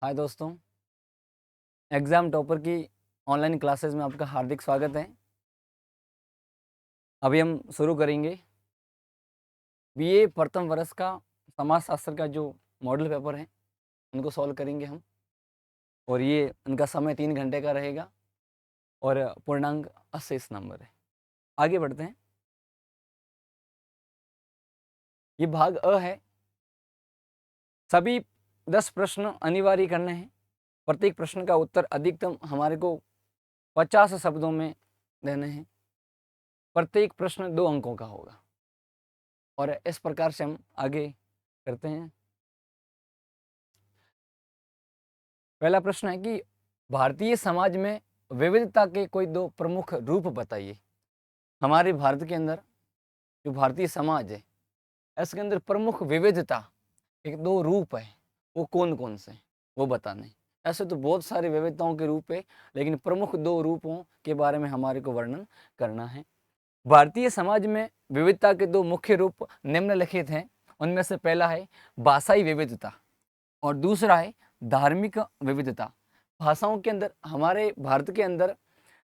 हाय दोस्तों, exam topper की online classes में आपका हार्दिक स्वागत है। अभी हम शुरू करेंगे बीए प्रथम वर्ष का समाजशास्त्र का जो मॉडल पेपर है, उनको सॉल्व करेंगे हम। और ये उनका समय 3 घंटे का रहेगा और पूर्णांक 80 नंबर है। आगे बढ़ते हैं। ये भाग अ है। सभी 10 प्रश्न अनिवार्य करने हैं। प्रत्येक प्रश्न का उत्तर अधिकतम हमारे को 50 शब्दों में देने हैं। प्रत्येक प्रश्न 2 अंकों का होगा और इस प्रकार से हम आगे करते हैं। पहला प्रश्न है कि भारतीय समाज में विविधता के कोई 2 प्रमुख रूप बताइए। हमारे भारत के अंदर जो भारतीय समाज है, इसके अंदर प्रमुख विविधता एक 2 रूप है, वो कौन-कौन से हैं, वो बताने हैं। ऐसे तो बहुत सारी विविधताओं के रूप है, लेकिन प्रमुख 2 रूपों के बारे में हमारे को वर्णन करना है। भारतीय समाज में विविधता के 2 मुख्य रूप निम्नलिखित हैं। उनमें से पहला है भाषाई विविधता और दूसरा है धार्मिक विविधता। भाषाओं के अंदर हमारे भारत के अंदर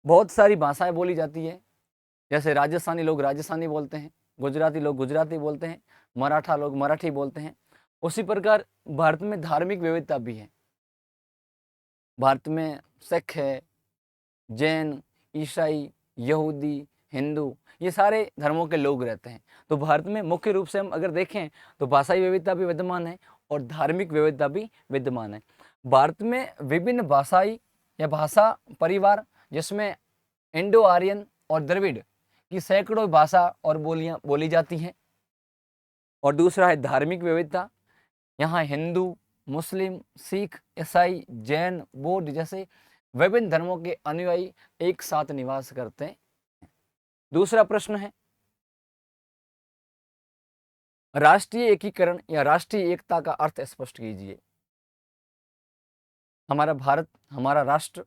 बहुत सारी भाषाएं बोली जाती है। जैसे राजस्थानी लोग राजस्थानी बोलते हैं, गुजराती लोग गुजराती बोलते हैं, मराठा लोग मराठी बोलते हैं। उसी प्रकार भारत में धार्मिक विविधता भी है। भारत में सिख है, जैन, ईसाई, यहूदी, हिंदू, ये सारे धर्मों के लोग रहते हैं। तो भारत में मुख्य रूप से हम अगर देखें तो भाषाई विविधता भी विद्यमान है और धार्मिक विविधता भी विद्यमान है। भारत में विभिन्न भाषाई या भाषा परिवार, जिसमें इंडो आर्यन और द्रविड़ की सैकड़ों भाषा और बोलियां बोली जाती हैं। और दूसरा है धार्मिक विविधता। यहाँ हिंदू, मुस्लिम, सिख, ईसाई, जैन, बौद्ध जैसे विभिन्न धर्मों के अनुयायी एक साथ निवास करते हैं। दूसरा प्रश्न है राष्ट्रीय एकीकरण या राष्ट्रीय एकता का अर्थ स्पष्ट कीजिए। हमारा भारत, हमारा राष्ट्र,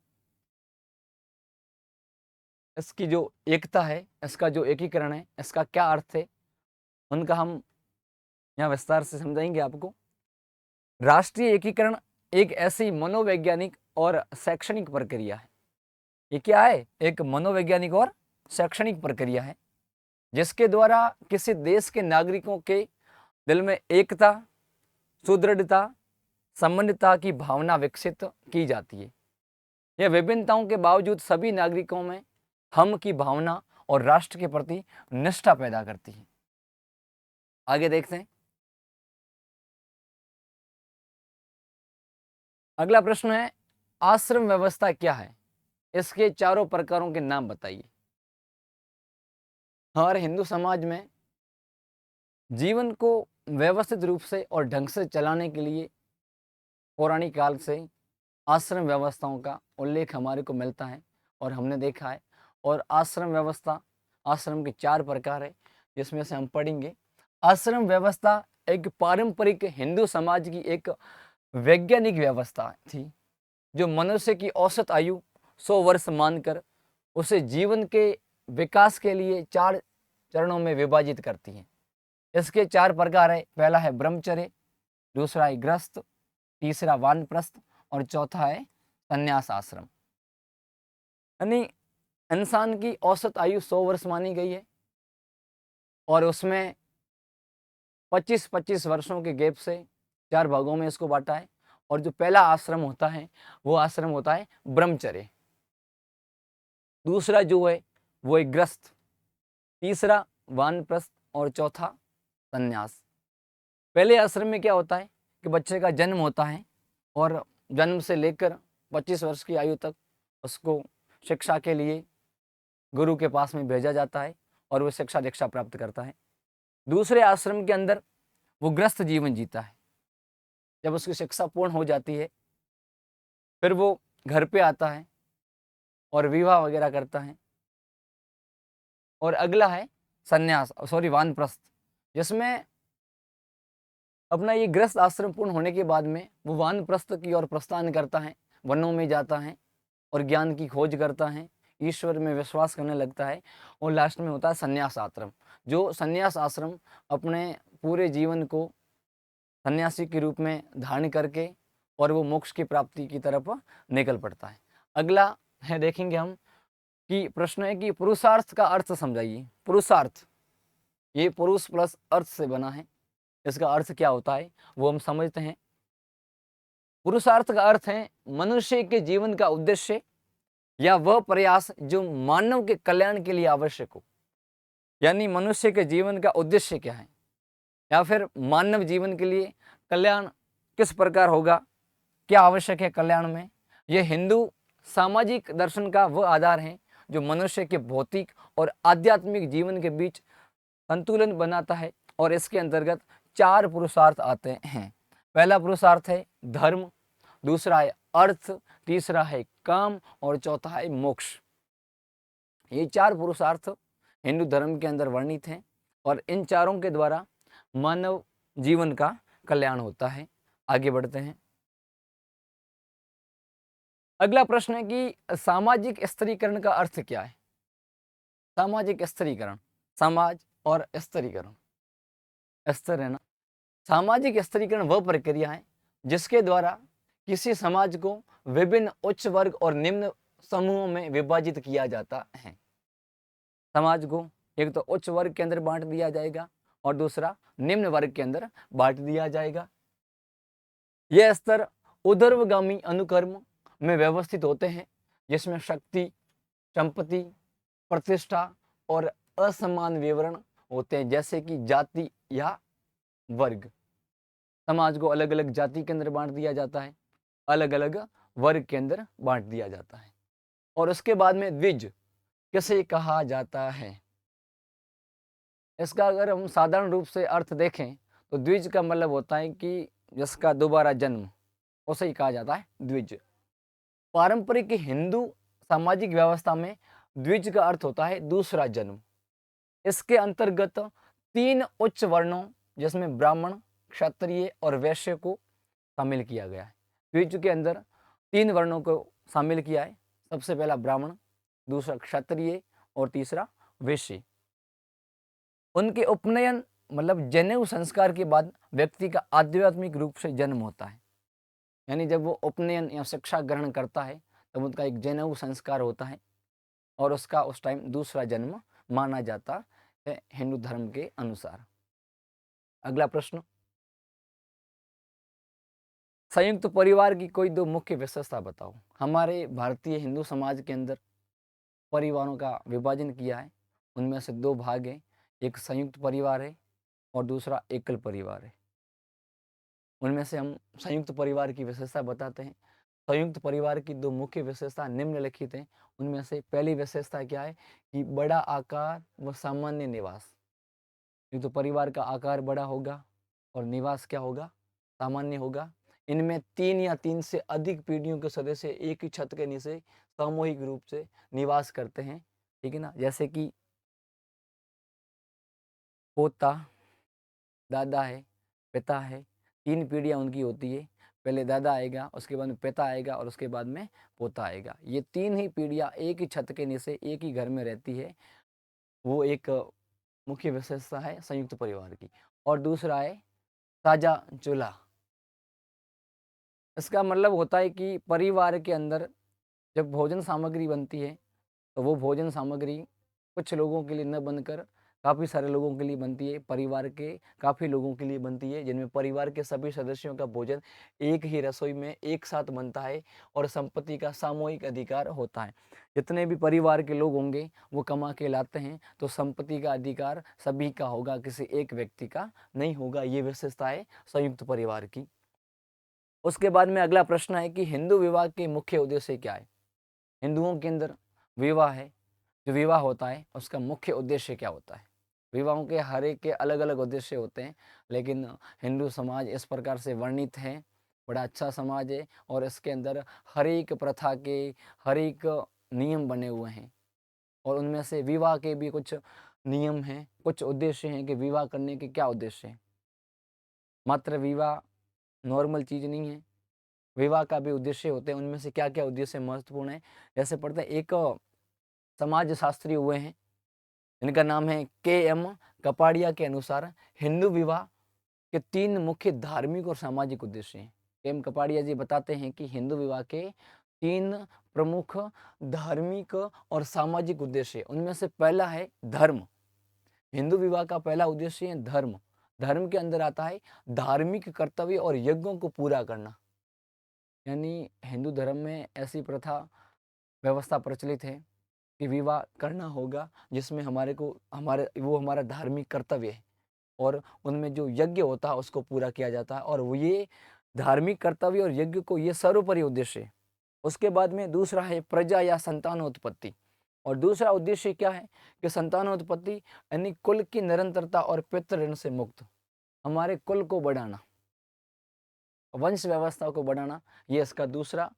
इसकी जो एकता है, इसका जो एकीकरण है, इसका क्या अर्थ है, उनका हम यहाँ विस्तार से समझाएंगे आपको। राष्ट्रीय एकीकरण एक ऐसी मनोवैज्ञानिक और शैक्षणिक प्रक्रिया है। ये क्या है? एक मनोवैज्ञानिक और शैक्षणिक प्रक्रिया है जिसके द्वारा किसी देश के नागरिकों के दिल में एकता, सुदृढ़ता, संबंधता की भावना विकसित की जाती है। यह विभिन्नताओं के बावजूद सभी नागरिकों में हम की भावना और राष्ट्र के प्रति निष्ठा पैदा करती है। आगे देखते हैं। अगला प्रश्न है आश्रम व्यवस्था क्या है? इसके चारों प्रकारों के नाम बताइए। हमारे हिंदू समाज में जीवन को व्यवस्थित रूप से और ढंग से चलाने के लिए पौराणिक काल से आश्रम व्यवस्थाओं का उल्लेख हमारे को मिलता है और हमने देखा है। और आश्रम व्यवस्था, आश्रम के 4 प्रकार है जिसमें से हम पढ़ेंगे। आश्रम व्यवस्था एक पारंपरिक हिंदू समाज की एक वैज्ञानिक व्यवस्था थी जो मनुष्य की औसत आयु 100 वर्ष मानकर उसे जीवन के विकास के लिए 4 चरणों में विभाजित करती है। इसके 4 प्रकार है। पहला है ब्रह्मचर्य, दूसरा है गृहस्थ, तीसरा वानप्रस्थ और चौथा है संन्यास आश्रम। यानी इंसान की औसत आयु 100 वर्ष मानी गई है और उसमें 25-25 वर्षों के गैप से 4 भागों में इसको बांटा है। और जो पहला आश्रम होता है वो आश्रम होता है ब्रह्मचर्य, दूसरा जो है वो एक गृहस्थ, तीसरा वानप्रस्थ और चौथा संन्यास। पहले आश्रम में क्या होता है कि बच्चे का जन्म होता है और जन्म से लेकर 25 वर्ष की आयु तक उसको शिक्षा के लिए गुरु के पास में भेजा जाता है और वो शिक्षा दीक्षा प्राप्त करता है। दूसरे आश्रम के अंदर वो गृहस्थ जीवन जीता है। जब उसकी शिक्षा पूर्ण हो जाती है फिर वो घर पे आता है और विवाह वगैरह करता है। और अगला है वानप्रस्थ, जिसमें अपना ये गृहस्थ आश्रम पूर्ण होने के बाद में वो वानप्रस्थ की ओर प्रस्थान करता है, वनों में जाता है और ज्ञान की खोज करता है, ईश्वर में विश्वास करने लगता है। और लास्ट में होता है संन्यास आश्रम, जो संन्यास आश्रम अपने पूरे जीवन को सन्यासी के रूप में धारण करके और वो मोक्ष की प्राप्ति की तरफ निकल पड़ता है। अगला है, देखेंगे हम कि प्रश्न है कि पुरुषार्थ का अर्थ समझाइए। पुरुषार्थ, ये पुरुष प्लस अर्थ से बना है, इसका अर्थ क्या होता है वो हम समझते हैं। पुरुषार्थ का अर्थ है मनुष्य के जीवन का उद्देश्य या वह प्रयास जो मानव के कल्याण के लिए आवश्यक हो। यानी मनुष्य के जीवन का उद्देश्य क्या है, या फिर मानव जीवन के लिए कल्याण किस प्रकार होगा, क्या आवश्यक है कल्याण में। यह हिंदू सामाजिक दर्शन का वह आधार है जो मनुष्य के भौतिक और आध्यात्मिक जीवन के बीच संतुलन बनाता है। और इसके अंतर्गत 4 पुरुषार्थ आते हैं। पहला पुरुषार्थ है धर्म, दूसरा है अर्थ, तीसरा है काम और चौथा है मोक्ष। ये 4 पुरुषार्थ हिंदू धर्म के अंदर वर्णित हैं और इन चारों के द्वारा मानव जीवन का कल्याण होता है। आगे बढ़ते हैं। अगला प्रश्न है कि सामाजिक स्त्रीकरण का अर्थ क्या है। सामाजिक स्त्रीकरण, समाज और स्त्रीकरण, स्तर है ना। सामाजिक स्त्रीकरण वह प्रक्रिया है जिसके द्वारा किसी समाज को विभिन्न उच्च वर्ग और निम्न समूहों में विभाजित किया जाता है। समाज को एक तो उच्च वर्ग के अंदर बांट दिया जाएगा और दूसरा निम्न वर्ग के अंदर बांट दिया जाएगा। यह स्तर ऊर्ध्वगामी अनुक्रम में व्यवस्थित होते हैं जिसमें शक्ति, संपत्ति, प्रतिष्ठा और असमान विवरण होते हैं, जैसे कि जाति या वर्ग। समाज को अलग अलग जाति के अंदर बांट दिया जाता है, अलग अलग वर्ग के अंदर बांट दिया जाता है। और उसके बाद में द्विज किसे कहा जाता है। इसका अगर हम साधारण रूप से अर्थ देखें तो द्विज का मतलब होता है कि जिसका दोबारा जन्म, उसे ही कहा जाता है द्विज। पारंपरिक हिंदू सामाजिक व्यवस्था में द्विज का अर्थ होता है दूसरा जन्म। इसके अंतर्गत 3 उच्च वर्णों जिसमें ब्राह्मण, क्षत्रिय और वैश्य को शामिल किया गया है। द्विज के अंदर 3 वर्णों को शामिल किया है। सबसे पहला ब्राह्मण, दूसरा क्षत्रिय और तीसरा वैश्य। उनके उपनयन मतलब जनेऊ संस्कार के बाद व्यक्ति का आध्यात्मिक रूप से जन्म होता है। यानी जब वो उपनयन या शिक्षा ग्रहण करता है तब उनका एक जनेऊ संस्कार होता है और उसका उस टाइम दूसरा जन्म माना जाता है हिंदू धर्म के अनुसार। अगला प्रश्न, संयुक्त परिवार की कोई 2 मुख्य विशेषता बताओ। हमारे भारतीय हिंदू समाज के अंदर परिवारों का विभाजन किया है, उनमें से 2 भाग हैं, एक संयुक्त परिवार है और दूसरा एकल परिवार है। उनमें से हम संयुक्त परिवार की विशेषता बताते हैं। संयुक्त परिवार की 2 मुख्य विशेषता निम्नलिखित हैं। उनमें से पहली विशेषता क्या है कि बड़ा आकार व सामान्य निवास। एक तो परिवार का आकार बड़ा होगा और निवास क्या होगा, सामान्य होगा। इनमें 3 या 3 से अधिक पीढ़ियों के सदस्य एक ही छत के नीचे सामूहिक रूप से निवास करते हैं, ठीक है ना। जैसे कि पोता, दादा है, पिता है, 3 पीढ़ियाँ उनकी होती है। पहले दादा आएगा, उसके बाद में पिता आएगा और उसके बाद में पोता आएगा। ये 3 ही पीढ़ियाँ एक ही छत के नीचे एक ही घर में रहती है। वो एक मुख्य विशेषता है संयुक्त परिवार की। और दूसरा है साझा चूल्हा। इसका मतलब होता है कि परिवार के अंदर जब भोजन सामग्री बनती है तो वो भोजन सामग्री कुछ लोगों के लिए न बनकर काफ़ी सारे लोगों के लिए बनती है, परिवार के काफ़ी लोगों के लिए बनती है, जिनमें परिवार के सभी सदस्यों का भोजन एक ही रसोई में एक साथ बनता है और संपत्ति का सामूहिक अधिकार होता है। जितने भी परिवार के लोग होंगे वो कमा के लाते हैं तो संपत्ति का अधिकार सभी का होगा, किसी एक व्यक्ति का नहीं होगा। ये विशेषता है संयुक्त परिवार की। उसके बाद में अगला प्रश्न है कि हिंदू विवाह के मुख्य उद्देश्य क्या है। हिंदुओं के अंदर विवाह है, जो विवाह होता है उसका मुख्य उद्देश्य क्या होता है। विवाहों के हर एक के अलग अलग उद्देश्य होते हैं, लेकिन हिंदू समाज इस प्रकार से वर्णित है, बड़ा अच्छा समाज है और इसके अंदर हर एक प्रथा के हर एक नियम बने हुए हैं और उनमें से विवाह के भी कुछ नियम हैं, कुछ उद्देश्य हैं कि विवाह करने के क्या उद्देश्य हैं। मात्र विवाह नॉर्मल चीज़ नहीं है, विवाह का भी उद्देश्य होते हैं। उनमें से क्या क्या उद्देश्य महत्वपूर्ण है, जैसे पढ़ते हैं। एक समाज शास्त्री हुए हैं, इनका नाम है के.एम. कपाड़िया के अनुसार हिंदू विवाह के 3 मुख्य धार्मिक और सामाजिक उद्देश्य हैं। एम कपाड़िया जी बताते हैं कि हिंदू विवाह के 3 प्रमुख धार्मिक और सामाजिक उद्देश्य हैं। उनमें से पहला है धर्म। हिंदू विवाह का पहला उद्देश्य है धर्म। धर्म के अंदर आता है धार्मिक कर्तव्य और यज्ञों को पूरा करना। यानी हिंदू धर्म में ऐसी प्रथा व्यवस्था प्रचलित है कि विवाह करना होगा, जिसमें हमारा धार्मिक कर्तव्य है और उनमें जो यज्ञ होता है उसको पूरा किया जाता है, और वो ये धार्मिक कर्तव्य और यज्ञ को ये सर्वोपरि उद्देश्य है। उसके बाद में दूसरा है प्रजा या संतानोत्पत्ति। और दूसरा उद्देश्य क्या है कि संतानोत्पत्ति यानी कुल की निरंतरता और पितृ ऋण से मुक्त, हमारे कुल को बढ़ाना, वंश व्यवस्था को बढ़ाना, ये इसका दूसरा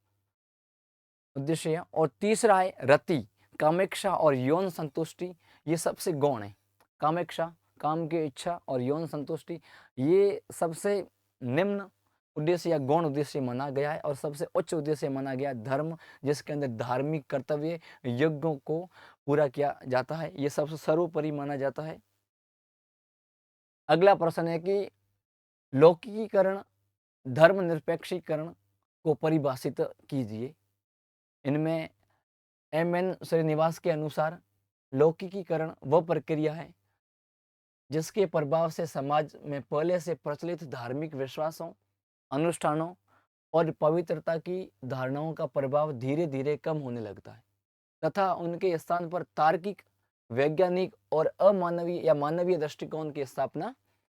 उद्देश्य है। और तीसरा है रति, कामेक्षा और यौन संतुष्टि, ये सबसे गौण है। कामेक्षा, काम की इच्छा, और यौन संतुष्टि, ये सबसे निम्न उद्देश्य या गौण उद्देश्य माना गया है, और सबसे उच्च उद्देश्य माना गया धर्म, जिसके अंदर धार्मिक कर्तव्य यज्ञों को पूरा किया जाता है, ये सबसे सर्वोपरि माना जाता है। अगला प्रश्न है कि लौकिकीकरण, धर्मनिरपेक्षीकरण को परिभाषित कीजिए। इनमें एम.एन. श्रीनिवास के अनुसार लौकिकीकरण वह प्रक्रिया है जिसके प्रभाव से समाज में पहले से प्रचलित धार्मिक विश्वासों, अनुष्ठानों और पवित्रता की धारणाओं का प्रभाव धीरे धीरे कम होने लगता है तथा उनके स्थान पर तार्किक, वैज्ञानिक और अमानवीय या मानवीय दृष्टिकोण की स्थापना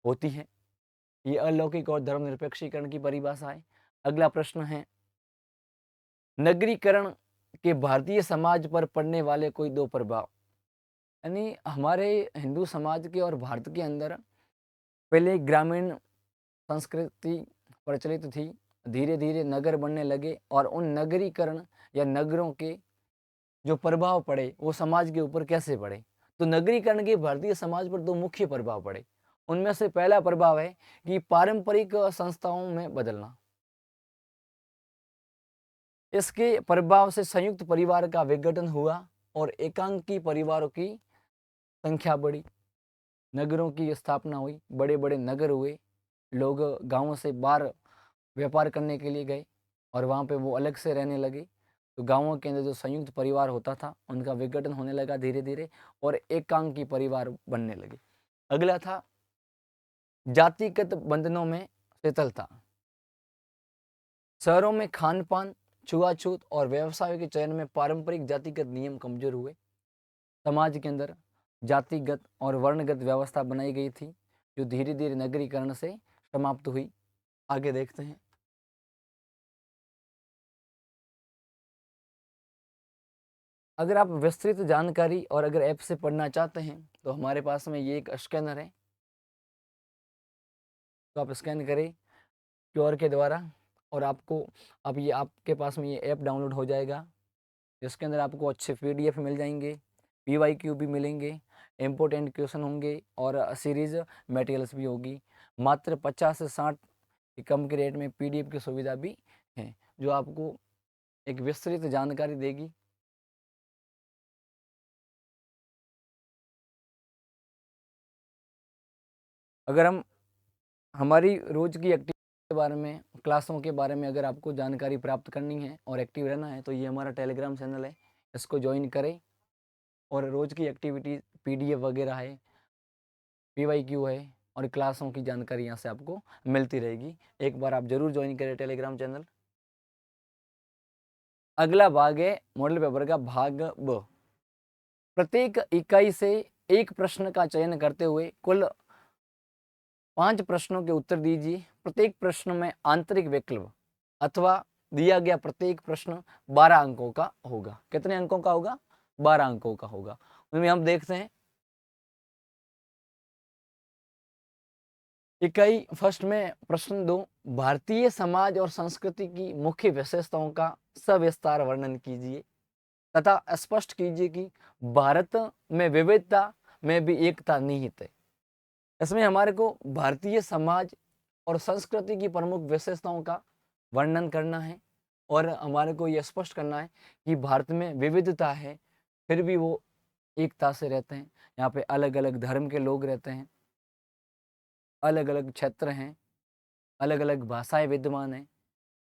होती है। ये अलौकिक और धर्मनिरपेक्षीकरण की परिभाषा है। अगला प्रश्न है, नगरीकरण के भारतीय समाज पर पड़ने वाले कोई 2 प्रभाव। यानी हमारे हिंदू समाज के और भारत के अंदर पहले ग्रामीण संस्कृति प्रचलित थी, धीरे धीरे नगर बनने लगे, और उन नगरीकरण या नगरों के जो प्रभाव पड़े वो समाज के ऊपर कैसे पड़े। तो नगरीकरण के भारतीय समाज पर 2 मुख्य प्रभाव पड़े। उनमें से पहला प्रभाव है कि पारंपरिक संस्थाओं में बदलना। इसके प्रभाव से संयुक्त परिवार का विघटन हुआ और एकांकी परिवारों की संख्या बढ़ी। नगरों की स्थापना हुई, बड़े बड़े नगर हुए, लोग गांवों से बाहर व्यापार करने के लिए गए और वहाँ पे वो अलग से रहने लगे। तो गांवों के अंदर जो संयुक्त परिवार होता था उनका विघटन होने लगा धीरे धीरे, और एकांकी परिवार बनने लगे। अगला था जातिगत बंधनों में शिथिलता। शहरों में खान पान, छुआछूत और व्यवसायों के चयन में पारंपरिक जातिगत नियम कमजोर हुए। समाज के अंदर जातिगत और वर्णगत व्यवस्था बनाई गई थी जो धीरे धीरे नगरीकरण से समाप्त हुई। आगे देखते हैं। अगर आप विस्तृत जानकारी और अगर ऐप से पढ़ना चाहते हैं तो हमारे पास में ये एक स्कैनर है, तो आप स्कैन करें क्यूआर के द्वारा और आपके पास में ये ऐप डाउनलोड हो जाएगा, जिसके अंदर आपको अच्छे पीडीएफ मिल जाएंगे, पीवाईक्यू भी मिलेंगे, इम्पोर्टेंट क्वेश्चन होंगे और सीरीज मटेरियल्स भी होगी। मात्र 50 से 60 कम के रेट में पीडीएफ की सुविधा भी है जो आपको एक विस्तृत जानकारी देगी। अगर हम हमारी रोज की एक्टिविटी के बारे में, क्लासों के बारे में अगर आपको जानकारी प्राप्त करनी है और एक्टिव रहना है तो ये हमारा टेलीग्राम चैनल है, इसको ज्वाइन करें। और रोज की एक्टिविटी, पीडीएफ वगैरह है, पीवाईक्यू है और क्लासों की जानकारी यहाँ से आपको मिलती रहेगी। एक बार आप जरूर ज्वाइन करें टेलीग्राम चैनल। अगला भाग है मॉडल पेपर का भाग ब। प्रत्येक इकाई से एक प्रश्न का चयन करते हुए कुल 5 प्रश्नों के उत्तर दीजिए। प्रत्येक प्रश्न में आंतरिक विकल्प अथवा दिया गया प्रत्येक प्रश्न 12 अंकों का होगा। कितने अंकों का होगा? 12 अंकों का होगा। उनमें हम देखते हैं इकाई फर्स्ट में प्रश्न 2, भारतीय समाज और संस्कृति की मुख्य विशेषताओं का सविस्तार वर्णन कीजिए तथा स्पष्ट कीजिए कि भारत में विविधता में भी एकता निहित है। इसमें हमारे को भारतीय समाज और संस्कृति की प्रमुख विशेषताओं का वर्णन करना है और हमारे को यह स्पष्ट करना है कि भारत में विविधता है फिर भी वो एकता से रहते हैं। यहाँ पे अलग अलग धर्म के लोग रहते हैं, अलग अलग क्षेत्र हैं, अलग अलग भाषाएं विद्यमान हैं,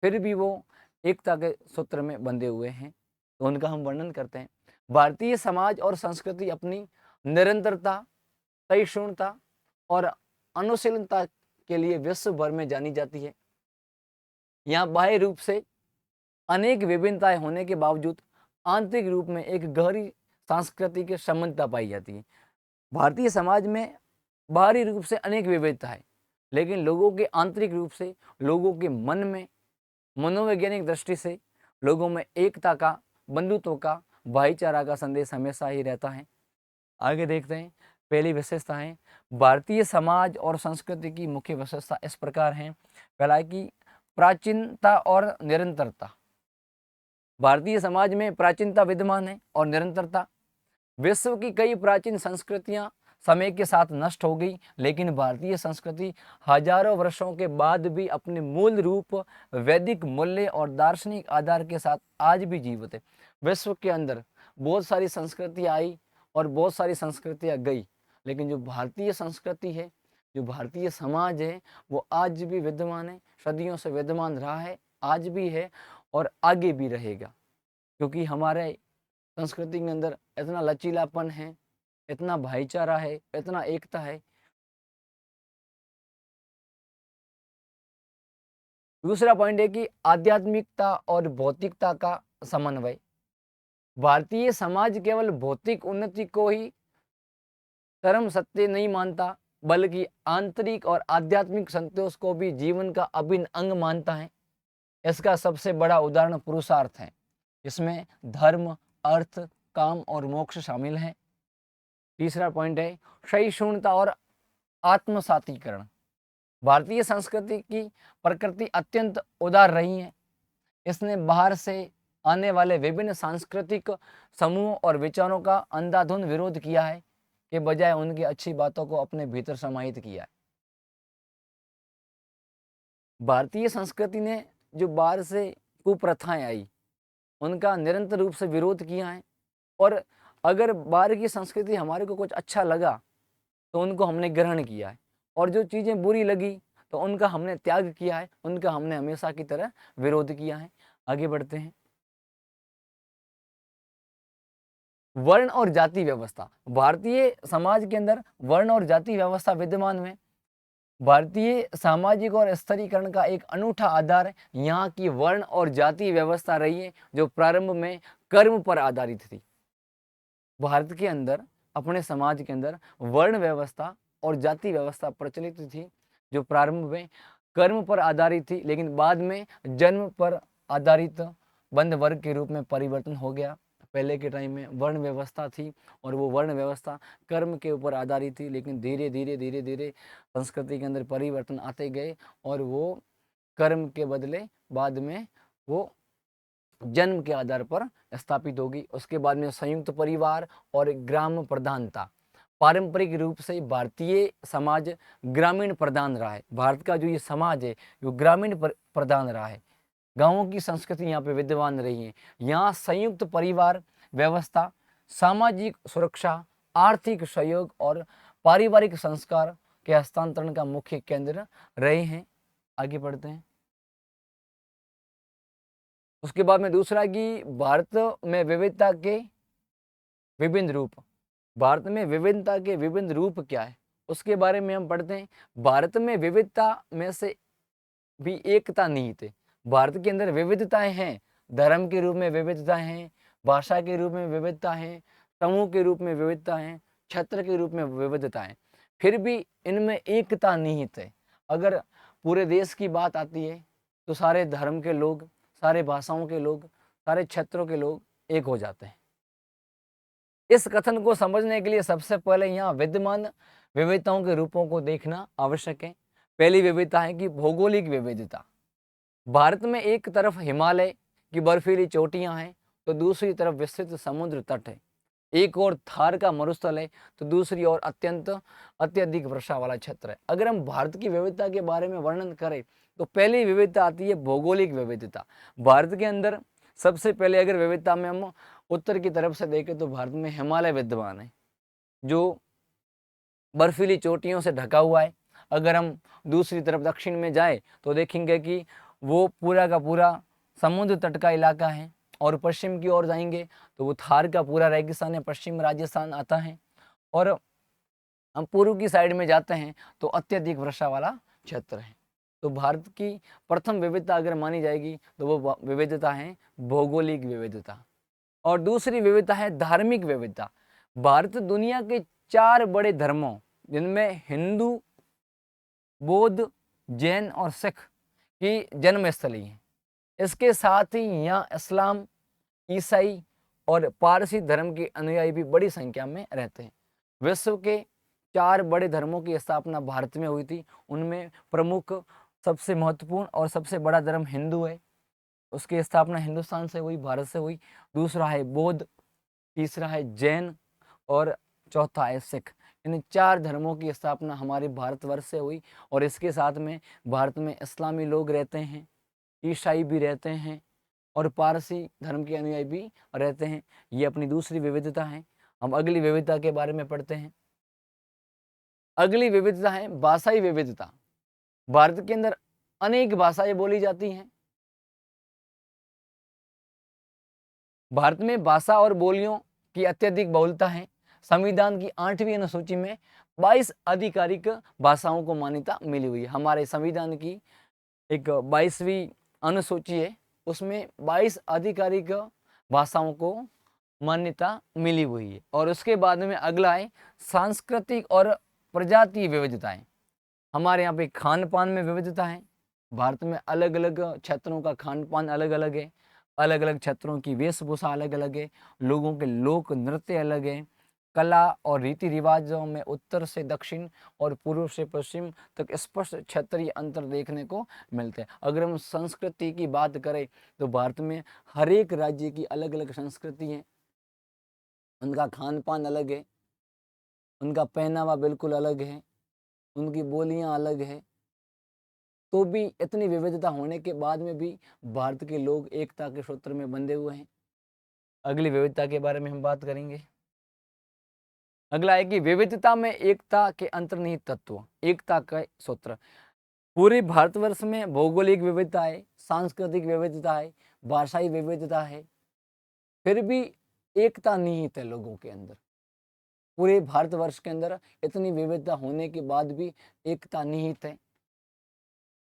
फिर भी वो एकता के सूत्र में बंधे हुए हैं, तो उनका हम वर्णन करते हैं। भारतीय समाज और संस्कृति अपनी निरंतरता, सहिष्णुता और अनुशीलनता के लिए विश्व भर में जानी जाती है। यहाँ बाह्य रूप से अनेक विभिन्नताएं होने के बावजूद आंतरिक रूप में एक गहरी सांस्कृतिक समानता पाई जाती है। भारतीय समाज में बाहरी रूप से अनेक विविधता है, लेकिन लोगों के आंतरिक रूप से, लोगों के मन में, मनोवैज्ञानिक दृष्टि से लोगों में एकता का, बंधुत्व का, भाईचारा का संदेश हमेशा ही रहता है। आगे देखते हैं। पहली विशेषता है भारतीय समाज और संस्कृति की मुख्य विशेषता इस प्रकार है। पहला है कि प्राचीनता और निरंतरता। भारतीय समाज में प्राचीनता विद्यमान है और निरंतरता। विश्व की कई प्राचीन संस्कृतियां समय के साथ नष्ट हो गई, लेकिन भारतीय संस्कृति हजारों वर्षों के बाद भी अपने मूल रूप, वैदिक मूल्य और दार्शनिक आधार के साथ आज भी जीवित है। विश्व के अंदर बहुत सारी संस्कृतियां आई और बहुत सारी संस्कृतियां गई, लेकिन जो भारतीय संस्कृति है, जो भारतीय समाज है, वो आज भी विद्यमान है, सदियों से विद्यमान रहा है, आज भी है और आगे भी रहेगा। क्योंकि हमारे संस्कृति के अंदर इतना लचीलापन है, इतना भाईचारा है, इतना एकता है। दूसरा पॉइंट है कि आध्यात्मिकता और भौतिकता का समन्वय। भारतीय समाज केवल भौतिक उन्नति को ही परम सत्य नहीं मानता, बल्कि आंतरिक और आध्यात्मिक संतोष को भी जीवन का अभिन्न अंग मानता है। इसका सबसे बड़ा उदाहरण पुरुषार्थ है। इसमें धर्म, अर्थ, काम और मोक्ष शामिल हैं। तीसरा पॉइंट है सहिष्णुता और आत्मसातीकरण। भारतीय संस्कृति की प्रकृति अत्यंत उदार रही है। इसने बाहर से आने वाले विभिन्न सांस्कृतिक समूहों और विचारों का अंधाधुंध विरोध किया है, के बजाय उनकी अच्छी बातों को अपने भीतर समाहित किया है। भारतीय संस्कृति ने जो बाहर से कुप्रथाएं आई, उनका निरंतर रूप से विरोध किया है, और अगर बाहर की संस्कृति हमारे को कुछ अच्छा लगा तो उनको हमने ग्रहण किया है, और जो चीज़ें बुरी लगी तो उनका हमने त्याग किया है, उनका हमने हमेशा की तरह विरोध किया है। आगे बढ़ते हैं। वर्ण और जाति व्यवस्था। भारतीय समाज के अंदर वर्ण और जाति व्यवस्था विद्यमान में भारतीय सामाजिक और स्तरीकरण का एक अनूठा आधार यहाँ की वर्ण और जाति व्यवस्था रही है, जो प्रारंभ में कर्म पर आधारित थी। भारत के अंदर, अपने समाज के अंदर वर्ण व्यवस्था और जाति व्यवस्था प्रचलित थी, जो प्रारंभ में कर्म पर आधारित थी, लेकिन बाद में जन्म पर आधारित बंध वर्ग के रूप में परिवर्तन हो गया। पहले के टाइम में वर्ण व्यवस्था थी और वो वर्ण व्यवस्था कर्म के ऊपर आधारित थी, लेकिन धीरे धीरे संस्कृति के अंदर परिवर्तन आते गए और वो कर्म के बदले बाद में वो जन्म के आधार पर स्थापित होगी। उसके बाद में संयुक्त परिवार और ग्राम प्रधानता। पारंपरिक रूप से भारतीय समाज ग्रामीण प्रधान रहा है। भारत का जो ये समाज है, वो ग्रामीण प्रधान रहा है। गांवों की संस्कृति यहाँ पे विद्यमान रही है। यहाँ संयुक्त परिवार व्यवस्था, सामाजिक सुरक्षा, आर्थिक सहयोग और पारिवारिक संस्कार के हस्तांतरण का मुख्य केंद्र रहे हैं। आगे बढ़ते हैं। उसके बाद में दूसरा कि भारत में विविधता के विभिन्न रूप। भारत में विभिन्नता के विभिन्न रूप क्या है, उसके बारे में हम पढ़ते हैं। भारत में विविधता में से भी एकता निहित है। भारत के अंदर विविधताएं हैं, धर्म के रूप में विविधताएं हैं, भाषा के रूप में विविधता है, समूह के रूप में विविधता है, क्षेत्र के रूप में विविधता है, फिर भी इनमें एकता निहित है। अगर पूरे देश की बात आती है तो सारे धर्म के लोग, सारे भाषाओं के लोग, सारे क्षेत्रों के लोग एक हो जाते हैं। इस कथन को समझने के लिए सबसे पहले यहाँ विद्यमान विविधताओं के रूपों को देखना आवश्यक है। पहली विविधता है कि भौगोलिक विविधता। भारत में एक तरफ हिमालय की बर्फीली चोटियां हैं तो दूसरी तरफ विस्तृत समुद्र तट है। एक और थार का मरुस्थल है तो दूसरी ओर अत्यधिक वर्षा वाला क्षेत्र है। अगर हम भारत की विविधता के बारे में वर्णन करें तो पहली विविधता आती है भौगोलिक विविधता। भारत के अंदर सबसे पहले अगर विविधता में हम उत्तर की तरफ से देखें तो भारत में हिमालय विद्यमान है, जो बर्फीली चोटियों से ढका हुआ है। अगर हम दूसरी तरफ दक्षिण में जाए तो देखेंगे कि वो पूरा का पूरा समुद्र तट का इलाका है। और पश्चिम की ओर जाएंगे तो वो थार का पूरा रेगिस्तान है, पश्चिम राजस्थान आता है। और हम पूर्व की साइड में जाते हैं तो अत्यधिक वर्षा वाला क्षेत्र है। तो भारत की प्रथम विविधता अगर मानी जाएगी तो वो विविधता है भौगोलिक विविधता। और दूसरी विविधता है धार्मिक विविधता। भारत दुनिया के 4 बड़े धर्मों जिनमें हिंदू, बौद्ध, जैन और सिख की जन्मस्थली है। इसके साथ ही यहाँ इस्लाम, ईसाई और पारसी धर्म के अनुयायी भी बड़ी संख्या में रहते हैं। विश्व के 4 बड़े धर्मों की स्थापना भारत में हुई थी। उनमें प्रमुख, सबसे महत्वपूर्ण और सबसे बड़ा धर्म हिंदू है। उसकी स्थापना हिंदुस्तान से हुई, भारत से हुई। दूसरा है बौद्ध, तीसरा है जैन और चौथा है सिख। इन 4 धर्मों की स्थापना हमारे भारतवर्ष से हुई। और इसके साथ में भारत में इस्लामी लोग रहते हैं, ईसाई भी रहते हैं और पारसी धर्म के अनुयायी भी रहते हैं। ये अपनी दूसरी विविधता है। हम अगली विविधता के बारे में पढ़ते हैं। अगली विविधता है भाषाई विविधता। भारत के अंदर अनेक भाषाएं बोली जाती हैं। भारत में भाषा और बोलियों की अत्यधिक बहुलता है। संविधान की 8वीं अनुसूची में 22 आधिकारिक भाषाओं को मान्यता मिली हुई है। हमारे संविधान की एक 22वीं अनुसूची है, उसमें 22 आधिकारिक भाषाओं को मान्यता मिली हुई है। और उसके बाद में अगला है सांस्कृतिक और प्रजातीय विविधताएं। हमारे यहाँ पे खान पान में विविधता है। भारत में अलग अलग क्षेत्रों का खान पान अलग अलग है। अलग अलग क्षेत्रों की वेशभूषा अलग अलग है। लोगों के लोक नृत्य अलग है। कला और रीति रिवाजों में उत्तर से दक्षिण और पूर्व से पश्चिम तक स्पष्ट क्षेत्रीय अंतर देखने को मिलते हैं। अगर हम संस्कृति की बात करें तो भारत में हर एक राज्य की अलग अलग संस्कृति है। उनका खान पान अलग है, उनका पहनावा बिल्कुल अलग है, उनकी बोलियां अलग है। तो भी इतनी विविधता होने के बाद में भी भारत के लोग एकता के सूत्र में बंधे हुए हैं। अगली विविधता के बारे में हम बात करेंगे। अगला है कि विविधता में एकता के अंतर्निहित तत्व, एकता का सूत्र। पूरे भारतवर्ष में भौगोलिक विविधता है, सांस्कृतिक विविधता है, भाषाई विविधता है, फिर भी एकता निहित है लोगों के अंदर। पूरे भारतवर्ष के अंदर इतनी विविधता होने के बाद भी एकता निहित है।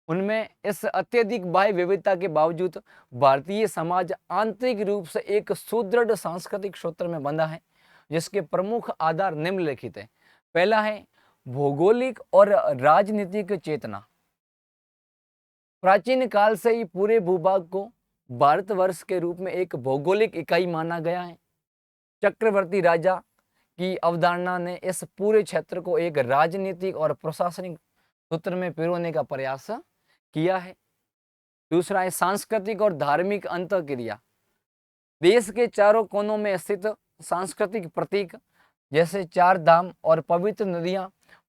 उनमें इस अत्यधिक बाह्य विविधता के बावजूद भारतीय समाज आंतरिक रूप से एक सुदृढ़ सांस्कृतिक सूत्र में बंधा है, जिसके प्रमुख आधार निम्नलिखित है। पहला है भौगोलिक और राजनीतिक चेतना। प्राचीन काल से ही पूरे भूभाग को भारतवर्ष के रूप में एक भौगोलिक इकाई माना गया है। चक्रवर्ती राजा की अवधारणा ने इस पूरे क्षेत्र को एक राजनीतिक और प्रशासनिक सूत्र में पिरोने का प्रयास किया है। दूसरा है सांस्कृतिक और धार्मिक अंतःक्रिया। देश के चारों कोनों में स्थित सांस्कृतिक प्रतीक जैसे 4 धाम और पवित्र नदियां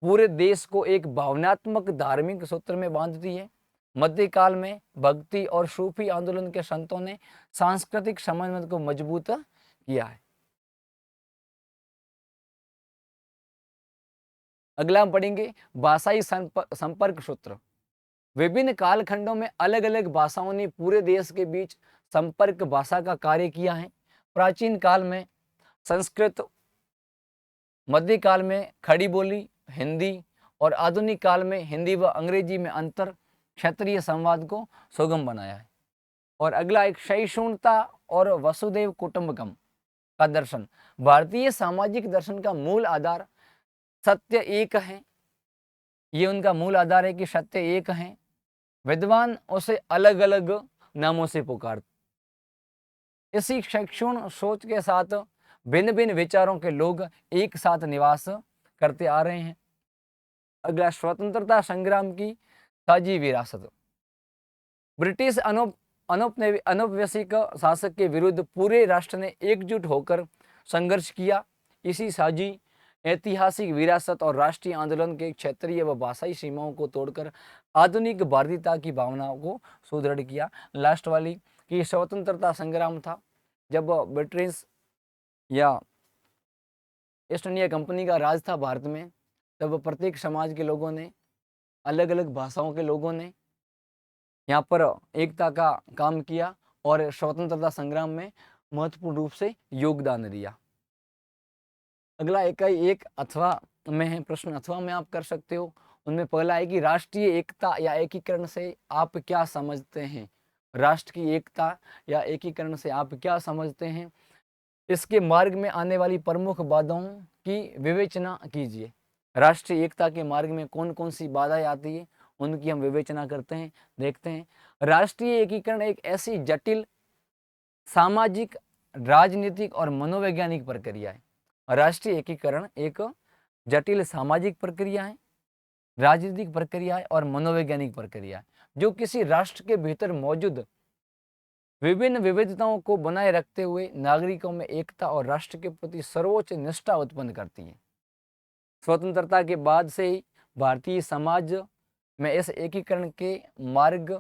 पूरे देश को एक भावनात्मक धार्मिक सूत्र में बांधती है। मध्यकाल में भक्ति और सूफी आंदोलन के संतों ने सांस्कृतिक समन्वय को मजबूत किया है। अगला हम पढ़ेंगे भाषाई संपर्क सूत्र। विभिन्न कालखंडों में अलग अलग भाषाओं ने पूरे देश के बीच संपर्क भाषा का कार्य किया है। प्राचीन काल में संस्कृत, मध्यकाल में खड़ी बोली हिंदी और आधुनिक काल में हिंदी व अंग्रेजी में अंतर क्षेत्रीय संवाद को सुगम बनाया है। और अगला एक सहिष्णुता और वसुधैव कुटुंबकम का दर्शन। भारतीय सामाजिक दर्शन का मूल आधार सत्य एक है। ये उनका मूल आधार है कि सत्य एक है। विद्वान उसे अलग अलग नामों से पुकारते। इसी सहिष्णु सोच के साथ भिन्न भिन्न विचारों के लोग एक साथ निवास करते आ रहे हैं। अगला स्वतंत्रता संग्राम की साझी विरासत। ब्रिटिश अनौपनिवेशिक शासक के विरुद्ध पूरे राष्ट्र ने एकजुट होकर संघर्ष किया। इसी साझी ऐतिहासिक विरासत और राष्ट्रीय आंदोलन के क्षेत्रीय व भाषाई सीमाओं को तोड़कर आधुनिक भारतीयता की भावनाओं को सुदृढ़ किया। लास्ट वाली कि स्वतंत्रता संग्राम था, जब ब्रिटिश या ईस्ट इंडिया कंपनी का राज था भारत में, तब प्रत्येक समाज के लोगों ने, अलग अलग भाषाओं के लोगों ने यहाँ पर एकता का काम किया और स्वतंत्रता संग्राम में महत्वपूर्ण रूप से योगदान दिया। अगला इकाई एक अथवा में है प्रश्न, अथवा में आप कर सकते हो। उनमें पहला है कि राष्ट्रीय एकता या एकीकरण से आप क्या समझते हैं। राष्ट्र की एकता या एकीकरण से आप क्या समझते हैं, इसके मार्ग में आने वाली प्रमुख बाधाओं की विवेचना कीजिए। राष्ट्रीय एकता के मार्ग में कौन कौन सी बाधाएं आती है, उनकी हम विवेचना करते हैं, देखते हैं। राष्ट्रीय एकीकरण एक ऐसी जटिल सामाजिक, राजनीतिक और मनोवैज्ञानिक प्रक्रिया है। राष्ट्रीय एकीकरण एक जटिल सामाजिक प्रक्रिया है, राजनीतिक प्रक्रिया है और मनोवैज्ञानिक प्रक्रिया है, जो किसी राष्ट्र के भीतर मौजूद विभिन्न विविधताओं को बनाए रखते हुए नागरिकों में एकता और राष्ट्र के प्रति सर्वोच्च निष्ठा उत्पन्न करती है। स्वतंत्रता के बाद से ही भारतीय समाज में इस एकीकरण के मार्ग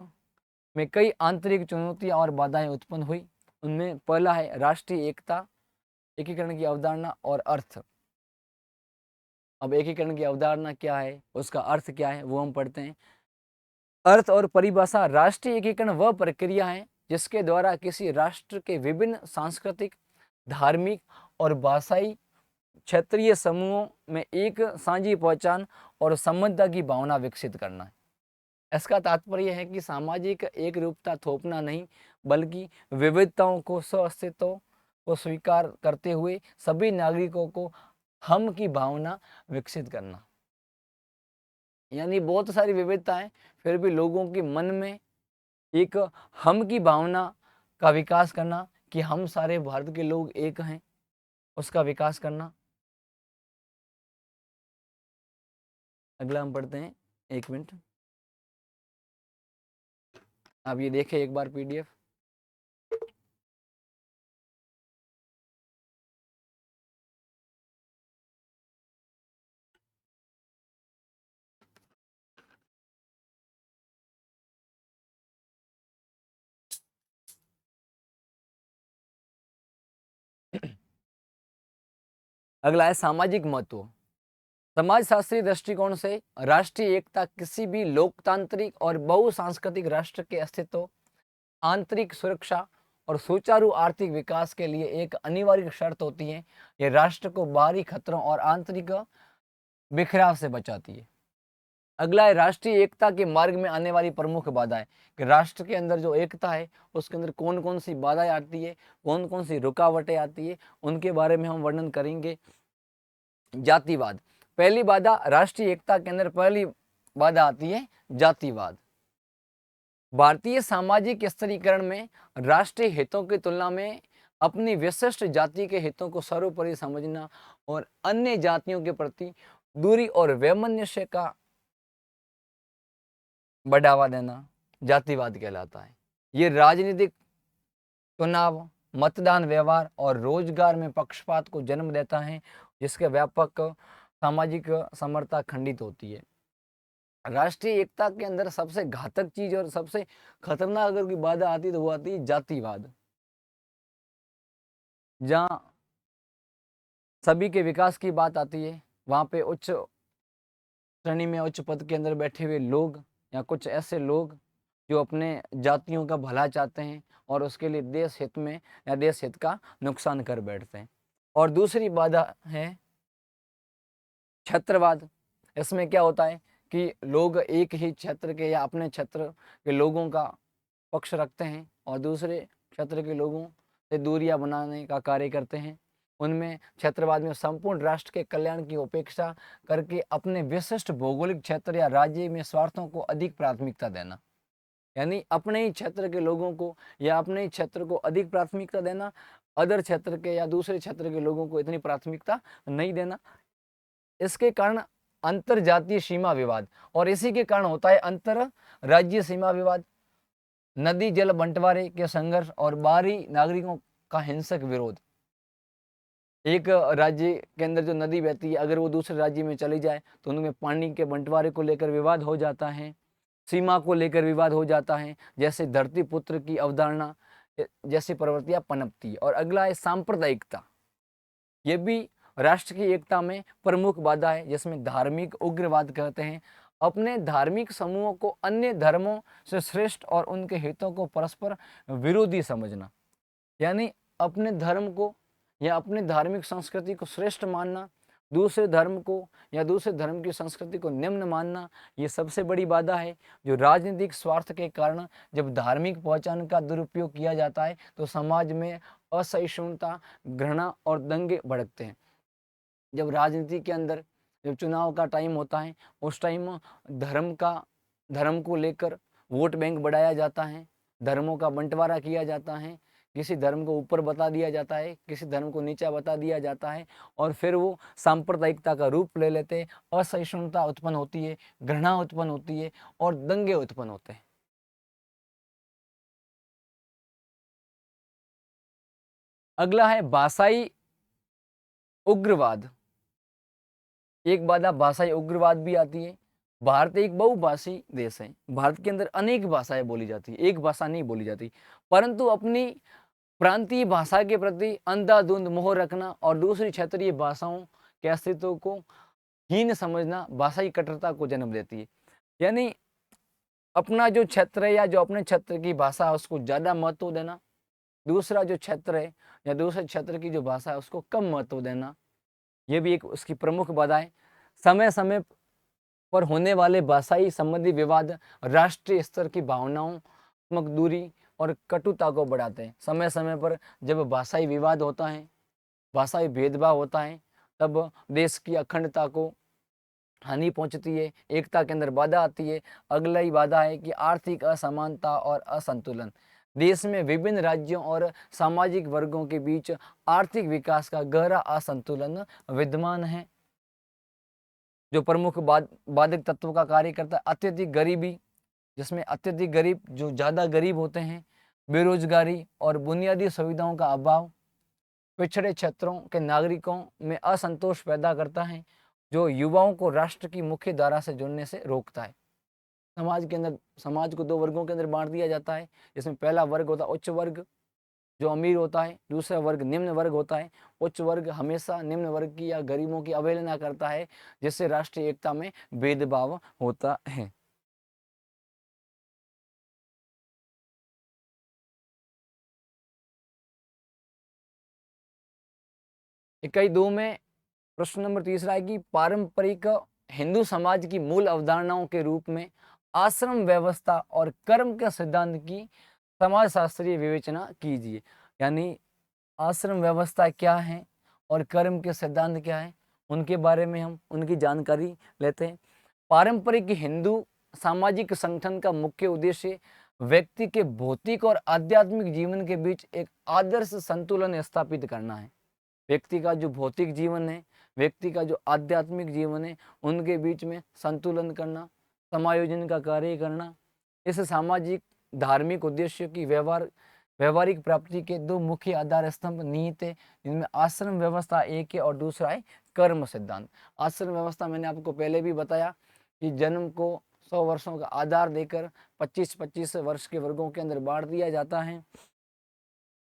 में कई आंतरिक चुनौतियां और बाधाएं उत्पन्न हुई। उनमें पहला है राष्ट्रीय एकता, एकीकरण की अवधारणा और अर्थ। अब एकीकरण की अवधारणा क्या है, उसका अर्थ क्या है, वो हम पढ़ते हैं। अर्थ और परिभाषा। राष्ट्रीय एकीकरण वह प्रक्रिया है जिसके द्वारा किसी राष्ट्र के विभिन्न सांस्कृतिक, धार्मिक और भाषाई क्षेत्रीय समूहों में एक साझी पहचान और संबद्धता की भावना विकसित करना है। इसका तात्पर्य है कि सामाजिक एक रूपता थोपना नहीं, बल्कि विविधताओं को सह-अस्तित्व को स्वीकार करते हुए सभी नागरिकों को हम की भावना विकसित करना। यानी बहुत सारी विविधताएं, फिर भी लोगों के मन में एक हम की भावना का विकास करना कि हम सारे भारत के लोग एक हैं, उसका विकास करना। अगला हम पढ़ते हैं, एक मिनट आप ये देखें एक बार पीडीएफ। अगला है सामाजिक महत्व। समाजशास्त्रीय दृष्टिकोण से राष्ट्रीय एकता किसी भी लोकतांत्रिक और बहुसांस्कृतिक राष्ट्र के अस्तित्व, आंतरिक सुरक्षा और सुचारू आर्थिक विकास के लिए एक अनिवार्य शर्त होती है। यह राष्ट्र को बाहरी खतरों और आंतरिक बिखराव से बचाती है। अगला है राष्ट्रीय एकता के मार्ग में आने वाली प्रमुख बाधाएं, कि राष्ट्र के अंदर जो एकता है उसके अंदर कौन कौन सी बाधाएं आती है, कौन कौन सी रुकावटें आती है, उनके बारे में हम वर्णन करेंगे। जातिवाद। पहली बाधा राष्ट्रीय एकता के अंदर पहली बाधा आती है जातिवाद। भारतीय सामाजिक स्तरीकरण में राष्ट्रीय हितों की तुलना में अपनी विशिष्ट जाति के हितों को सर्वोपरि समझना और अन्य जातियों के प्रति दूरी और वैमनस्य का बढ़ावा देना जातिवाद कहलाता है। ये राजनीतिक चुनाव, मतदान व्यवहार और रोजगार में पक्षपात को जन्म देता है, जिसके व्यापक सामाजिक समरता खंडित होती है। राष्ट्रीय एकता के अंदर सबसे घातक चीज और सबसे खतरनाक अगर कोई बाधा आती है तो वो आती है जातिवाद। जहाँ सभी के विकास की बात आती है, वहाँ पे उच्च श्रेणी में उच्च पद के अंदर बैठे हुए लोग या कुछ ऐसे लोग जो अपने जातियों का भला चाहते हैं और उसके लिए देश हित में या देश हित का नुकसान कर बैठते हैं। और दूसरी बाधा है क्षेत्रवाद। इसमें क्या होता है कि लोग एक ही क्षेत्र के या अपने क्षेत्र के लोगों का पक्ष रखते हैं और दूसरे क्षेत्र के लोगों से दूरियां बनाने का कार्य करते हैं। उनमें क्षेत्रवाद में संपूर्ण राष्ट्र के कल्याण की उपेक्षा करके अपने विशिष्ट भौगोलिक क्षेत्र या राज्य में स्वार्थों को अधिक प्राथमिकता देना, यानी अपने ही क्षेत्र के लोगों को या अपने ही क्षेत्र को अधिक प्राथमिकता देना, अदर क्षेत्र के या दूसरे क्षेत्र के लोगों को इतनी प्राथमिकता नहीं देना। इसके कारण अंतर जातीय सीमा विवाद, और इसी के कारण होता है अंतर राज्य सीमा विवाद, नदी जल बंटवारे के संघर्ष और बाहरी नागरिकों का हिंसक विरोध। एक राज्य के अंदर जो नदी बहती है, अगर वो दूसरे राज्य में चली जाए तो उनमें पानी के बंटवारे को लेकर विवाद हो जाता है, सीमा को लेकर विवाद हो जाता है, जैसे धरती पुत्र की अवधारणा जैसी प्रवृत्तियां पनपती है। और अगला है सांप्रदायिकता। ये भी राष्ट्र की एकता में प्रमुख बाधा है, जिसमें धार्मिक उग्रवाद कहते हैं, अपने धार्मिक समूहों को अन्य धर्मों से श्रेष्ठ और उनके हितों को परस्पर विरोधी समझना, यानी अपने धर्म को या अपनी धार्मिक संस्कृति को श्रेष्ठ मानना, दूसरे धर्म को या दूसरे धर्म की संस्कृति को निम्न मानना, ये सबसे बड़ी बाधा है जो राजनीतिक स्वार्थ के कारण जब धार्मिक पहचान का दुरुपयोग किया जाता है तो समाज में असहिष्णुता, घृणा और दंगे भड़कते हैं। जब राजनीति के अंदर जब चुनाव का टाइम होता है उस टाइम धर्म को लेकर वोट बैंक बढ़ाया जाता है, धर्मों का बंटवारा किया जाता है, किसी धर्म को ऊपर बता दिया जाता है, किसी धर्म को नीचा बता दिया जाता है और फिर वो सांप्रदायिकता का रूप ले लेते हैं, असहिष्णुता उत्पन्न होती है, घृणा उत्पन्न होती है और दंगे उत्पन्न होते हैं। अगला है भाषाई उग्रवाद। एक बाधा भाषाई उग्रवाद भी आती है। भारत एक बहुभाषी देश है, भारत के अंदर अनेक भाषाएं बोली जाती है, एक भाषा नहीं बोली जाती, परंतु अपनी प्रांतीय भाषा के प्रति अंधाधुंध मोह रखना और दूसरी क्षेत्रीय भाषाओं के अस्तित्व को हीन समझना भाषाई कट्टरता को जन्म देती है। यानी अपना जो क्षेत्र है या जो अपने क्षेत्र की भाषा है उसको ज़्यादा महत्व देना, दूसरा जो क्षेत्र है या दूसरे क्षेत्र की जो भाषा है उसको कम महत्व देना, ये भी एक उसकी प्रमुख बाधा है। समय समय पर होने वाले भाषाई संबंधी विवाद राष्ट्रीय स्तर की भावनात्मक दूरी और कटुता को बढ़ाते हैं। समय समय पर जब भाषाई विवाद होता है, भाषाई भेदभाव होता है, तब देश की अखंडता को हानि पहुंचती है, एकता के अंदर बाधा आती है। अगला ही बाधा है कि आर्थिक असमानता और असंतुलन। देश में विभिन्न राज्यों और सामाजिक वर्गों के बीच आर्थिक विकास का गहरा असंतुलन विद्यमान है, जो प्रमुख बाधक तत्व का कार्य करता है। अत्यधिक गरीबी, जिसमें अत्यधिक गरीब जो ज़्यादा गरीब होते हैं, बेरोजगारी और बुनियादी सुविधाओं का अभाव पिछड़े क्षेत्रों के नागरिकों में असंतोष पैदा करता है, जो युवाओं को राष्ट्र की मुख्य धारा से जुड़ने से रोकता है। समाज को दो वर्गों के अंदर बांट दिया जाता है, जिसमें पहला वर्ग होता है उच्च वर्ग जो अमीर होता है, दूसरा वर्ग निम्न वर्ग होता है। उच्च वर्ग हमेशा निम्न वर्ग की या गरीबों की अवहेलना करता है, जिससे राष्ट्रीय एकता में भेदभाव होता है। इकाई 2 में प्रश्न नंबर तीसरा है कि पारंपरिक हिंदू समाज की मूल अवधारणाओं के रूप में आश्रम व्यवस्था और कर्म के सिद्धांत की समाजशास्त्रीय विवेचना कीजिए। यानी आश्रम व्यवस्था क्या है और कर्म के सिद्धांत क्या है, उनके बारे में हम उनकी जानकारी लेते हैं। पारंपरिक हिंदू सामाजिक संगठन का मुख्य उद्देश्य व्यक्ति के भौतिक और आध्यात्मिक जीवन के बीच एक आदर्श संतुलन स्थापित करना है। व्यक्ति का जो भौतिक जीवन है, व्यक्ति का जो आध्यात्मिक जीवन है, उनके बीच में संतुलन करना, समायोजन का कार्य करना। इस सामाजिक धार्मिक उद्देश्य की व्यवहारिक प्राप्ति के दो मुख्य आधार स्तंभ निहित है, जिनमें आश्रम व्यवस्था एक है और दूसरा है कर्म सिद्धांत। आश्रम व्यवस्था मैंने आपको पहले भी बताया कि जन्म को 100 वर्षों का आधार देकर 25-25 वर्ष के वर्गों के अंदर बांट दिया जाता है।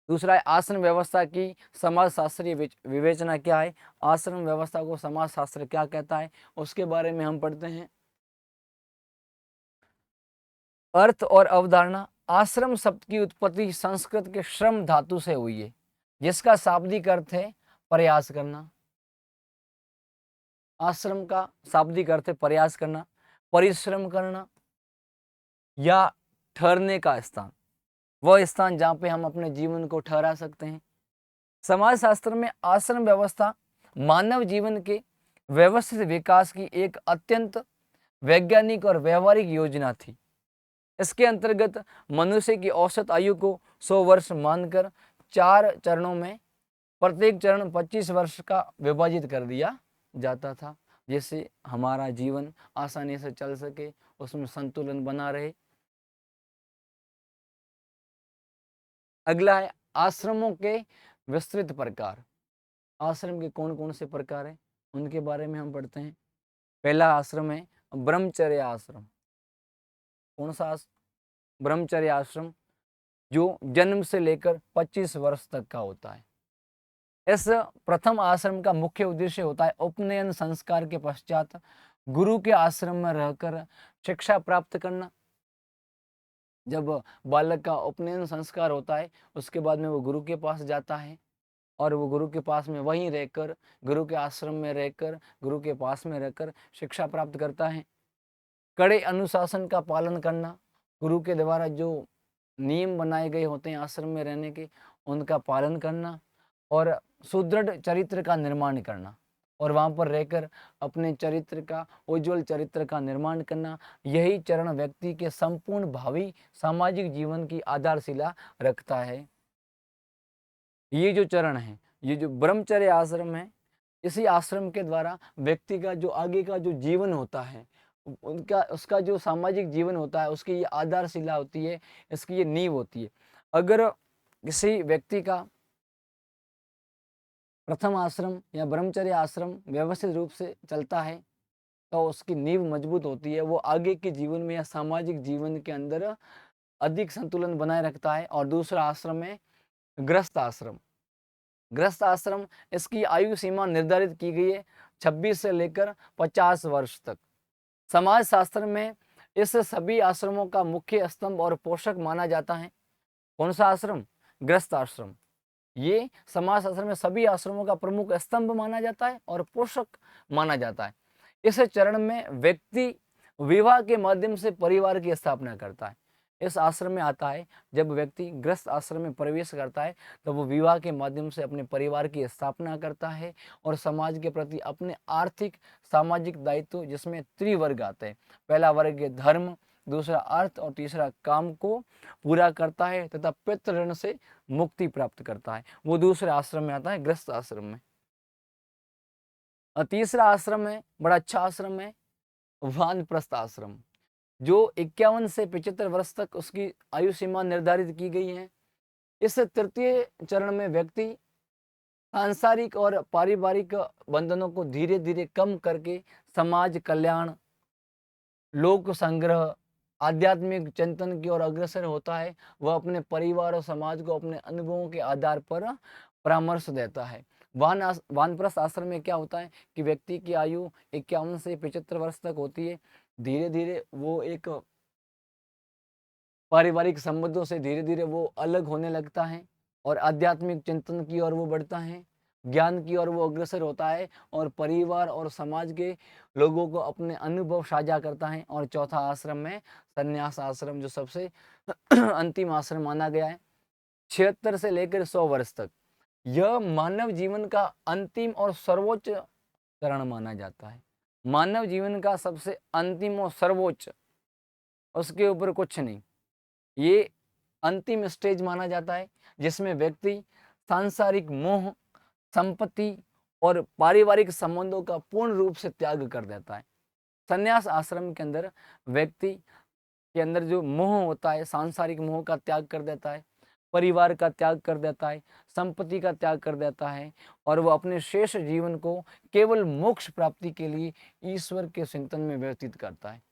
दूसरा है आश्रम व्यवस्था की समाजशास्त्रीय विवेचना क्या है, आश्रम व्यवस्था को समाजशास्त्र क्या कहता है, उसके बारे में हम पढ़ते हैं। अर्थ और अवधारणा। आश्रम शब्द की उत्पत्ति संस्कृत के श्रम धातु से हुई है, जिसका शाब्दिक अर्थ है प्रयास करना। आश्रम का शाब्दिक अर्थ है प्रयास करना, परिश्रम करना या ठहरने का स्थान, वह स्थान जहाँ पे हम अपने जीवन को ठहरा सकते हैं। समाजशास्त्र में आश्रम व्यवस्था मानव जीवन के व्यवस्थित विकास की एक अत्यंत वैज्ञानिक और व्यवहारिक योजना थी। इसके अंतर्गत मनुष्य की औसत आयु को 100 वर्ष मानकर 4 चरणों में प्रत्येक चरण 25 वर्ष का विभाजित कर दिया जाता था, जिससे हमारा जीवन आसानी से चल सके, उसमें संतुलन बना रहे। अगला है आश्रमों के विस्तृत प्रकार। आश्रम के कौन कौन से प्रकार हैं उनके बारे में हम पढ़ते हैं। पहला आश्रम है ब्रह्मचर्य आश्रम। कौन सा ब्रह्मचर्य आश्रम, जो जन्म से लेकर 25 वर्ष तक का होता है। इस प्रथम आश्रम का मुख्य उद्देश्य होता है उपनयन संस्कार के पश्चात गुरु के आश्रम में रहकर शिक्षा प्राप्त करना। जब बालक का उपनयन संस्कार होता है उसके बाद में वो गुरु के पास जाता है और वो गुरु के पास में वहीं रहकर, गुरु के आश्रम में रहकर, गुरु के पास में रहकर शिक्षा प्राप्त करता है। कड़े अनुशासन का पालन करना, गुरु के द्वारा जो नियम बनाए गए होते हैं आश्रम में रहने के, उनका पालन करना और सुदृढ़ चरित्र का निर्माण करना और वहाँ पर रहकर अपने चरित्र का, उज्ज्वल चरित्र का निर्माण करना। यही चरण व्यक्ति के संपूर्ण भावी सामाजिक जीवन की आधारशिला रखता है। ये जो चरण है, ये जो ब्रह्मचर्य आश्रम है, इसी आश्रम के द्वारा व्यक्ति का जो आगे का जो जीवन होता है, उनका उसका जो सामाजिक जीवन होता है, उसकी ये आधारशिला होती है, इसकी ये नींव होती है। अगर किसी व्यक्ति का प्रथम आश्रम या ब्रह्मचर्य आश्रम व्यवस्थित रूप से चलता है तो उसकी नींव मजबूत होती है, वो आगे के जीवन में या सामाजिक जीवन के अंदर अधिक संतुलन बनाए रखता है। और दूसरा आश्रम है गृहस्थ आश्रम। गृहस्थ आश्रम, इसकी आयु सीमा निर्धारित की गई है 26 से लेकर 50 वर्ष तक। समाज शास्त्र में इस सभी आश्रमों का मुख्य स्तंभ और पोषक माना जाता है। कौन सा आश्रम? गृहस्थ आश्रम। ये समाज शास्त्र में सभी आश्रमों का प्रमुख स्तंभ माना जाता है और पोषक माना जाता है। इस चरण में व्यक्ति विवाह के माध्यम से परिवार की स्थापना करता है। इस आश्रम में आता है, जब व्यक्ति गृहस्थ आश्रम में प्रवेश करता है तो वो विवाह के माध्यम से अपने परिवार की स्थापना करता है और समाज के प्रति अपने आर्थिक सामाजिक दायित्व, जिसमें त्रिवर्ग आते हैं, पहला वर्ग धर्म, दूसरा अर्थ और तीसरा काम को पूरा करता है तथा पितृ ऋण से मुक्ति प्राप्त करता है। वो दूसरे आश्रम में आता है, गृहस्थ आश्रम में। और तीसरा आश्रम है, बड़ा अच्छा आश्रम है, वानप्रस्थ आश्रम, जो 51 से 75 वर्ष तक उसकी आयु सीमा निर्धारित की गई है। इस तृतीय चरण में व्यक्ति सांसारिक और पारिवारिक बंधनों को धीरे धीरे कम करके समाज कल्याण, लोक संग्रह, आध्यात्मिक चिंतन की ओर अग्रसर होता है। वह अपने परिवार और समाज को अपने अनुभवों के आधार पर परामर्श देता है। वानप्रस्थ आश्रम में क्या होता है कि व्यक्ति की आयु 51 से 75 वर्ष तक होती है। धीरे धीरे वो एक पारिवारिक संबंधों से धीरे धीरे वो अलग होने लगता है और आध्यात्मिक चिंतन की ओर वो बढ़ता है, ज्ञान की ओर वो अग्रसर होता है और परिवार और समाज के लोगों को अपने अनुभव साझा करता है। और चौथा आश्रम है संन्यास आश्रम, जो सबसे अंतिम आश्रम माना गया है, 76 से लेकर 100 वर्ष तक। यह मानव जीवन का अंतिम और सर्वोच्च चरण माना जाता है। मानव जीवन का सबसे अंतिम और सर्वोच्च, उसके ऊपर कुछ नहीं। ये अंतिम स्टेज माना जाता है जिसमें व्यक्ति सांसारिक मोह, संपत्ति और पारिवारिक संबंधों का पूर्ण रूप से त्याग कर देता है। संन्यास आश्रम के अंदर व्यक्ति के अंदर जो मोह होता है, सांसारिक मोह का त्याग कर देता है, परिवार का त्याग कर देता है, संपत्ति का त्याग कर देता है और वो अपने शेष जीवन को केवल मोक्ष प्राप्ति के लिए ईश्वर के चिंतन में व्यतीत करता है।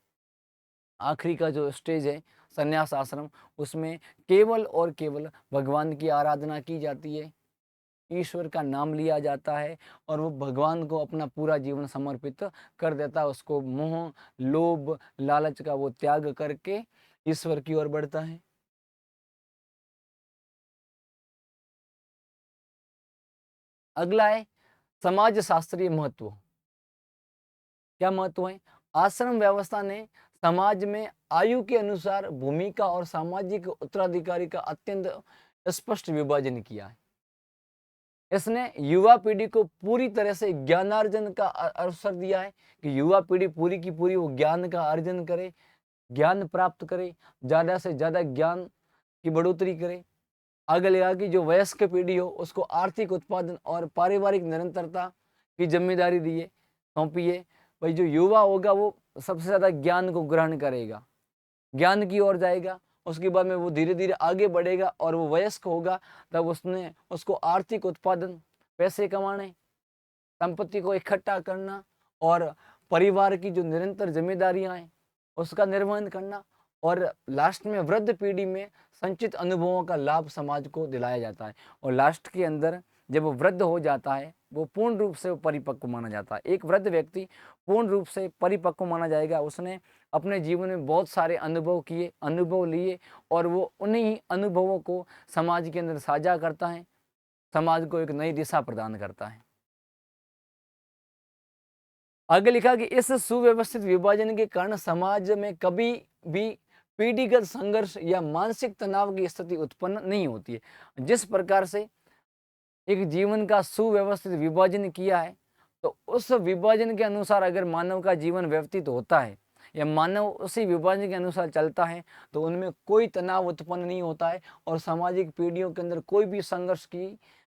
आखिरी का जो स्टेज है संन्यास आश्रम, उसमें केवल और केवल भगवान की आराधना की जाती है, ईश्वर का नाम लिया जाता है और वो भगवान को अपना पूरा जीवन समर्पित कर देता है। उसको मोह, लोभ, लालच का वो त्याग करके ईश्वर की ओर बढ़ता है। अगला है समाज शास्त्रीय महत्व। क्या महत्व है? आश्रम व्यवस्था ने समाज में आयु के अनुसार भूमिका और सामाजिक उत्तराधिकारी का अत्यंत स्पष्ट विभाजन किया है। इसने युवा पीढ़ी को पूरी तरह से ज्ञानार्जन का अवसर दिया है कि युवा पीढ़ी पूरी की पूरी वो ज्ञान का अर्जन करे, ज्ञान प्राप्त करे, ज़्यादा से ज़्यादा ज्ञान की बढ़ोतरी करे। आगे लगा कि जो वयस्क पीढ़ी हो उसको आर्थिक उत्पादन और पारिवारिक निरंतरता की जिम्मेदारी दिए, सौंपी है। भाई जो युवा होगा वो सबसे ज़्यादा ज्ञान को ग्रहण करेगा, ज्ञान की ओर जाएगा, उसके बाद में वो धीरे धीरे आगे बढ़ेगा और वो वयस्क होगा तब उसको आर्थिक उत्पादन, पैसे कमाने, संपत्ति को इकट्ठा करना और परिवार की जो निरंतर जिम्मेदारियां हैं उसका निर्वहन करना और लास्ट में वृद्ध पीढ़ी में संचित अनुभवों का लाभ समाज को दिलाया जाता है। और लास्ट के अंदर जब वो वृद्ध हो जाता है वो पूर्ण रूप से परिपक्व माना जाता है। एक वृद्ध व्यक्ति पूर्ण रूप से परिपक्व माना जाएगा। उसने अपने जीवन में बहुत सारे अनुभव किए, अनुभव लिए और वो उन्हीं अनुभवों को समाज के अंदर साझा करता है, समाज को एक नई दिशा प्रदान करता है। आगे लिखा कि इस सुव्यवस्थित विभाजन के कारण समाज में कभी भी पीढ़ीगत संघर्ष या मानसिक तनाव की स्थिति उत्पन्न नहीं होती है। जिस प्रकार से एक जीवन का सुव्यवस्थित विभाजन किया है, तो उस विभाजन के अनुसार अगर मानव का जीवन व्यतीत होता है या मानव उसी विभाजन के अनुसार चलता है, तो उनमें कोई तनाव उत्पन्न नहीं होता है और सामाजिक पीढ़ियों के अंदर कोई भी संघर्ष की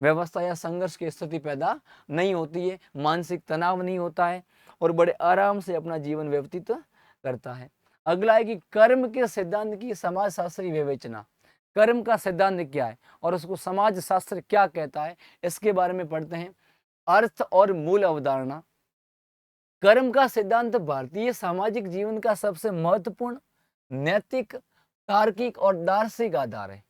व्यवस्था या संघर्ष की स्थिति पैदा नहीं होती है, मानसिक तनाव नहीं होता है और बड़े आराम से अपना जीवन व्यतीत करता है। अगला है कि कर्म के सिद्धांत की समाजशास्त्रीय विवेचना। कर्म का सिद्धांत क्या है और उसको समाज शास्त्र क्या कहता है, इसके बारे में पढ़ते हैं। अर्थ और मूल अवधारणा। कर्म का सिद्धांत भारतीय सामाजिक जीवन का सबसे महत्वपूर्ण नैतिक, तार्किक और दार्शनिक आधार है।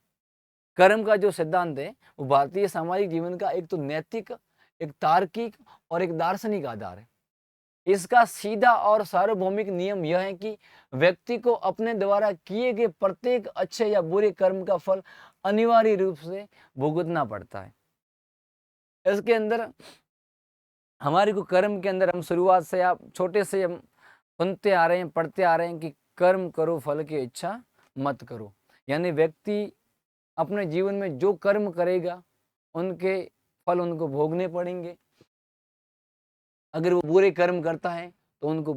कर्म का जो सिद्धांत है वो भारतीय सामाजिक जीवन का एक तो नैतिक, एक तार्किक और एक दार्शनिक आधार है। इसका सीधा और सार्वभौमिक नियम यह है कि व्यक्ति को अपने द्वारा किए गए प्रत्येक अच्छे या बुरे कर्म का फल अनिवार्य रूप से भुगतना पड़ता है। इसके अंदर हमारे को कर्म के अंदर हम शुरुआत से या छोटे से हम सुनते आ रहे हैं, पढ़ते आ रहे हैं कि कर्म करो फल की इच्छा मत करो। यानी व्यक्ति अपने जीवन में जो कर्म करेगा उनके फल उनको भोगने पड़ेंगे। अगर वो बुरे कर्म करता है तो उनको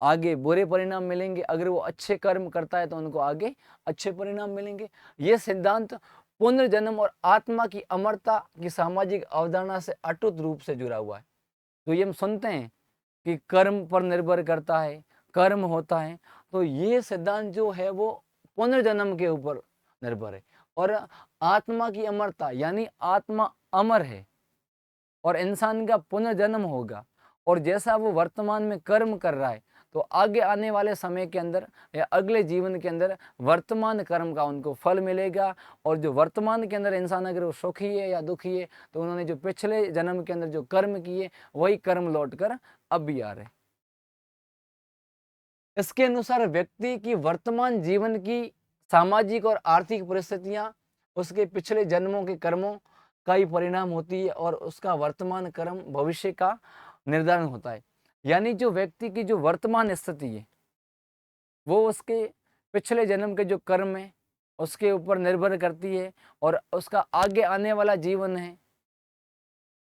आगे बुरे परिणाम मिलेंगे, अगर वो अच्छे कर्म करता है तो उनको आगे अच्छे परिणाम मिलेंगे। ये सिद्धांत पुनर्जन्म और आत्मा की अमरता की सामाजिक अवधारणा से अटूट रूप से जुड़ा हुआ है। तो ये हम सुनते हैं कि कर्म पर निर्भर करता है, कर्म होता है, तो ये सिद्धांत जो है वो पुनर्जन्म के ऊपर निर्भर है और आत्मा की अमरता यानी आत्मा अमर है और इंसान का पुनर्जन्म होगा और जैसा वो वर्तमान में कर्म कर रहा है तो आगे आने वाले समय के अंदर या अगले जीवन के अंदर वर्तमान कर्म का उनको फल मिलेगा। और जो वर्तमान के अंदर इंसान अगर वो सुखी है या दुखी है तो उन्होंने जो पिछले जन्म के अंदर जो कर्म किए वही कर्म लौट कर अब भी आ रहे। इसके अनुसार व्यक्ति की वर्तमान जीवन की सामाजिक और आर्थिक परिस्थितियां उसके पिछले जन्मों के कर्मों का ही परिणाम होती है और उसका वर्तमान कर्म भविष्य का निर्धारण होता है। यानी जो व्यक्ति की जो वर्तमान स्थिति है वो उसके पिछले जन्म के जो कर्म है उसके ऊपर निर्भर करती है और उसका आगे आने वाला जीवन है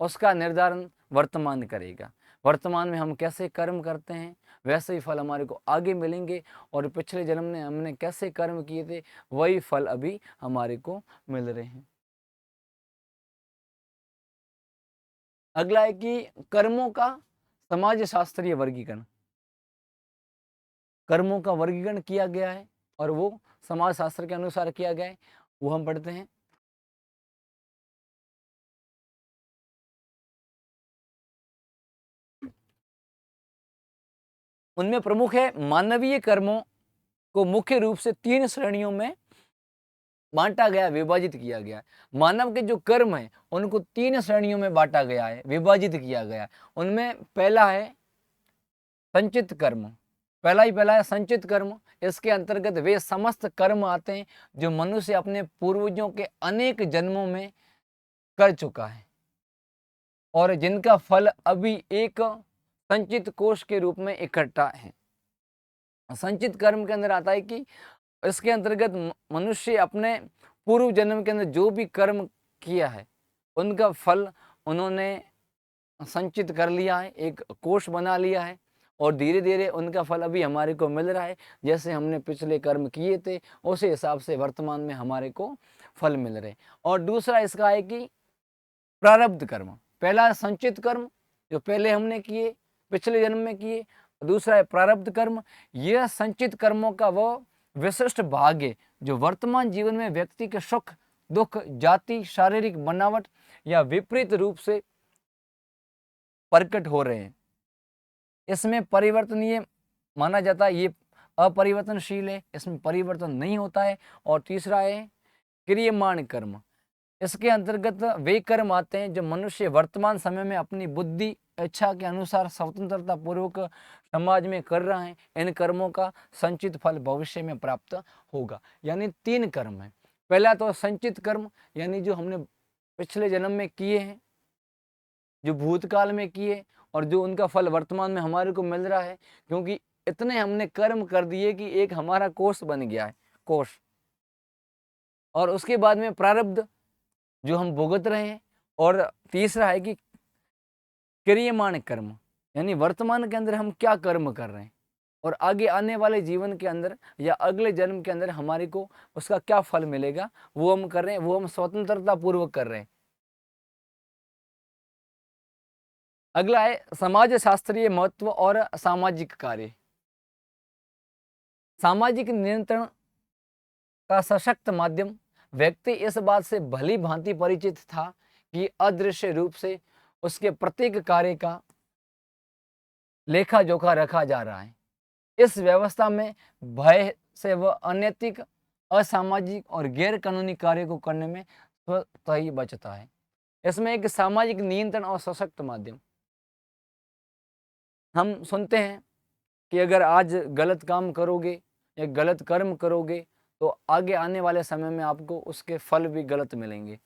उसका निर्धारण वर्तमान करेगा। वर्तमान में हम कैसे कर्म करते हैं वैसे ही फल हमारे को आगे मिलेंगे और पिछले जन्म में हमने कैसे कर्म किए थे वही फल अभी हमारे को मिल रहे हैं। अगला है कि कर्मों का समाज शास्त्रीय वर्गीकरण। कर्मों का वर्गीकरण किया गया है और वो समाज शास्त्र के अनुसार किया गया है, वो हम पढ़ते हैं। उनमें प्रमुख है मानवीय कर्मों को मुख्य रूप से 3 श्रेणियों में बांटा गया, विभाजित किया गया। मानव के जो कर्म है उनको 3 श्रेणियों में बांटा गया है, विभाजित किया गया है। उनमें पहला है संचित कर्म। पहला है संचित कर्म। इसके अंतर्गत वे समस्त कर्म आते हैं जो मनुष्य अपने पूर्वजों के अनेक जन्मों में कर चुका है और जिनका फल अभी एक संचित कोष के रूप में इकट्ठा है। संचित कर्म के अंदर आता है कि इसके अंतर्गत मनुष्य अपने पूर्व जन्म के अंदर जो भी कर्म किया है उनका फल उन्होंने संचित कर लिया है, एक कोष बना लिया है और धीरे धीरे उनका फल अभी हमारे को मिल रहा है। जैसे हमने पिछले कर्म किए थे उसी हिसाब से वर्तमान में हमारे को फल मिल रहे। और दूसरा इसका है कि प्रारब्ध कर्म। पहला संचित कर्म जो पहले हमने किए, पिछले जन्म में किए। दूसरा है प्रारब्ध कर्म। यह संचित कर्मों का वो विशिष्ट भाग है जो वर्तमान जीवन में व्यक्ति के सुख दुख, जाति, शारीरिक बनावट या विपरीत रूप से प्रकट हो रहे हैं। इसमें परिवर्तनीय माना जाता है, ये अपरिवर्तनशील है, इसमें परिवर्तन नहीं होता है। और तीसरा है क्रियमाण कर्म। इसके अंतर्गत वे कर्म आते हैं जो मनुष्य वर्तमान समय में अपनी बुद्धि इच्छा के अनुसार स्वतंत्रता पूर्वक समाज में कर रहा है। इन कर्मों का संचित फल भविष्य में प्राप्त होगा। यानी 3 कर्म है। पहला तो संचित कर्म, यानी जो हमने पिछले जन्म में किए हैं, जो भूतकाल में किए और जो उनका फल वर्तमान में हमारे को मिल रहा है, क्योंकि इतने हमने कर्म कर दिए कि एक हमारा कोष बन गया है, कोष। और उसके बाद में प्रारब्ध जो हम भुगत रहे हैं। और तीसरा है कि क्रियमाण कर्म, यानी वर्तमान के अंदर हम क्या कर्म कर रहे हैं और आगे आने वाले जीवन के अंदर या अगले जन्म के अंदर हमारे को उसका क्या फल मिलेगा, वो हम कर रहे हैं, वो हम स्वतंत्रता पूर्वक कर रहे हैं। अगला है समाज शास्त्रीय महत्व और सामाजिक कार्य। सामाजिक नियंत्रण का सशक्त माध्यम। व्यक्ति इस बात से भली भांति परिचित था कि अदृश्य रूप से उसके प्रत्येक कार्य का लेखा जोखा रखा जा रहा है। इस व्यवस्था में भय से वह अनैतिक, असामाजिक और गैर कानूनी कार्य को करने में स्वतः ही बचता है। इसमें एक सामाजिक नियंत्रण और सशक्त माध्यम। हम सुनते हैं कि अगर आज गलत काम करोगे या गलत कर्म करोगे तो आगे आने वाले समय में आपको उसके फल भी गलत मिलेंगे।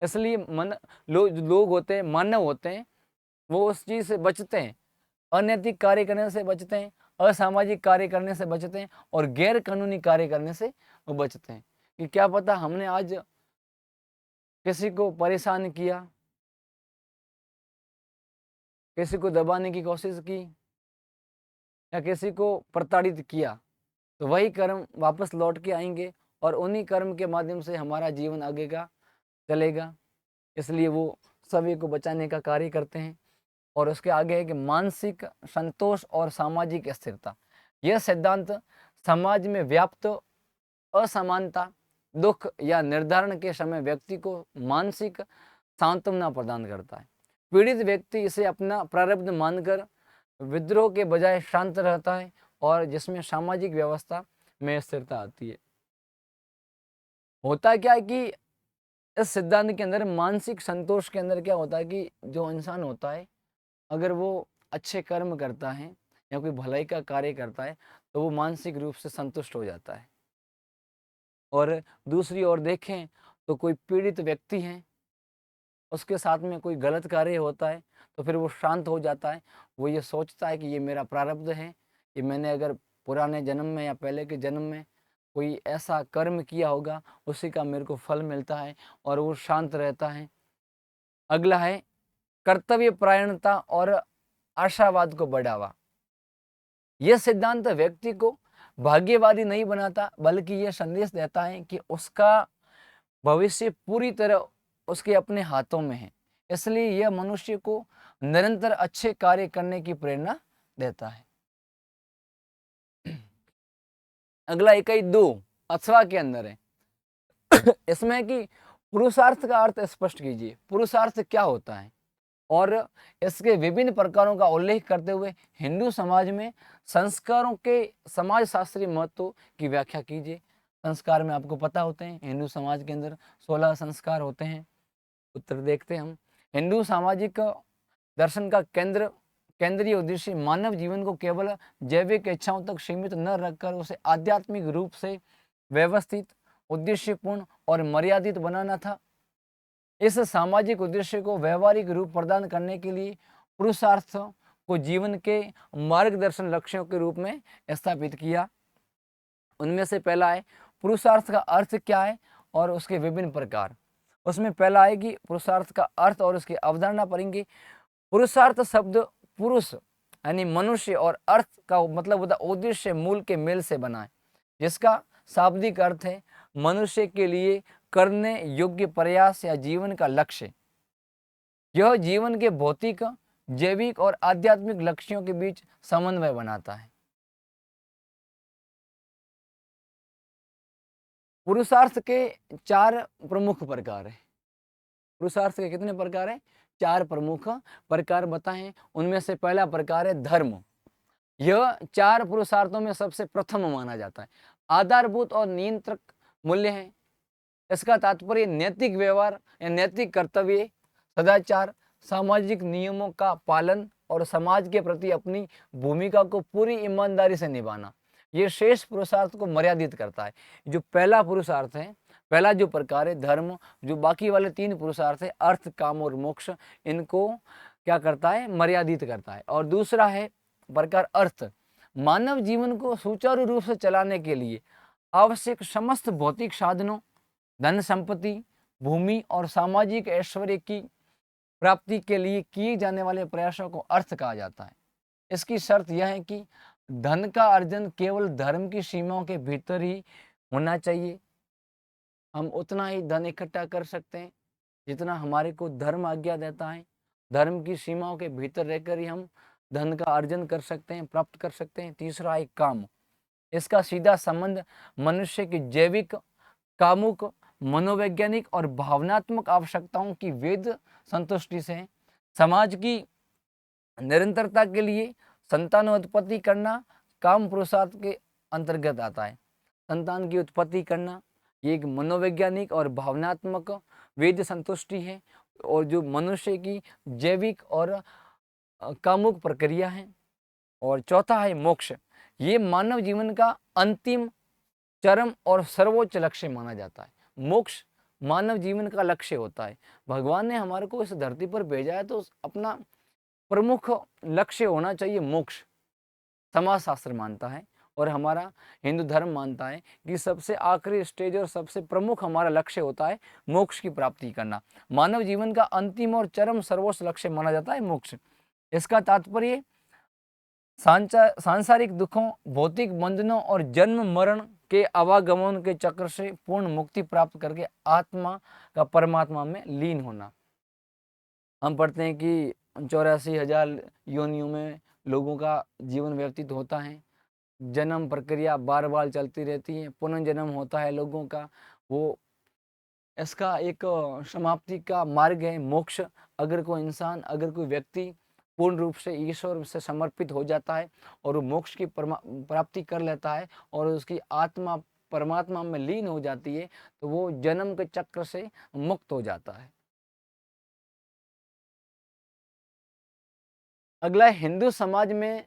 इसलिए लोग होते हैं, मानव होते हैं, वो उस चीज़ से बचते हैं, अनैतिक कार्य करने से बचते हैं, असामाजिक कार्य करने से बचते हैं और गैर कानूनी कार्य करने से वो बचते हैं। कि क्या पता हमने आज किसी को परेशान किया, किसी को दबाने की कोशिश की या किसी को प्रताड़ित किया, तो वही कर्म वापस लौट के आएंगे और उन्हीं कर्म के माध्यम से हमारा जीवन आगे का चलेगा। इसलिए वो सभी को बचाने का कार्य करते हैं। और उसके आगे है कि मानसिक संतोष और सामाजिक स्थिरता। यह सिद्धांत समाज में व्याप्त असमानता, दुख या निर्धारण के समय व्यक्ति को मानसिक सांत्वना प्रदान करता है। पीड़ित व्यक्ति इसे अपना प्रारब्ध मानकर विद्रोह के बजाय शांत रहता है और जिसमें सामाजिक व्यवस्था में स्थिरता आती है। होता क्या है कि इस सिद्धांत के अंदर मानसिक संतोष के अंदर क्या होता है कि जो इंसान होता है, अगर वो अच्छे कर्म करता है या कोई भलाई का कार्य करता है तो वो मानसिक रूप से संतुष्ट हो जाता है। और दूसरी ओर देखें तो कोई पीड़ित व्यक्ति है, उसके साथ में कोई गलत कार्य होता है तो फिर वो शांत हो जाता है। वो ये सोचता है कि ये मेरा प्रारब्ध है, ये मैंने अगर पुराने जन्म में या पहले के जन्म में कोई ऐसा कर्म किया होगा, उसी का मेरे को फल मिलता है और वो शांत रहता है। अगला है कर्तव्य परायणता और आशावाद को बढ़ावा। यह सिद्धांत व्यक्ति को भाग्यवादी नहीं बनाता, बल्कि यह संदेश देता है कि उसका भविष्य पूरी तरह उसके अपने हाथों में है। इसलिए यह मनुष्य को निरंतर अच्छे कार्य करने की प्रेरणा देता है। अगला इकाई 2 अथवा के अंदर है। इसमें कि पुरुषार्थ का अर्थ स्पष्ट कीजिए। पुरुषार्थ क्या होता है और इसके विभिन्न प्रकारों का उल्लेख करते हुए हिंदू समाज में संस्कारों के समाज शास्त्रीय महत्व की व्याख्या कीजिए। संस्कार में आपको पता होते हैं हिंदू समाज के अंदर 16 संस्कार होते हैं। उत्तर देखते हैं हम। हिंदू सामाजिक दर्शन का केंद्रीय उद्देश्य मानव जीवन को केवल जैविक इच्छाओं तक सीमित न रखकर उसे आध्यात्मिक रूप से व्यवस्थित, उद्देश्यपूर्ण और मर्यादित बनाना था। इस सामाजिक उद्देश्य को व्यवहारिक रूप प्रदान करने के लिए पुरुषार्थ को जीवन के मार्गदर्शन लक्ष्यों के रूप में स्थापित किया। उनमें से पहला है पुरुषार्थ का अर्थ क्या है और उसके विभिन्न प्रकार। उसमें पहला है कि पुरुषार्थ का अर्थ और उसकी अवधारणा पढ़ेंगे। पुरुषार्थ शब्द पुरुष यानी मनुष्य और अर्थ का मतलब होता है उद्देश्य मूल के मेल से बना है, जिसका शाब्दिक अर्थ है मनुष्य के लिए करने योग्य प्रयास या जीवन का लक्ष्य। यह जीवन के भौतिक, जैविक और आध्यात्मिक लक्ष्यों के बीच समन्वय बनाता है। पुरुषार्थ के 4 प्रमुख प्रकार है। पुरुषार्थ के कितने प्रकार हैं? 4 प्रमुख प्रकार बताएं। उनमें से पहला प्रकार है धर्म। यह 4 पुरुषार्थों में सबसे प्रथम माना जाता है। आधारभूत और नियंत्रक मूल्य हैं। इसका तात्पर्य नैतिक व्यवहार या नैतिक कर्तव्य, सदाचार, सामाजिक नियमों का पालन और समाज के प्रति अपनी भूमिका को पूरी ईमानदारी से निभाना, ये शेष पुरुषार्थ को मर्यादित करता है। जो पहला पुरुषार्थ है, पहला जो प्रकार है धर्म, जो बाकी वाले 3 पुरुषार्थ है अर्थ, काम और मोक्ष, इनको क्या करता है, मर्यादित करता है। और दूसरा है प्रकार अर्थ, मानव जीवन को सुचारू रूप से चलाने के लिए आवश्यक समस्त भौतिक साधनों, धन संपत्ति, भूमि और सामाजिक ऐश्वर्य की प्राप्ति के लिए किए जाने वाले प्रयासों को अर्थ कहा जाता है। इसकी शर्त यह है कि धन का अर्जन केवल धर्म की सीमाओं के भीतर ही होना चाहिए। हम उतना ही धन इकट्ठा कर सकते हैं जितना हमारे को धर्म आज्ञा देता है। धर्म की सीमाओं के भीतर रहकर ही हम धन का अर्जन कर सकते हैं, प्राप्त कर सकते हैं। तीसरा है काम, इसका सीधा संबंध मनुष्य की जैविक, कामुक, मनोवैज्ञानिक और भावनात्मक आवश्यकताओं की वेद संतुष्टि से है। समाज की निरंतरता के लिए संतानोत्पत्ति करना काम पुरुषार्थ के अंतर्गत आता है। संतान की उत्पत्ति करना ये एक मनोवैज्ञानिक और भावनात्मक वेद संतुष्टि है, और जो मनुष्य की जैविक और कामुक प्रक्रिया है। और चौथा है मोक्ष, ये मानव जीवन का अंतिम, चरम और सर्वोच्च लक्ष्य माना जाता है। मोक्ष मानव जीवन का लक्ष्य होता है। भगवान ने हमारे को इस धरती पर भेजा है तो अपना प्रमुख लक्ष्य होना चाहिए मोक्ष। समाजशास्त्र मानता है और हमारा हिंदू धर्म मानता है कि सबसे आखिरी स्टेज और सबसे प्रमुख हमारा लक्ष्य होता है मोक्ष की प्राप्ति करना। मानव जीवन का अंतिम और चरम सर्वोच्च लक्ष्य माना जाता है मोक्ष। इसका तात्पर्य सांसारिक दुखों, भौतिक बंधनों और जन्म मरण के आवागमन के चक्र से पूर्ण मुक्ति प्राप्त करके आत्मा का परमात्मा में लीन होना। हम पढ़ते हैं कि 84,000 योनियों में लोगों का जीवन व्यतीत होता है। जन्म प्रक्रिया बार बार चलती रहती है, पुनर्जन्म होता है लोगों का, वो इसका एक समाप्ति का मार्ग है मोक्ष। अगर कोई इंसान, अगर कोई व्यक्ति पूर्ण रूप से ईश्वर से समर्पित हो जाता है और वो मोक्ष की प्राप्ति कर लेता है और उसकी आत्मा परमात्मा में लीन हो जाती है, तो वो जन्म के चक्र से मुक्त हो जाता है। अगला है हिंदू समाज में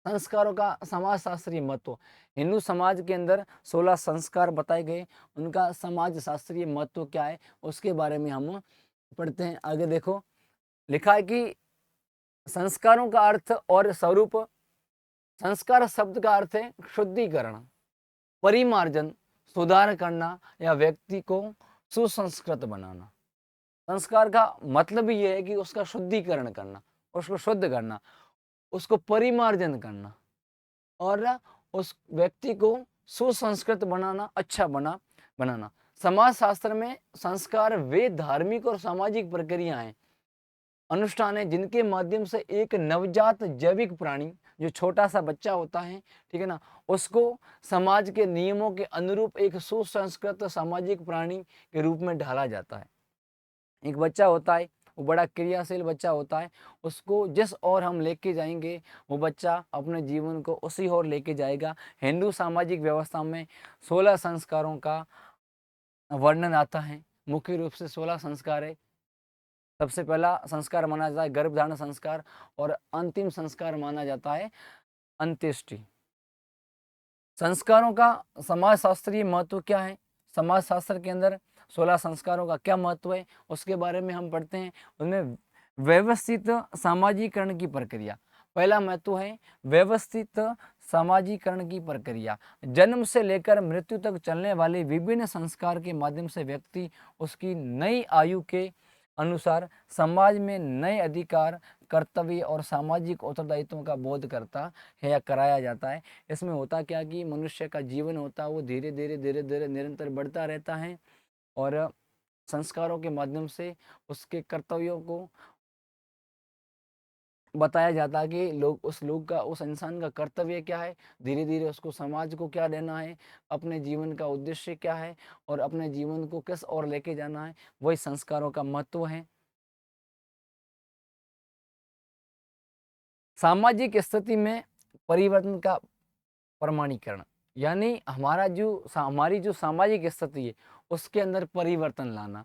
संस्कारों का समाजशास्त्रीय महत्व। हिंदू समाज के अंदर 16 संस्कार बताए गए, उनका समाज शास्त्रीय महत्व क्या है उसके बारे में हम पढ़ते हैं। आगे देखो, लिखा है कि संस्कारों का अर्थ और स्वरूप। संस्कार शब्द का अर्थ है शुद्धिकरण, परिमार्जन, सुधार करना या व्यक्ति को सुसंस्कृत बनाना। संस्कार का मतलब ही यह है कि उसका शुद्धिकरण करना, उसको शुद्ध करना, उसको परिमार्जन करना और उस व्यक्ति को सुसंस्कृत बनाना, अच्छा बनाना। समाजशास्त्र में संस्कार वे धार्मिक और सामाजिक प्रक्रियाएं हैं, अनुष्ठान है जिनके माध्यम से एक नवजात जैविक प्राणी, जो छोटा सा बच्चा होता है, ठीक है ना, उसको समाज के नियमों के अनुरूप एक सुसंस्कृत सामाजिक प्राणी के रूप में ढाला जाता है। एक बच्चा होता है, वो बड़ा क्रियाशील बच्चा होता है, उसको जिस ओर हम लेके जाएंगे वो बच्चा अपने जीवन को उसी ओर लेके जाएगा। हिंदू सामाजिक व्यवस्था में 16 संस्कारों का वर्णन आता है। मुख्य रूप से 16 संस्कार है। सबसे पहला संस्कार माना जाता है गर्भधारण संस्कार और अंतिम संस्कार माना जाता है अंत्येष्टि। संस्कारों का समाजशास्त्रीय महत्व क्या है? समाजशास्त्र के अंदर 16 संस्कारों का क्या महत्व है उसके बारे में हम पढ़ते हैं। उनमें व्यवस्थित सामाजिकरण की प्रक्रिया, पहला महत्व है व्यवस्थित सामाजिकरण की प्रक्रिया। जन्म से लेकर मृत्यु तक चलने वाले विभिन्न संस्कार के माध्यम से व्यक्ति उसकी नई आयु के अनुसार समाज में नए अधिकार, कर्तव्य और सामाजिक उत्तरदायित्वों का बोध करता है या कराया जाता है। इसमें होता क्या कि मनुष्य का जीवन होता है वो धीरे धीरे निरंतर बढ़ता रहता है और संस्कारों के माध्यम से उसके कर्तव्यों को बताया जाता है कि उस इंसान का कर्तव्य क्या है, धीरे धीरे उसको समाज को क्या देना है, अपने जीवन का उद्देश्य क्या है और अपने जीवन को किस ओर लेके जाना है, वही संस्कारों का महत्व है। सामाजिक स्थिति में परिवर्तन का प्रमाणीकरण, यानी हमारी जो सामाजिक स्थिति है उसके अंदर परिवर्तन लाना।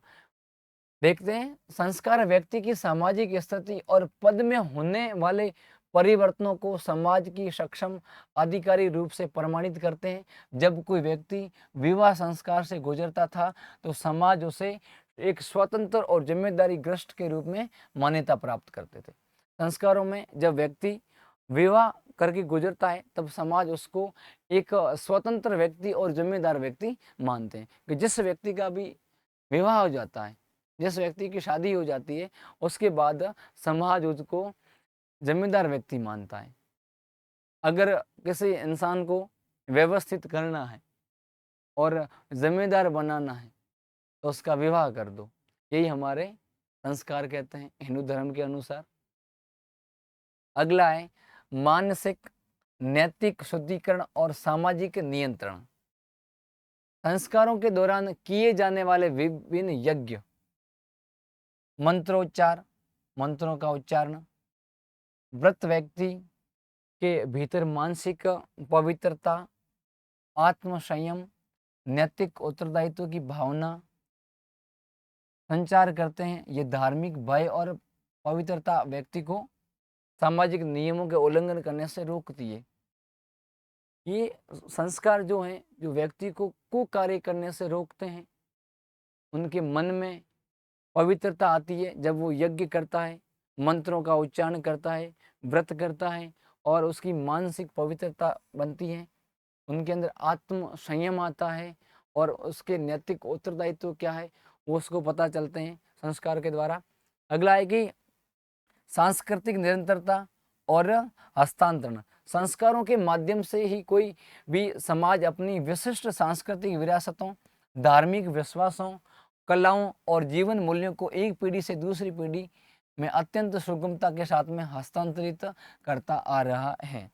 देखते हैं संस्कार व्यक्ति की सामाजिक स्थिति और पद में होने वाले परिवर्तनों को समाज की सक्षम अधिकारी रूप से प्रमाणित करते हैं। जब कोई व्यक्ति विवाह संस्कार से गुजरता था तो समाज उसे एक स्वतंत्र और जिम्मेदारी ग्रस्त के रूप में मान्यता प्राप्त करते थे। संस्कारों में जब व्यक्ति विवाह करके गुजरता है तब समाज उसको एक स्वतंत्र व्यक्ति और जिम्मेदार व्यक्ति मानते हैं कि जिस व्यक्ति का भी विवाह हो जाता है, जिस व्यक्ति की शादी हो जाती है, उसके बाद समाज उसको जिम्मेदार व्यक्ति मानता है। अगर किसी इंसान को व्यवस्थित करना है और जिम्मेदार बनाना है तो उसका विवाह कर दो, यही हमारे संस्कार कहते हैं हिंदू धर्म के अनुसार। अगला है मानसिक नैतिक शुद्धिकरण और सामाजिक नियंत्रण। संस्कारों के दौरान किए जाने वाले विभिन्न यज्ञ, मंत्रोच्चार, मंत्रों का उच्चारण, व्रत व्यक्ति के भीतर मानसिक पवित्रता, आत्म संयम, नैतिक उत्तरदायित्व की भावना संचार करते हैं। ये धार्मिक भय और पवित्रता व्यक्ति को सामाजिक नियमों के उल्लंघन करने से रोकती है। ये संस्कार जो हैं जो व्यक्ति को कुकार्य करने से रोकते हैं। उनके मन में पवित्रता आती है जब वो यज्ञ करता है, मंत्रों का उच्चारण करता है, व्रत करता है और उसकी मानसिक पवित्रता बनती है। उनके अंदर आत्म संयम आता है और उसके नैतिक उत्तरदायित्व क्या है वो उसको पता चलते हैं संस्कार के द्वारा। अगला है कि सांस्कृतिक निरंतरता और हस्तांतरण। संस्कारों के माध्यम से ही कोई भी समाज अपनी विशिष्ट सांस्कृतिक विरासतों, धार्मिक विश्वासों, कलाओं और जीवन मूल्यों को एक पीढ़ी से दूसरी पीढ़ी में अत्यंत सुगमता के साथ में हस्तांतरित करता आ रहा है।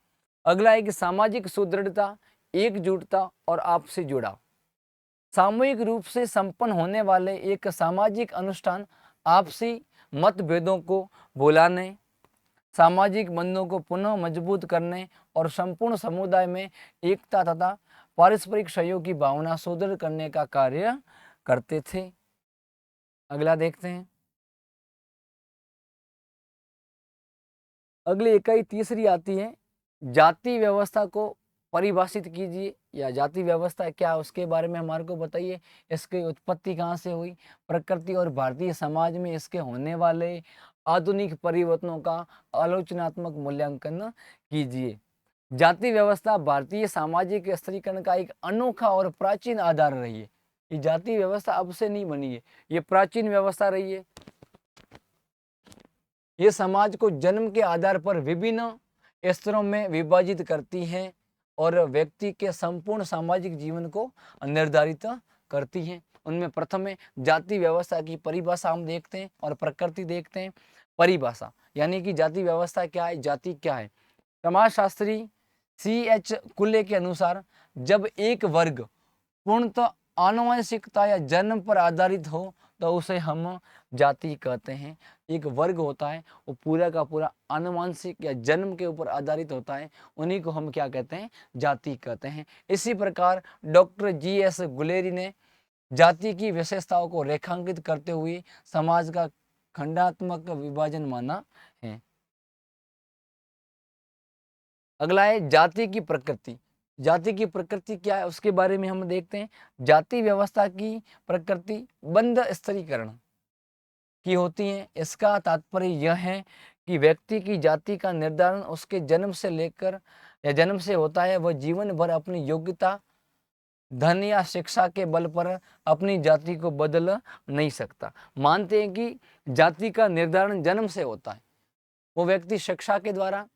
अगला है कि सामाजिक सुदृढ़ता, एकजुटता और आपसी जुड़ाव। सामूहिक रूप से संपन्न होने वाले एक सामाजिक अनुष्ठान आपसी मतभेदों को भुलाने, सामाजिक बंधों को पुनः मजबूत करने और संपूर्ण समुदाय में एकता तथा पारस्परिक सहयोग की भावना सुदृढ़ करने का कार्य करते थे। अगला देखते हैं। अगली इकाई तीसरी आती है, जाति व्यवस्था को परिभाषित कीजिए या जाति व्यवस्था क्या है उसके बारे में हमारे को बताइए। इसकी उत्पत्ति कहाँ से हुई, प्रकृति और भारतीय समाज में इसके होने वाले आधुनिक परिवर्तनों का आलोचनात्मक मूल्यांकन कीजिए। जाति व्यवस्था भारतीय सामाजिक स्त्रीकरण का एक अनोखा और प्राचीन आधार रही है। ये जाति व्यवस्था अब से नहीं बनी है, ये प्राचीन व्यवस्था रही है। ये समाज को जन्म के आधार पर विभिन्न स्तरों में विभाजित करती है और व्यक्ति के संपूर्ण सामाजिक जीवन को निर्धारित करती हैं। उनमें प्रथम है जाति व्यवस्था की परिभाषा हम देखते हैं और प्रकृति देखते हैं। परिभाषा यानी कि जाति व्यवस्था क्या है, जाति क्या है। समाजशास्त्री C.H. कुले के अनुसार जब एक वर्ग पूर्णतः आनुवंशिकता या जन्म पर आधारित हो तो उसे हम जाति कहते हैं। एक वर्ग होता है वो पूरा का पूरा आनुवंशिक या जन्म के ऊपर आधारित होता है, उन्हीं को हम क्या कहते हैं, जाति कहते हैं। इसी प्रकार डॉक्टर G.S. गुलेरी ने जाति की विशेषताओं को रेखांकित करते हुए समाज का खंडात्मक विभाजन माना है। अगला है जाति की प्रकृति। जाति की प्रकृति क्या है उसके बारे में हम देखते हैं। जाति व्यवस्था की प्रकृति बंध स्त्रीकरण की होती है। इसका तात्पर्य यह है कि व्यक्ति की जाति का निर्धारण उसके जन्म से लेकर या जन्म से होता है। वह जीवन भर अपनी योग्यता, धन या शिक्षा के बल पर अपनी जाति को बदल नहीं सकता। मानते हैं कि जाति का निर्धारण जन्म से होता है। वो व्यक्ति शिक्षा के द्वारा,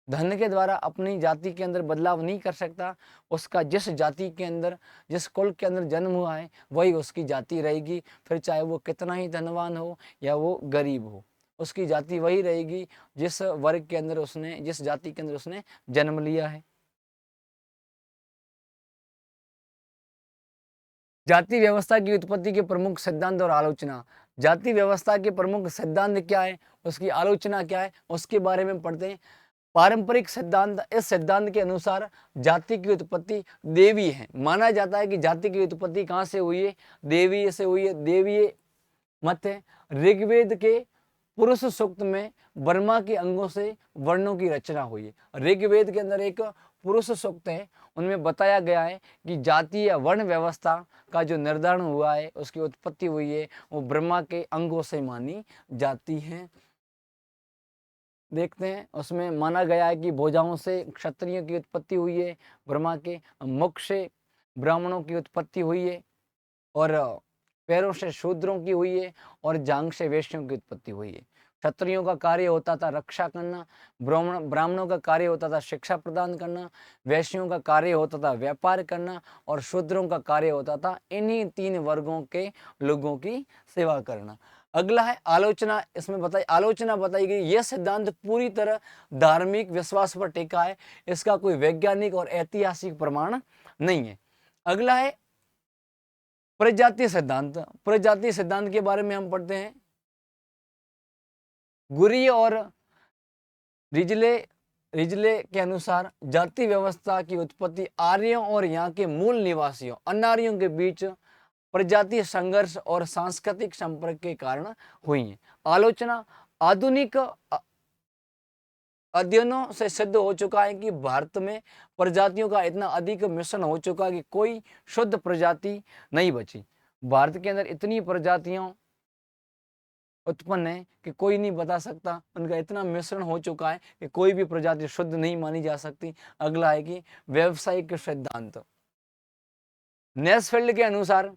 धन के द्वारा अपनी जाति के अंदर बदलाव नहीं कर सकता। उसका जिस जाति के अंदर, जिस कुल के अंदर जन्म हुआ है वही उसकी जाति रहेगी। फिर चाहे वो कितना ही धनवान हो या वो गरीब हो, उसकी जाति वही रहेगी जिस वर्ग के अंदर उसने, जिस जाति के अंदर उसने जन्म लिया है। जाति व्यवस्था की उत्पत्ति के प्रमुख सिद्धांत और आलोचना। जाति व्यवस्था के प्रमुख सिद्धांत क्या है, उसकी आलोचना क्या है, उसके बारे में पढ़ते हैं। पारंपरिक सिद्धांत, इस सिद्धांत के अनुसार जाति की उत्पत्ति देवी है। माना जाता है कि जाति की उत्पत्ति कहाँ से हुई है? देवी से हुई है। देवी मत है। ऋग्वेद के पुरुष सूक्त में ब्रह्मा के अंगों से वर्णों की रचना हुई है। ऋग्वेद के अंदर एक पुरुष सूक्त है, उनमें बताया गया है कि जाति या वर्ण व्यवस्था का जो निर्धारण हुआ है, उसकी उत्पत्ति हुई है, वो ब्रह्मा के अंगों से मानी जाती है। देखते हैं, उसमें माना गया है कि भुजाओं से क्षत्रियों की उत्पत्ति हुई है, ब्रह्मा के मुख से ब्राह्मणों की उत्पत्ति हुई है, और पैरों से शूद्रों की हुई है, और जांघ से वैश्यों की उत्पत्ति हुई है। क्षत्रियों का कार्य होता था रक्षा करना, ब्राह्मणों का कार्य होता था शिक्षा प्रदान करना, वैश्यों का कार्य होता था व्यापार करना, और शूद्रों का कार्य होता था इन्हीं 3 वर्गों के लोगों की सेवा करना। अगला है आलोचना। इसमें आलोचना बताई गई, यह सिद्धांत पूरी तरह धार्मिक विश्वास पर टिका है, इसका कोई वैज्ञानिक और ऐतिहासिक प्रमाण नहीं है। अगला है प्रजातीय सिद्धांत। प्रजातीय सिद्धांत के बारे में हम पढ़ते हैं। गुरी और रिजले के अनुसार जाति व्यवस्था की उत्पत्ति आर्यों और यहाँ के मूल निवासियों अनार्यों के बीच प्रजातीय संघर्ष और सांस्कृतिक संपर्क के कारण हुई है। आलोचना आधुनिक अध्ययनों से सिद्ध हो चुका है कि भारत में प्रजातियों का इतना अधिक मिश्रण हो चुका है कि कोई शुद्ध प्रजाति नहीं बची। भारत के अंदर इतनी प्रजातियां उत्पन्न है कि कोई नहीं बता सकता, उनका इतना मिश्रण हो चुका है कि कोई भी प्रजाति शुद्ध नहीं मानी जा सकती। अगला है कि व्यावसायिक सिद्धांत। नेसफील्ड के अनुसार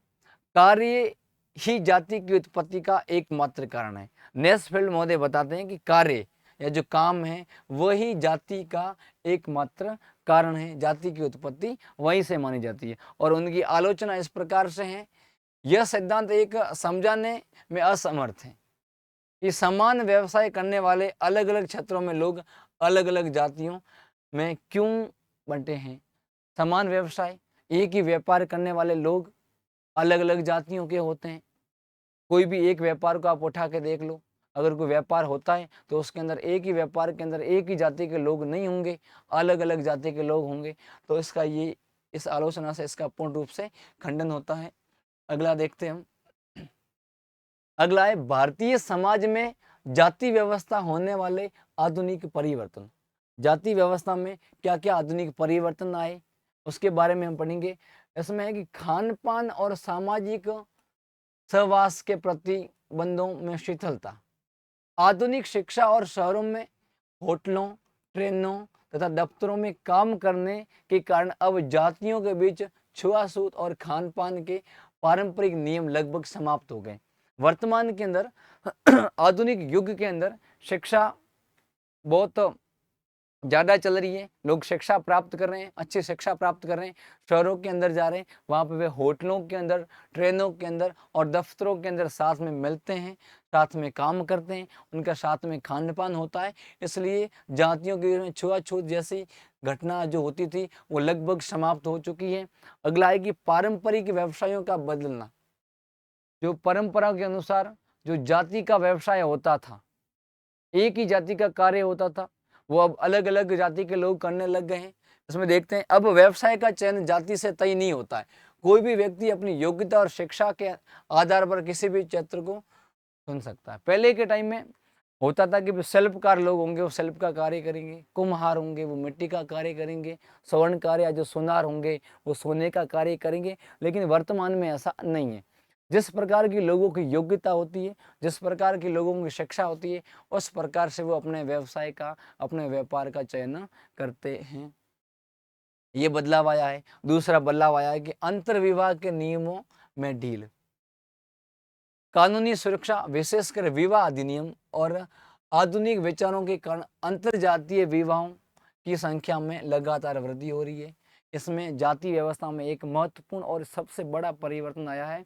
कार्य ही जाति की उत्पत्ति का एकमात्र कारण है। नेसफील्ड महोदय बताते हैं कि कार्य या जो काम है वही जाति का एकमात्र कारण है, जाति की उत्पत्ति वहीं से मानी जाती है। और उनकी आलोचना इस प्रकार से है, यह सिद्धांत एक समझाने में असमर्थ है कि समान व्यवसाय करने वाले अलग अलग क्षेत्रों में लोग अलग अलग जातियों में क्यों बंटे हैं। समान व्यवसाय, एक ही व्यापार करने वाले लोग अलग अलग जातियों के होते हैं। कोई भी एक व्यापार को आप उठा के देख लो, अगर कोई व्यापार होता है तो उसके अंदर एक ही व्यापार के अंदर एक ही जाति के लोग नहीं होंगे, अलग अलग जाति के लोग होंगे। तो इसका इस आलोचना से इसका पूर्ण रूप से खंडन होता है। अगला देखते हैं हम। अगला है भारतीय समाज में जाति व्यवस्था होने वाले आधुनिक परिवर्तन। जाति व्यवस्था में क्या क्या आधुनिक परिवर्तन आए उसके बारे में हम पढ़ेंगे। इसमें है कि खान पान और सामाजिक सहवास के प्रतिबंधों में शिथिलता, आधुनिक शिक्षा और शहरों में होटलों, ट्रेनों तथा दफ्तरों में काम करने के कारण अब जातियों के बीच छुआछूत और खान पान के पारंपरिक नियम लगभग समाप्त हो गए। वर्तमान के अंदर आधुनिक युग के अंदर शिक्षा बहुत ज़्यादा चल रही है, लोग शिक्षा प्राप्त कर रहे हैं, अच्छी शिक्षा प्राप्त कर रहे हैं, शहरों के अंदर जा रहे हैं, वहाँ पे वे होटलों के अंदर, ट्रेनों के अंदर और दफ्तरों के अंदर साथ में मिलते हैं, साथ में काम करते हैं, उनका साथ में खान पान होता है। इसलिए जातियों के छुआछूत जैसी घटना जो होती थी वो लगभग समाप्त हो चुकी है। अगला है कि पारंपरिक व्यवसायों का बदलना। जो परंपरा के अनुसार जो जाति का व्यवसाय होता था, एक ही जाति का कार्य होता था, वो अब अलग अलग जाति के लोग करने लग गए हैं। इसमें देखते हैं अब व्यवसाय का चयन जाति से तय नहीं होता है। कोई भी व्यक्ति अपनी योग्यता और शिक्षा के आधार पर किसी भी क्षेत्र को चुन सकता है। पहले के टाइम में होता था कि शिल्पकार लोग होंगे वो शिल्प का कार्य करेंगे, कुम्हार होंगे वो मिट्टी का कार्य करेंगे, स्वर्णकार या जो सोनार होंगे वो सोने का कार्य करेंगे। लेकिन वर्तमान में ऐसा नहीं है। जिस प्रकार की लोगों की योग्यता होती है, जिस प्रकार की लोगों की शिक्षा होती है, उस प्रकार से वो अपने व्यवसाय का, अपने व्यापार का चयन करते हैं। ये बदलाव आया है। दूसरा बदलाव आया है कि अंतर्विवाह के नियमों में ढील। कानूनी सुरक्षा, विशेषकर विवाह अधिनियम और आधुनिक विचारों के कारण अंतरजातीय विवाहों की संख्या में लगातार वृद्धि हो रही है। इसमें जाति व्यवस्था में एक महत्वपूर्ण और सबसे बड़ा परिवर्तन आया है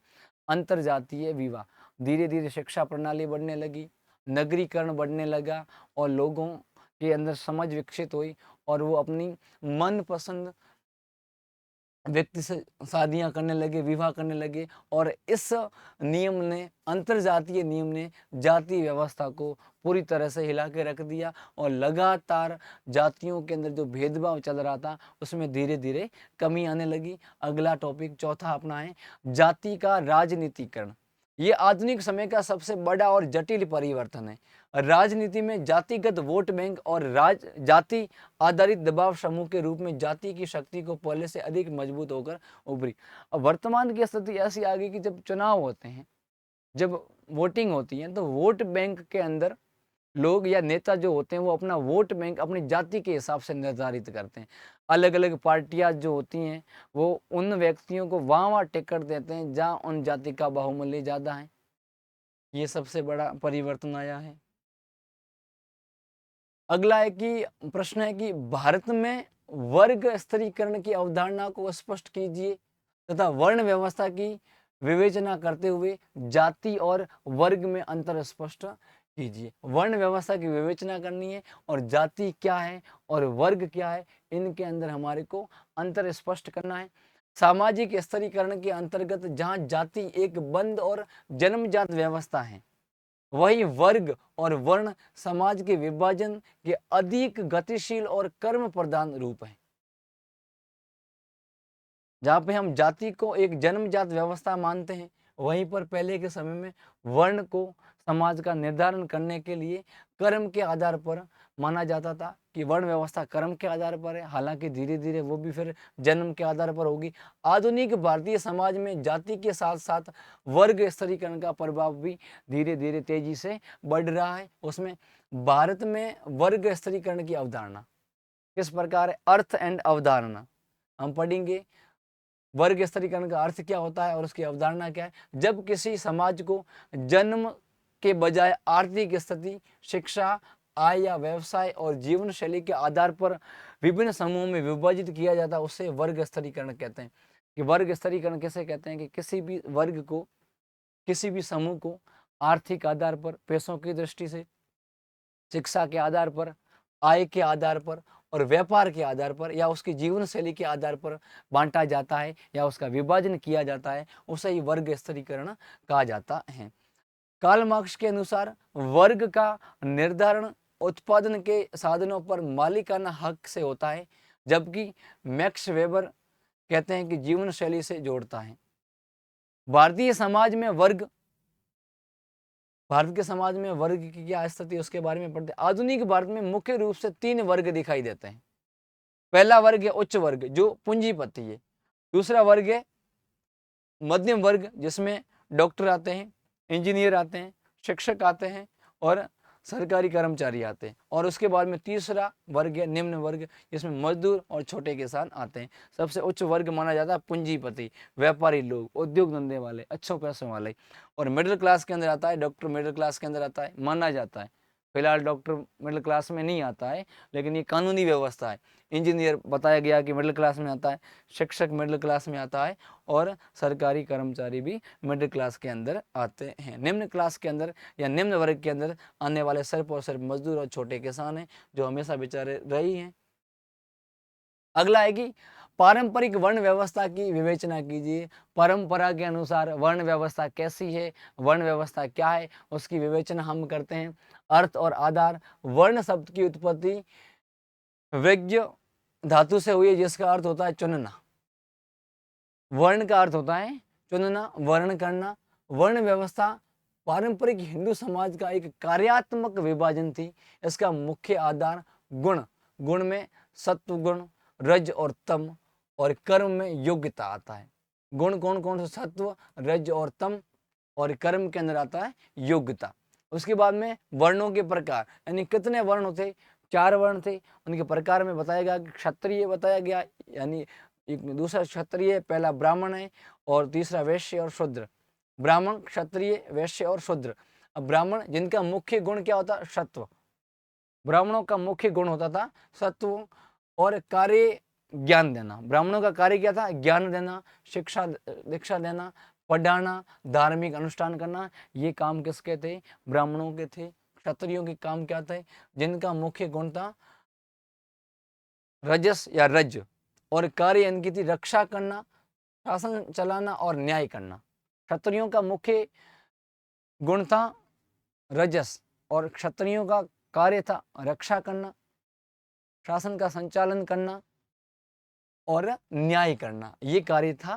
अंतरजातीय विवाह। धीरे धीरे शिक्षा प्रणाली बढ़ने लगी, नगरीकरण बढ़ने लगा और लोगों के अंदर समझ विकसित हुई और वो अपनी मनपसंद व्यक्ति से शादियां करने लगे, विवाह करने लगे, और इस नियम ने, अंतरजातीय नियम ने जाति व्यवस्था को पूरी तरह से हिला के रख दिया, और लगातार जातियों के अंदर जो भेदभाव चल रहा था उसमें धीरे धीरे कमी आने लगी। अगला टॉपिक चौथा अपना है जाति का राजनीतिकरण। ये आधुनिक समय का सबसे बड़ा और जटिल परिवर्तन है। राजनीति में जातिगत वोट बैंक और जाति आधारित दबाव समूह के रूप में जाति की शक्ति को पहले से अधिक मजबूत होकर उभरी। अब वर्तमान की स्थिति ऐसी आ गई कि जब चुनाव होते हैं, जब वोटिंग होती है, तो वोट बैंक के अंदर लोग या नेता जो होते हैं वो अपना वोट बैंक अपनी जाति के हिसाब से निर्धारित करते हैं। अलग अलग पार्टियां जो होती हैं वो उन व्यक्तियों को वहाँ टिकट देते हैं जहाँ उन जाति का बाहुमूल्य ज़्यादा है। ये सबसे बड़ा परिवर्तन आया है। अगला है कि प्रश्न है कि भारत में वर्ग स्तरीकरण की अवधारणा को स्पष्ट कीजिए तथा वर्ण व्यवस्था की विवेचना करते हुए जाति और वर्ग में अंतर स्पष्ट कीजिए। वर्ण व्यवस्था की विवेचना करनी है और जाति क्या है और वर्ग क्या है, इनके अंदर हमारे को अंतर स्पष्ट करना है। सामाजिक स्तरीकरण के अंतर्गत जहाँ जाति एक बंद और जन्मजात व्यवस्था है, वही वर्ग और वर्ण समाज के विभाजन के अधिक गतिशील और कर्म प्रधान रूप है। जहाँ पे हम जाति को एक जन्मजात व्यवस्था मानते हैं, वहीं पर पहले के समय में वर्ण को समाज का निर्धारण करने के लिए कर्म के आधार पर माना जाता था कि वर्ण व्यवस्था कर्म के आधार पर है। हालांकि धीरे धीरे वो भी फिर जन्म के आधार पर होगी। आधुनिक भारतीय समाज में जाति के साथ साथ वर्ग स्तरीकरण का प्रभाव भी धीरे धीरे तेजी से बढ़ रहा है। उसमें भारत में वर्ग स्तरीकरण की अवधारणा किस प्रकार है, अर्थ एंड अवधारणा हम पढ़ेंगे। वर्ग स्तरीकरण का अर्थ क्या होता है और उसकी अवधारणा क्या है। जब किसी समाज को जन्म के बजाय आर्थिक स्थिति, शिक्षा, आय या व्यवसाय और जीवन शैली के आधार पर विभिन्न समूहों में विभाजित किया जाता है, उसे वर्ग स्तरीकरण कहते हैं। कि वर्ग स्तरीकरण कैसे कहते हैं कि किसी भी वर्ग को, किसी भी समूह को आर्थिक आधार पर, पैसों की दृष्टि से, शिक्षा के आधार पर, आय के आधार पर और व्यापार के आधार पर या उसकी जीवन शैली के आधार पर बांटा जाता है या उसका विभाजन किया जाता है, उसे ही वर्ग स्तरीकरण कहा जाता है। कार्ल मार्क्स के अनुसार वर्ग का निर्धारण उत्पादन के साधनों पर मालिकाना हक से होता है, जबकि मैक्स वेबर कहते हैं कि जीवन शैली से जोड़ता है। भारतीय समाज में वर्ग, भारत के समाज में वर्ग की क्या स्थिति है उसके बारे में पढ़ते हैं। आधुनिक भारत में मुख्य रूप से 3 वर्ग दिखाई देते हैं। पहला वर्ग है उच्च वर्ग जो पूंजीपति है। दूसरा वर्ग है मध्यम वर्ग जिसमें डॉक्टर आते हैं, इंजीनियर आते हैं, शिक्षक आते हैं और सरकारी कर्मचारी आते हैं। और उसके बाद में तीसरा वर्ग है निम्न वर्ग जिसमें मजदूर और छोटे किसान आते हैं। सबसे उच्च वर्ग माना जाता है पूंजीपति, व्यापारी लोग, उद्योग धंधे वाले, अच्छों पैसों वाले। और मिडिल क्लास के अंदर आता है डॉक्टर, मिडिल क्लास के अंदर आता है माना जाता है। फिलहाल डॉक्टर मिडिल क्लास में नहीं आता है, लेकिन ये कानूनी व्यवस्था है। इंजीनियर बताया गया कि मिडिल क्लास में आता है, शिक्षक मिडिल क्लास में आता है और सरकारी कर्मचारी भी मिडिल क्लास के अंदर आते हैं। निम्न क्लास के अंदर या निम्न वर्ग के अंदर आने वाले सिर्फ और सिर्फ मजदूर और छोटे किसान हैं जो हमेशा बेचारे रही हैं। अगला है कि पारंपरिक वर्ण व्यवस्था की विवेचना कीजिए। परंपरा के अनुसार वर्ण व्यवस्था कैसी है, वर्ण व्यवस्था क्या है, उसकी विवेचना हम करते हैं। अर्थ और आधार, वर्ण शब्द की उत्पत्ति व्यज्ञ धातु से हुई है जिसका अर्थ होता है चुनना। वर्ण का अर्थ होता है चुनना, वर्ण करना। वर्ण व्यवस्था पारंपरिक हिंदू समाज का एक कार्यात्मक विभाजन थी। इसका मुख्य आधार गुण, गुण में सत्व गुण, रज और तम, और कर्म में योग्यता आता है। गुण कौन कौन से, सत्व, रज और तम, और कर्म के अंदर आता है योग्यता। उसके बाद में वर्णों के प्रकार, यानी कितने वर्ण थे, 4 वर्ण थे। उनके प्रकार में बताया गया कि क्षत्रिय बताया गया, यानी एक दूसरा क्षत्रिय, पहला ब्राह्मण है और तीसरा वैश्य और शूद्र। ब्राह्मण, क्षत्रिय, वैश्य और शूद्र। अब ब्राह्मण जिनका मुख्य गुण क्या होता, सत्व। ब्राह्मणों का मुख्य गुण होता था सत्व और कार्य ज्ञान देना। ब्राह्मणों का कार्य क्या था, ज्ञान देना, शिक्षा दीक्षा देना, पढ़ाना, धार्मिक अनुष्ठान करना। ये काम किसके थे, ब्राह्मणों के थे। क्षत्रियों के काम क्या थे, जिनका मुख्य गुण था रजस या रज, और कार्य इनकी थी रक्षा करना, शासन चलाना और न्याय करना। क्षत्रियों का मुख्य गुण था रजस और क्षत्रियों का कार्य था रक्षा करना, शासन का संचालन करना और न्याय करना, ये कार्य था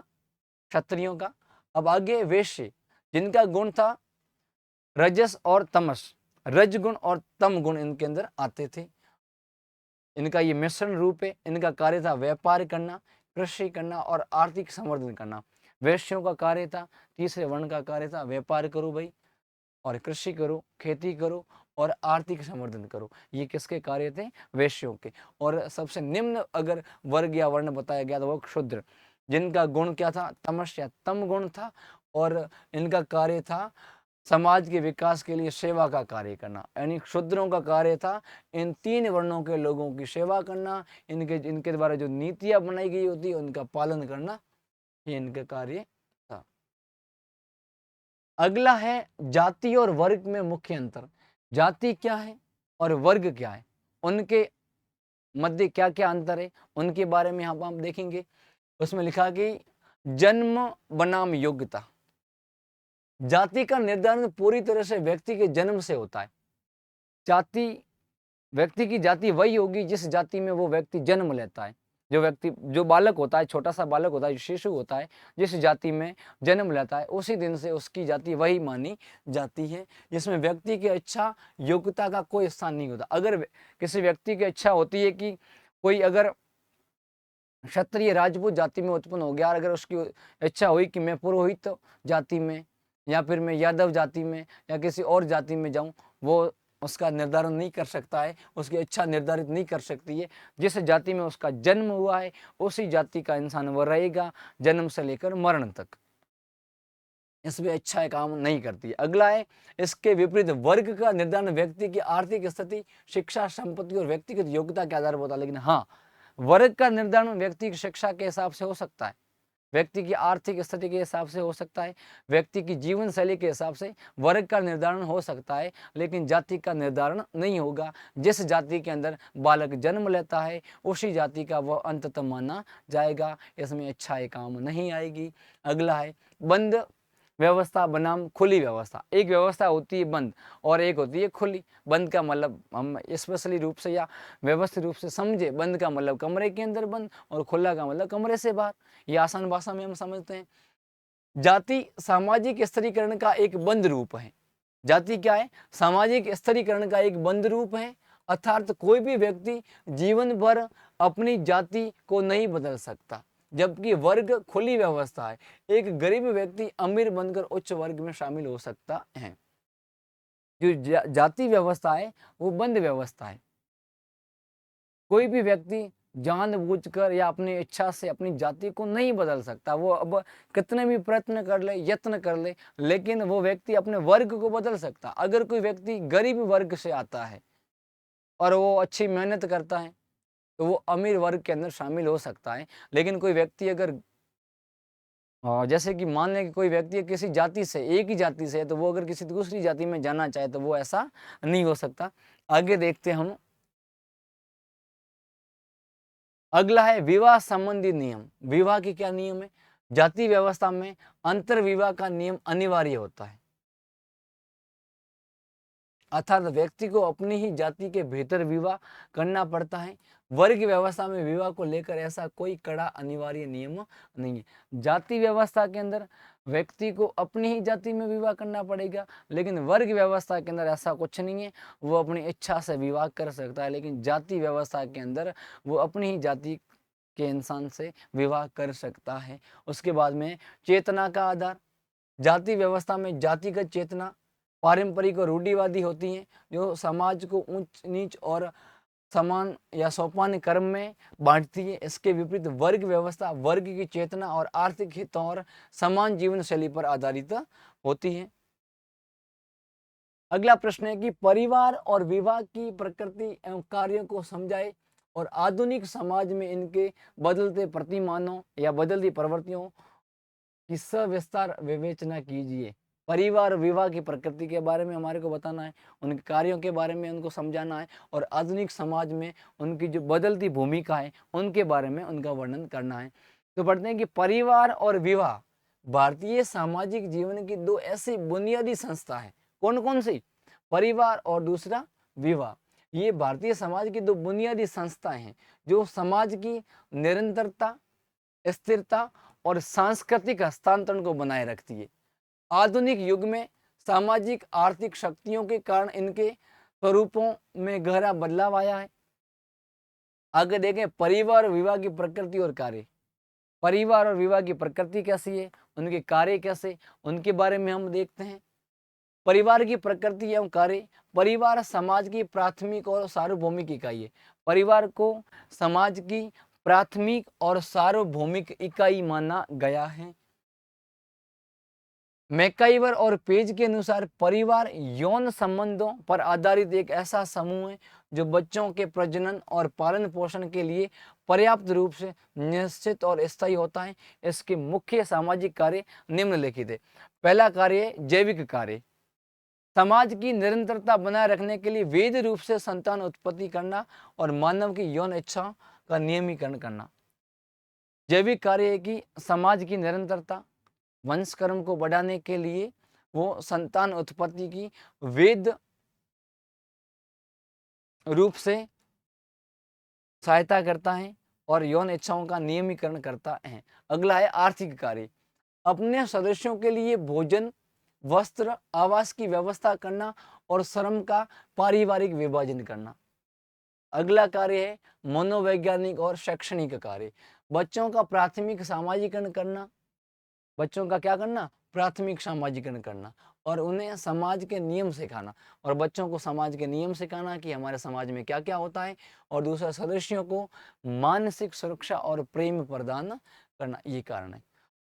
क्षत्रियों का। अब आगे वैश्य, जिनका गुण था रजस और तमस, रजगुण और तम गुण इनके अंदर आते थे। इनका ये मिश्रण रूप है। इनका कार्य था व्यापार करना, कृषि करना और आर्थिक संवर्धन करना। वैश्यों का कार्य था, तीसरे वर्ण का कार्य था व्यापार करो भाई, और कृषि करो, खेती करो और आर्थिक संवर्धन करो। ये किसके कार्य थे? वैश्यों के। और सबसे निम्न अगर वर्ग या वर्ण बताया गया तो वो क्षुद्र, जिनका गुण क्या था? तमस या तम गुण था, और इनका कार्य था समाज के विकास के लिए सेवा का कार्य करना। यानी क्षुद्रों का कार्य था इन तीन वर्णों के लोगों की सेवा करना, इनके द्वारा जो नीतियां बनाई गई होती है उनका पालन करना, ये इनका कार्य था। अगला है जाति और वर्ग में मुख्य अंतर। जाति क्या है और वर्ग क्या है, उनके मध्य क्या क्या अंतर है, उनके बारे में यहाँ पर हम देखेंगे। उसमें लिखा कि जन्म बनाम योग्यता। जाति का निर्धारण पूरी तरह से व्यक्ति के जन्म से होता है। जाति, व्यक्ति की जाति वही होगी जिस जाति में वो व्यक्ति जन्म लेता है। जो बालक होता है, छोटा सा बालक होता है, जो शिशु होता है, जिस जाति में जन्म लेता है उसी दिन से उसकी जाति वही मानी जाती है, जिसमें व्यक्ति की इच्छा योग्यता का कोई स्थान नहीं होता। अगर किसी व्यक्ति की इच्छा होती है कि कोई अगर क्षत्रिय राजपूत जाति में उत्पन्न हो गया, और अगर उसकी इच्छा हुई कि मैं पुरोहित जाति में या फिर मैं यादव जाति में या किसी और जाति में जाऊं, वो उसका निर्धारण नहीं कर सकता है, उसकी इच्छा निर्धारित नहीं कर सकती है। जिस जाति में उसका जन्म हुआ है उसी जाति का इंसान वो रहेगा जन्म से लेकर मरण तक। इसमें इच्छाएं काम नहीं करती है। अगला है इसके विपरीत वर्ग का निर्धारण व्यक्ति की आर्थिक स्थिति, शिक्षा, संपत्ति और व्यक्तिगत योग्यता के आधार पर होता है। लेकिन हाँ, वर्ग का निर्धारण व्यक्ति की शिक्षा के हिसाब से हो सकता है, व्यक्ति की आर्थिक स्थिति के हिसाब से हो सकता है, व्यक्ति की जीवन शैली के हिसाब से वर्ग का निर्धारण हो सकता है, लेकिन जाति का निर्धारण नहीं होगा। जिस जाति के अंदर बालक जन्म लेता है उसी जाति का वह अंततः माना जाएगा, इसमें इच्छाएं काम नहीं आएगी। अगला है बंद व्यवस्था बनाम खुली व्यवस्था। एक व्यवस्था होती है बंद और एक होती है खुली। बंद का मतलब हम स्पेशली रूप से या व्यवस्थित रूप से समझे, बंद का मतलब कमरे के अंदर बंद और खुला का मतलब कमरे से बाहर। ये आसान भाषा में हम समझते हैं। जाति सामाजिक स्थिरीकरण का एक बंद रूप है। जाति क्या है? सामाजिक स्थिरीकरण का एक बंद रूप है, अर्थात कोई भी व्यक्ति जीवन भर अपनी जाति को नहीं बदल सकता, जबकि वर्ग खुली व्यवस्था है। एक गरीब व्यक्ति अमीर बनकर उच्च वर्ग में शामिल हो सकता है। जो जाति व्यवस्था है वो बंद व्यवस्था है। कोई भी व्यक्ति जानबूझकर या अपनी इच्छा से अपनी जाति को नहीं बदल सकता। वो अब कितने भी प्रयत्न कर ले, यत्न कर ले, लेकिन वो व्यक्ति अपने वर्ग को बदल सकता। अगर कोई व्यक्ति गरीब वर्ग से आता है और वो अच्छी मेहनत करता है तो वो अमीर वर्ग के अंदर शामिल हो सकता है। लेकिन कोई व्यक्ति अगर जैसे कि मान लें कि कोई व्यक्ति किसी जाति से, एक ही जाति से है, तो वो अगर किसी दूसरी जाति में जाना चाहे तो वो ऐसा नहीं हो सकता। आगे देखते हैं हम। अगला है विवाह संबंधी नियम। विवाह के क्या नियम है? जाति व्यवस्था में अंतर विवाह का नियम अनिवार्य होता है, अर्थात व्यक्ति को अपनी ही जाति के भीतर विवाह करना पड़ता है। वर्ग व्यवस्था में विवाह को लेकर ऐसा कोई कड़ा अनिवार्य नियम नहीं है। जाति व्यवस्था के अंदर व्यक्ति को अपनी ही जाति में विवाह करना पड़ेगा, लेकिन वर्ग व्यवस्था के अंदर ऐसा कुछ नहीं है। वो अपनी इच्छा से विवाह कर सकता है, लेकिन जाति व्यवस्था के अंदर वो अपनी ही जाति के इंसान से विवाह कर सकता है। उसके बाद में चेतना का आधार। जाति व्यवस्था में जातिगत चेतना पारंपरिक और रूढ़िवादी होती हैं, जो समाज को ऊंच नीच और समान या सोपान क्रम में बांटती है। इसके विपरीत वर्ग व्यवस्था वर्ग की चेतना और आर्थिक हितों और समान जीवन शैली पर आधारित होती है। अगला प्रश्न है कि परिवार और विवाह की प्रकृति एवं कार्यों को समझाए और आधुनिक समाज में इनके बदलते प्रतिमानों या बदलती प्रवृत्तियों की सविस्तार विवेचना कीजिए। परिवार और विवाह की प्रकृति के बारे में हमारे को बताना है, उनके कार्यों के बारे में उनको समझाना है और आधुनिक समाज में उनकी जो बदलती भूमिका है उनके बारे में उनका वर्णन करना है। तो पढ़ते हैं कि परिवार और विवाह भारतीय सामाजिक जीवन की दो ऐसी बुनियादी संस्था है। कौन कौन सी? परिवार और दूसरा विवाह। ये भारतीय समाज की दो बुनियादी संस्थाएं हैं जो समाज की निरंतरता, स्थिरता और सांस्कृतिक हस्तांतरण को बनाए रखती है। आधुनिक युग में सामाजिक आर्थिक शक्तियों के कारण इनके स्वरूपों में गहरा बदलाव आया है। आगे देखें परिवार और विवाह की प्रकृति और कार्य। परिवार और विवाह की प्रकृति कैसी है, उनके कार्य कैसे, उनके बारे में हम देखते हैं। परिवार की प्रकृति एवं कार्य। परिवार समाज की प्राथमिक और सार्वभौमिक इकाई है। परिवार को समाज की प्राथमिक और सार्वभौमिक इकाई माना गया है। मैकाइवर और पेज के अनुसार परिवार यौन संबंधों पर आधारित एक ऐसा समूह है जो बच्चों के प्रजनन और पालन पोषण के लिए पर्याप्त रूप से निश्चित और स्थायी होता है। इसके मुख्य सामाजिक कार्य निम्नलिखित है। पहला कार्य है जैविक कार्य। समाज की निरंतरता बनाए रखने के लिए वैध रूप से संतान उत्पत्ति करना और मानव की यौन इच्छा का नियमीकरण करना। जैविक कार्य है कि समाज की निरंतरता, वंश कर्म को बढ़ाने के लिए वो संतान उत्पत्ति की वैध रूप से सहायता करता है और यौन इच्छाओं का नियमीकरण करता है। अगला है आर्थिक कार्य। अपने सदस्यों के लिए भोजन, वस्त्र, आवास की व्यवस्था करना और श्रम का पारिवारिक विभाजन करना। अगला कार्य है मनोवैज्ञानिक और शैक्षणिक कार्य। बच्चों का प्राथमिक सामाजिकरण करना। बच्चों का क्या करना? प्राथमिक सामाजिकरण करना और उन्हें समाज के नियम सिखाना और बच्चों को समाज के नियम सिखाना कि हमारे समाज में क्या क्या होता है और दूसरे सदस्यों को मानसिक सुरक्षा और प्रेम प्रदान करना। ये कारण है।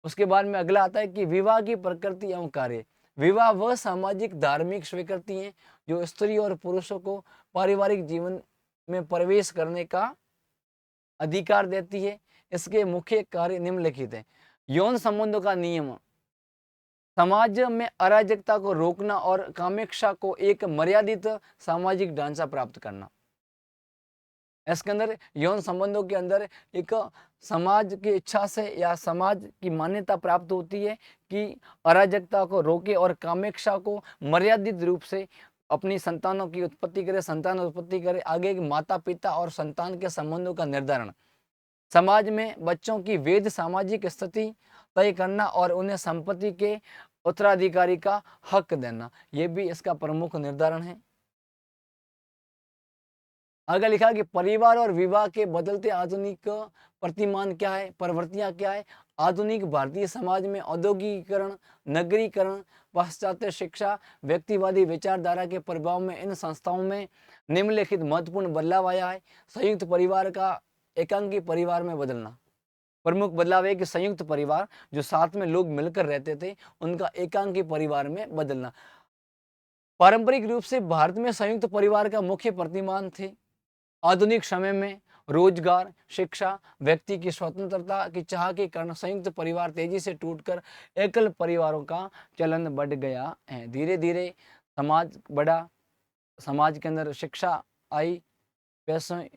उसके बाद में अगला आता है कि विवाह की प्रकृति एवं कार्य। विवाह वह सामाजिक धार्मिक स्वीकृति है जो स्त्री और पुरुषों को पारिवारिक जीवन में प्रवेश करने का अधिकार देती है। इसके मुख्य कार्य निम्नलिखित हैं। यौन संबंधों का नियम। समाज में अराजकता को रोकना और कामेक्षा को एक मर्यादित सामाजिक ढांचा प्राप्त करना। इसके अंदर यौन संबंधों के अंदर एक समाज की इच्छा से या समाज की मान्यता प्राप्त होती है कि अराजकता को रोके और कामेक्षा को मर्यादित रूप से अपनी संतानों की उत्पत्ति करे, संतान उत्पत्ति करे। आगे माता पिता और संतान के संबंधों का निर्धारण। समाज में बच्चों की वैध सामाजिक स्थिति तय करना और उन्हें संपत्ति के उत्तराधिकारी का हक देना, यह भी इसका प्रमुख निर्धारण है। आगे लिखा कि परिवार और विवाह के बदलते आधुनिक प्रतिमान क्या है, प्रवृत्तियां क्या है। आधुनिक भारतीय समाज में औद्योगिकीकरण, नगरीकरण, पाश्चात्य शिक्षा, व्यक्तिवादी विचारधारा के प्रभाव में इन संस्थाओं में निम्नलिखित महत्वपूर्ण बदलाव आया है। संयुक्त परिवार का एकांकी परिवार में बदलना। प्रमुख बदलाव है कि संयुक्त परिवार जो साथ में लोग मिलकर रहते थे उनका एकांकी परिवार में बदलना। पारंपरिक रूप से भारत में संयुक्त परिवार का मुख्य प्रतिमान थे। आधुनिक समय में रोजगार, शिक्षा, व्यक्ति की स्वतंत्रता की चाह के कारण संयुक्त परिवार तेजी से टूटकर एकल परिवारों का चलन बढ़ गया है। धीरे धीरे समाज बढ़ा, समाज के अंदर शिक्षा आई, पैसे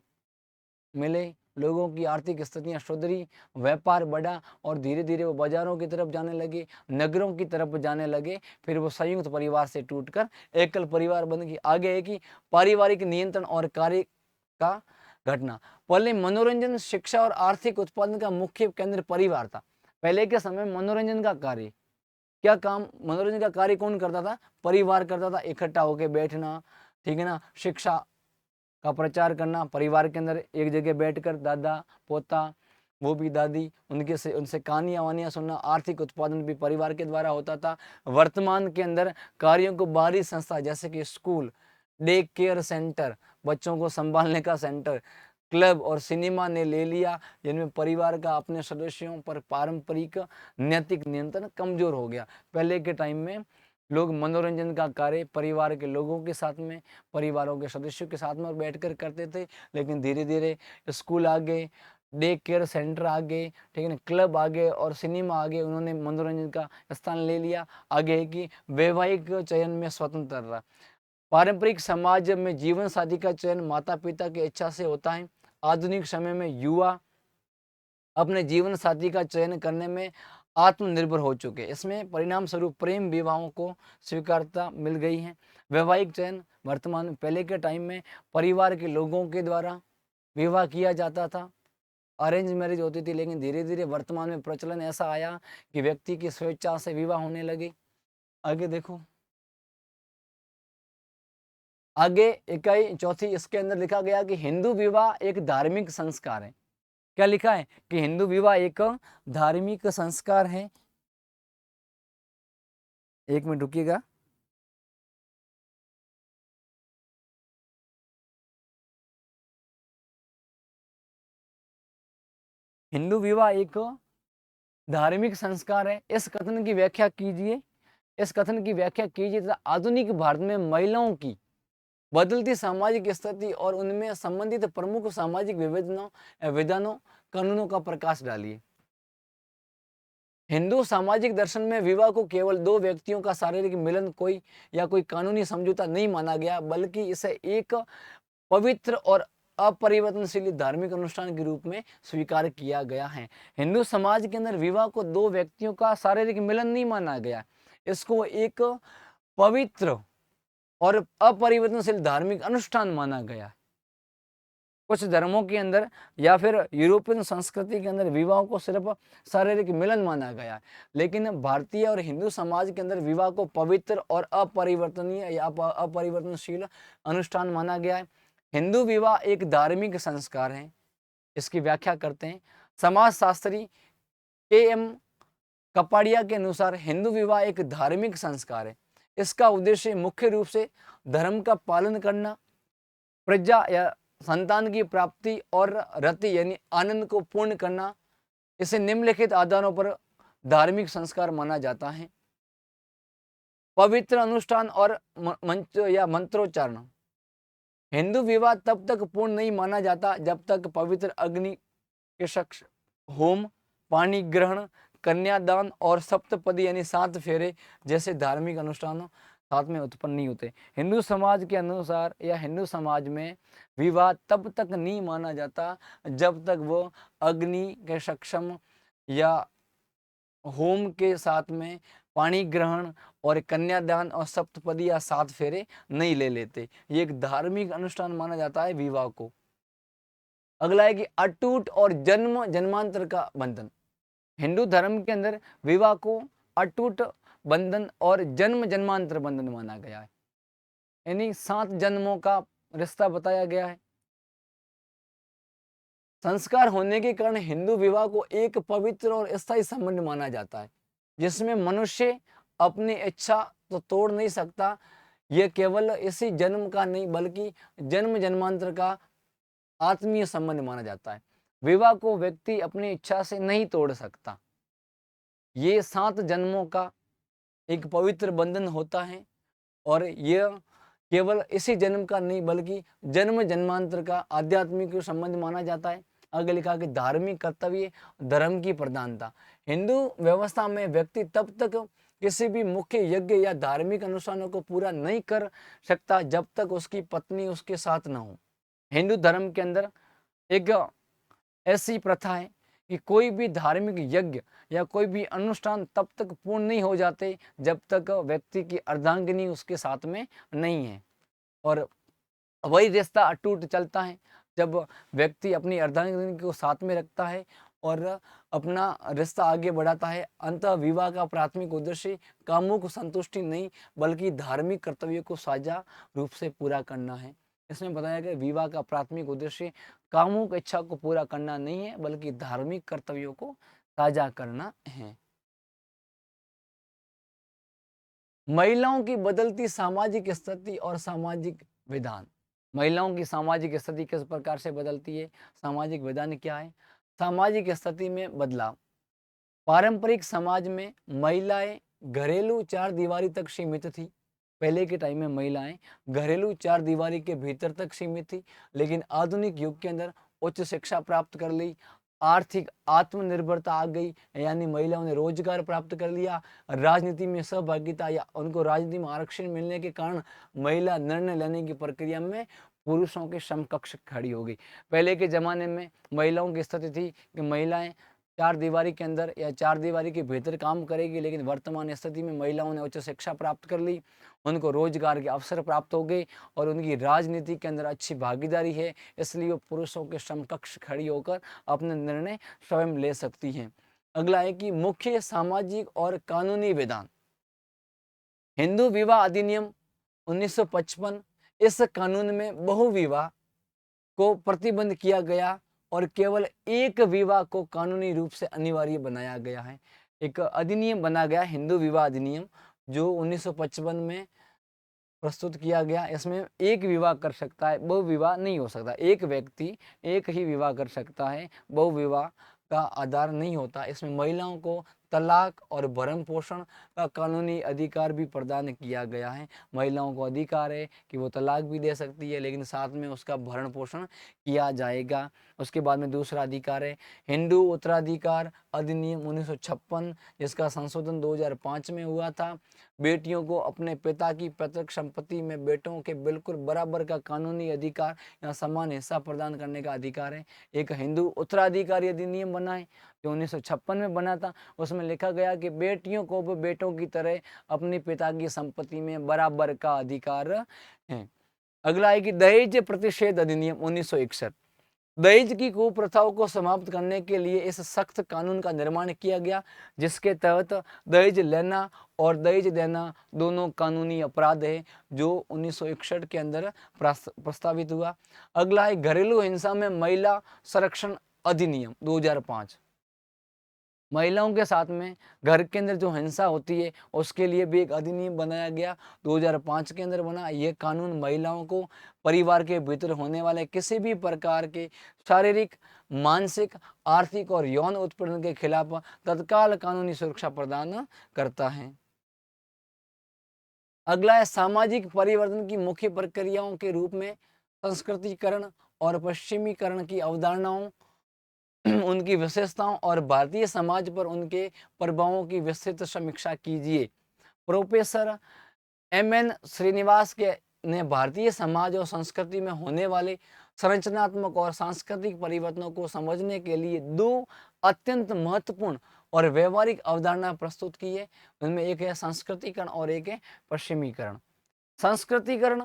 मिले, लोगों की आर्थिक स्थितियां सुधरी, व्यापार बढ़ा और धीरे धीरे वो बाजारों की तरफ जाने लगे, नगरों की तरफ जाने लगे। फिर वो संयुक्त परिवार से टूटकर एकल परिवार बन गई। आगे है कि पारिवारिक नियंत्रण और कार्य का घटना। पहले मनोरंजन, शिक्षा और आर्थिक उत्पादन का मुख्य केंद्र परिवार था। पहले के समय में मनोरंजन का कार्य क्या काम, मनोरंजन का कार्य कौन करता था? परिवार करता था। इकट्ठा होकर बैठना, ठीक है ना, शिक्षा का प्रचार करना, परिवार के अंदर एक जगह बैठकर दादा पोता, वो भी दादी, उनसे कहानियाँ वानियाँ सुनना। आर्थिक उत्पादन भी परिवार के द्वारा होता था। वर्तमान के अंदर कार्यों को बाहरी संस्था जैसे कि स्कूल, डे केयर सेंटर, बच्चों को संभालने का सेंटर, क्लब और सिनेमा ने ले लिया, जिनमें परिवार का अपने सदस्यों पर पारंपरिक नैतिक नियंत्रण कमजोर हो गया। पहले के टाइम में लोग मनोरंजन का कार्य परिवार के लोगों के साथ में, परिवारों के सदस्यों के साथ में बैठकर करते थे, लेकिन धीरे धीरे स्कूल आ गए, डे केयर सेंटर आ गए, ठीक है ना, क्लब आ गए और सिनेमा आ गए, उन्होंने मनोरंजन का स्थान ले लिया। आगे है कि वैवाहिक चयन में स्वतंत्रता। पारंपरिक समाज में जीवन साथी का चयन माता पिता की इच्छा से होता है। आधुनिक समय में युवा अपने जीवन साथी का चयन करने में आत्मनिर्भर हो चुके। इसमें परिणाम स्वरूप प्रेम विवाहों को स्वीकारता मिल गई है। वैवाहिक चयन वर्तमान में, पहले के टाइम में परिवार के लोगों के द्वारा विवाह किया जाता था, अरेंज मैरिज होती थी, लेकिन धीरे धीरे वर्तमान में प्रचलन ऐसा आया कि व्यक्ति की स्वेच्छा से विवाह होने लगे। आगे देखो, आगे इकाई चौथी, इसके अंदर लिखा गया कि हिंदू विवाह एक धार्मिक संस्कार है। क्या लिखा है कि हिंदू विवाह एक धार्मिक संस्कार है। एक मिनट रुकिएगा। हिंदू विवाह एक धार्मिक संस्कार है, इस कथन की व्याख्या कीजिए। इस कथन की व्याख्या कीजिए तथा आधुनिक भारत में महिलाओं की बदलती सामाजिक स्थिति और उनमें संबंधित प्रमुख सामाजिक विधानों कानूनों का प्रकाश डालिए। हिंदू सामाजिक दर्शन में विवाह को केवल दो व्यक्तियों का शारीरिक मिलन कोई या कोई कानूनी समझौता नहीं माना गया, बल्कि इसे एक पवित्र और अपरिवर्तनशील धार्मिक अनुष्ठान के रूप में स्वीकार किया गया है। हिंदू समाज के अंदर विवाह को दो व्यक्तियों का शारीरिक मिलन नहीं माना गया, इसको एक पवित्र और अपरिवर्तनशील धार्मिक अनुष्ठान माना गया। कुछ धर्मों के अंदर या फिर यूरोपियन संस्कृति के अंदर विवाह को सिर्फ शारीरिक मिलन माना गया है, लेकिन भारतीय और हिंदू समाज के अंदर विवाह को पवित्र और अपरिवर्तनीय या अपरिवर्तनशील अनुष्ठान माना गया है। हिंदू विवाह एक धार्मिक संस्कार है। इसकी व्याख्या करते हैं समाजशास्त्री के.एम. कपाड़िया के अनुसार हिंदू विवाह एक धार्मिक संस्कार है। इसका उद्देश्य मुख्य रूप से धर्म का पालन करना, प्रजा या संतान की प्राप्ति और रति यानी आनंद को पूर्ण करना। इसे निम्नलिखित आधारों पर धार्मिक संस्कार माना जाता है। पवित्र अनुष्ठान और मंच या मंत्रोच्चारण। हिंदू विवाह तब तक पूर्ण नहीं माना जाता जब तक पवित्र अग्नि के शख्स, होम, पानी ग्रहण, कन्यादान और सप्तपदी यानी 7 फेरे जैसे धार्मिक अनुष्ठानों साथ में उत्पन्न नहीं होते। हिंदू समाज के अनुसार या हिंदू समाज में विवाह तब तक नहीं माना जाता जब तक वो अग्नि के सक्षम या होम के साथ में पानी ग्रहण और कन्यादान और सप्तपदी या 7 फेरे नहीं ले लेते। ये एक धार्मिक अनुष्ठान माना जाता है विवाह को। अगला है कि अटूट और जन्म जन्मांतर का बंधन। हिंदू धर्म के अंदर विवाह को अटूट बंधन और जन्म जन्मांतर बंधन माना गया है, यानी 7 जन्मों का रिश्ता बताया गया है। संस्कार होने के कारण हिंदू विवाह को एक पवित्र और स्थायी संबंध माना जाता है, जिसमें मनुष्य अपनी इच्छा तो तोड़ नहीं सकता। यह केवल इसी जन्म का नहीं बल्कि जन्म जन्मांतर का आत्मीय संबंध माना जाता है। विवाह को व्यक्ति अपनी इच्छा से नहीं तोड़ सकता। ये 7 जन्मों का एक पवित्र बंधन होता है और यह केवल इसी जन्म का नहीं बल्कि जन्म जन्मांतर का आध्यात्मिक संबंध माना जाता है। आगे लिखा कि धार्मिक कर्तव्य, धर्म की प्रधानता। हिंदू व्यवस्था में व्यक्ति तब तक किसी भी मुख्य यज्ञ या धार्मिक अनुष्ठानों को पूरा नहीं कर सकता जब तक उसकी पत्नी उसके साथ न हो। हिंदू धर्म के अंदर एक ऐसी प्रथा है कि कोई भी धार्मिक यज्ञ या कोई भी अनुष्ठान तब तक पूर्ण नहीं हो जाते जब तक व्यक्ति की अर्धांगिनी उसके साथ में नहीं है, और वही रिश्ता अटूट चलता है जब व्यक्ति अपनी अर्धांगिनी को साथ में रखता है और अपना रिश्ता आगे बढ़ाता है। अंततः विवाह का प्राथमिक उद्देश्य कामुक संतुष्टि नहीं बल्कि धार्मिक कर्तव्यों को साझा रूप से पूरा करना है। इसमें बताया गया विवाह का प्राथमिक उद्देश्य कामुक इच्छा को पूरा करना नहीं है बल्कि धार्मिक कर्तव्यों को साझा करना है। महिलाओं की बदलती सामाजिक स्थिति और सामाजिक विधान। महिलाओं की सामाजिक स्थिति किस प्रकार से बदलती है, सामाजिक विधान क्या है। सामाजिक स्थिति में बदलाव। पारंपरिक समाज में महिलाएं घरेलू 4 दीवारी तक सीमित थी। पहले के टाइम में महिलाएं घरेलू 4 दीवारी के भीतर तक सीमित थी, लेकिन आधुनिक युग के अंदर उच्च शिक्षा प्राप्त कर ली, आर्थिक आत्मनिर्भरता आ गई, यानी महिलाओं ने रोजगार प्राप्त कर लिया, राजनीति में सहभागिता या उनको राजनीति में आरक्षण मिलने के कारण महिला निर्णय लेने की प्रक्रिया में पुरुषों के समकक्ष खड़ी हो गई। पहले के ज़माने में महिलाओं की स्थिति थी कि महिलाएं चार दीवारी के अंदर या चार दीवारी के भीतर काम करेगी, लेकिन वर्तमान स्थिति में महिलाओं ने उच्च शिक्षा प्राप्त कर ली, उनको रोजगार के अवसर प्राप्त हो गए और उनकी राजनीति के अंदर अच्छी भागीदारी है, इसलिए वो पुरुषों के समकक्ष खड़ी होकर अपने निर्णय स्वयं ले सकती हैं। अगला है कि मुख्य सामाजिक और कानूनी विधान। हिंदू विवाह अधिनियम 1955, इस कानून में बहुविवाह को प्रतिबंध किया गया और केवल एक विवाह को कानूनी रूप से अनिवार्य बनाया गया है। एक अधिनियम बना गया हिंदू विवाह अधिनियम, जो 1955 में प्रस्तुत किया गया। इसमें एक विवाह कर सकता है, बहुविवाह नहीं हो सकता। एक व्यक्ति एक ही विवाह कर सकता है, बहुविवाह का आधार नहीं होता। इसमें महिलाओं को तलाक और भरण पोषण का कानूनी अधिकार भी प्रदान किया गया है। महिलाओं को अधिकार है कि वो तलाक भी दे सकती है, लेकिन साथ में उसका भरण पोषण किया जाएगा। उसके बाद में दूसरा अधिकार है हिंदू उत्तराधिकार अधिनियम 1956, जिसका संशोधन 2005 में हुआ था। बेटियों को अपने पिता की पैतृक संपत्ति में बेटों के बिल्कुल बराबर का कानूनी अधिकार या समान हिस्सा प्रदान करने का अधिकार है। एक हिंदू उत्तराधिकारी अधिनियम बना है जो 1956 में बना था। उसमें लिखा गया कि बेटियों को भी बेटों की तरह अपने पिता की संपत्ति में बराबर का अधिकार है। अगला है कि दहेज प्रतिषेध अधिनियम 1961। दहेज की कुप्रथाओं को समाप्त करने के लिए इस सख्त कानून का निर्माण किया गया, जिसके तहत दहेज लेना और दहेज देना दोनों कानूनी अपराध है, जो 1961 के अंदर प्रस्तावित हुआ। अगला है घरेलू हिंसा में महिला संरक्षण अधिनियम 2005। महिलाओं के साथ में घर के अंदर जो हिंसा होती है उसके लिए भी एक अधिनियम बनाया गया, 2005 के अंदर बना। ये कानून महिलाओं को परिवार के भीतर होने वाले किसी भी प्रकार के शारीरिक, मानसिक, आर्थिक और यौन उत्पीड़न के खिलाफ तत्काल कानूनी सुरक्षा प्रदान करता है। अगला है सामाजिक परिवर्तन की मुख्य प्रक्रियाओं के रूप में संस्कृतिकरण और पश्चिमीकरण की अवधारणाओं, उनकी विशेषताओं और भारतीय समाज पर उनके प्रभावों की विस्तृत समीक्षा कीजिए। Professor M.N.. श्रीनिवास ने भारतीय समाज और संस्कृति में होने वाले संरचनात्मक और सांस्कृतिक परिवर्तनों को समझने के लिए दो अत्यंत महत्वपूर्ण और व्यवहारिक अवधारणा प्रस्तुत की है। उनमें एक है सांस्कृतिकरण और एक है पश्चिमीकरण। संस्कृतिकरण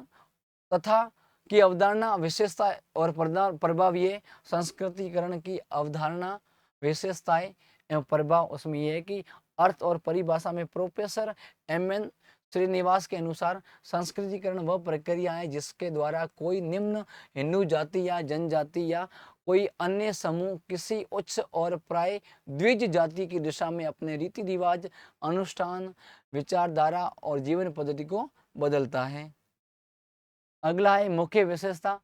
तथा की अवधारणा, विशेषता और प्रभाव। ये संस्कृतिकरण की अवधारणा, विशेषताएं एवं प्रभाव उसमें यह है कि अर्थ और परिभाषा में प्रोफेसर एम.एन. श्रीनिवास के अनुसार संस्कृतिकरण वह प्रक्रिया है जिसके द्वारा कोई निम्न हिंदू जाति या जनजाति या कोई अन्य समूह किसी उच्च और प्राय द्विज जाति की दिशा में अपने रीति रिवाज, अनुष्ठान, विचारधारा और जीवन पद्धति को बदलता है। अगला है मुख्य विशेषता,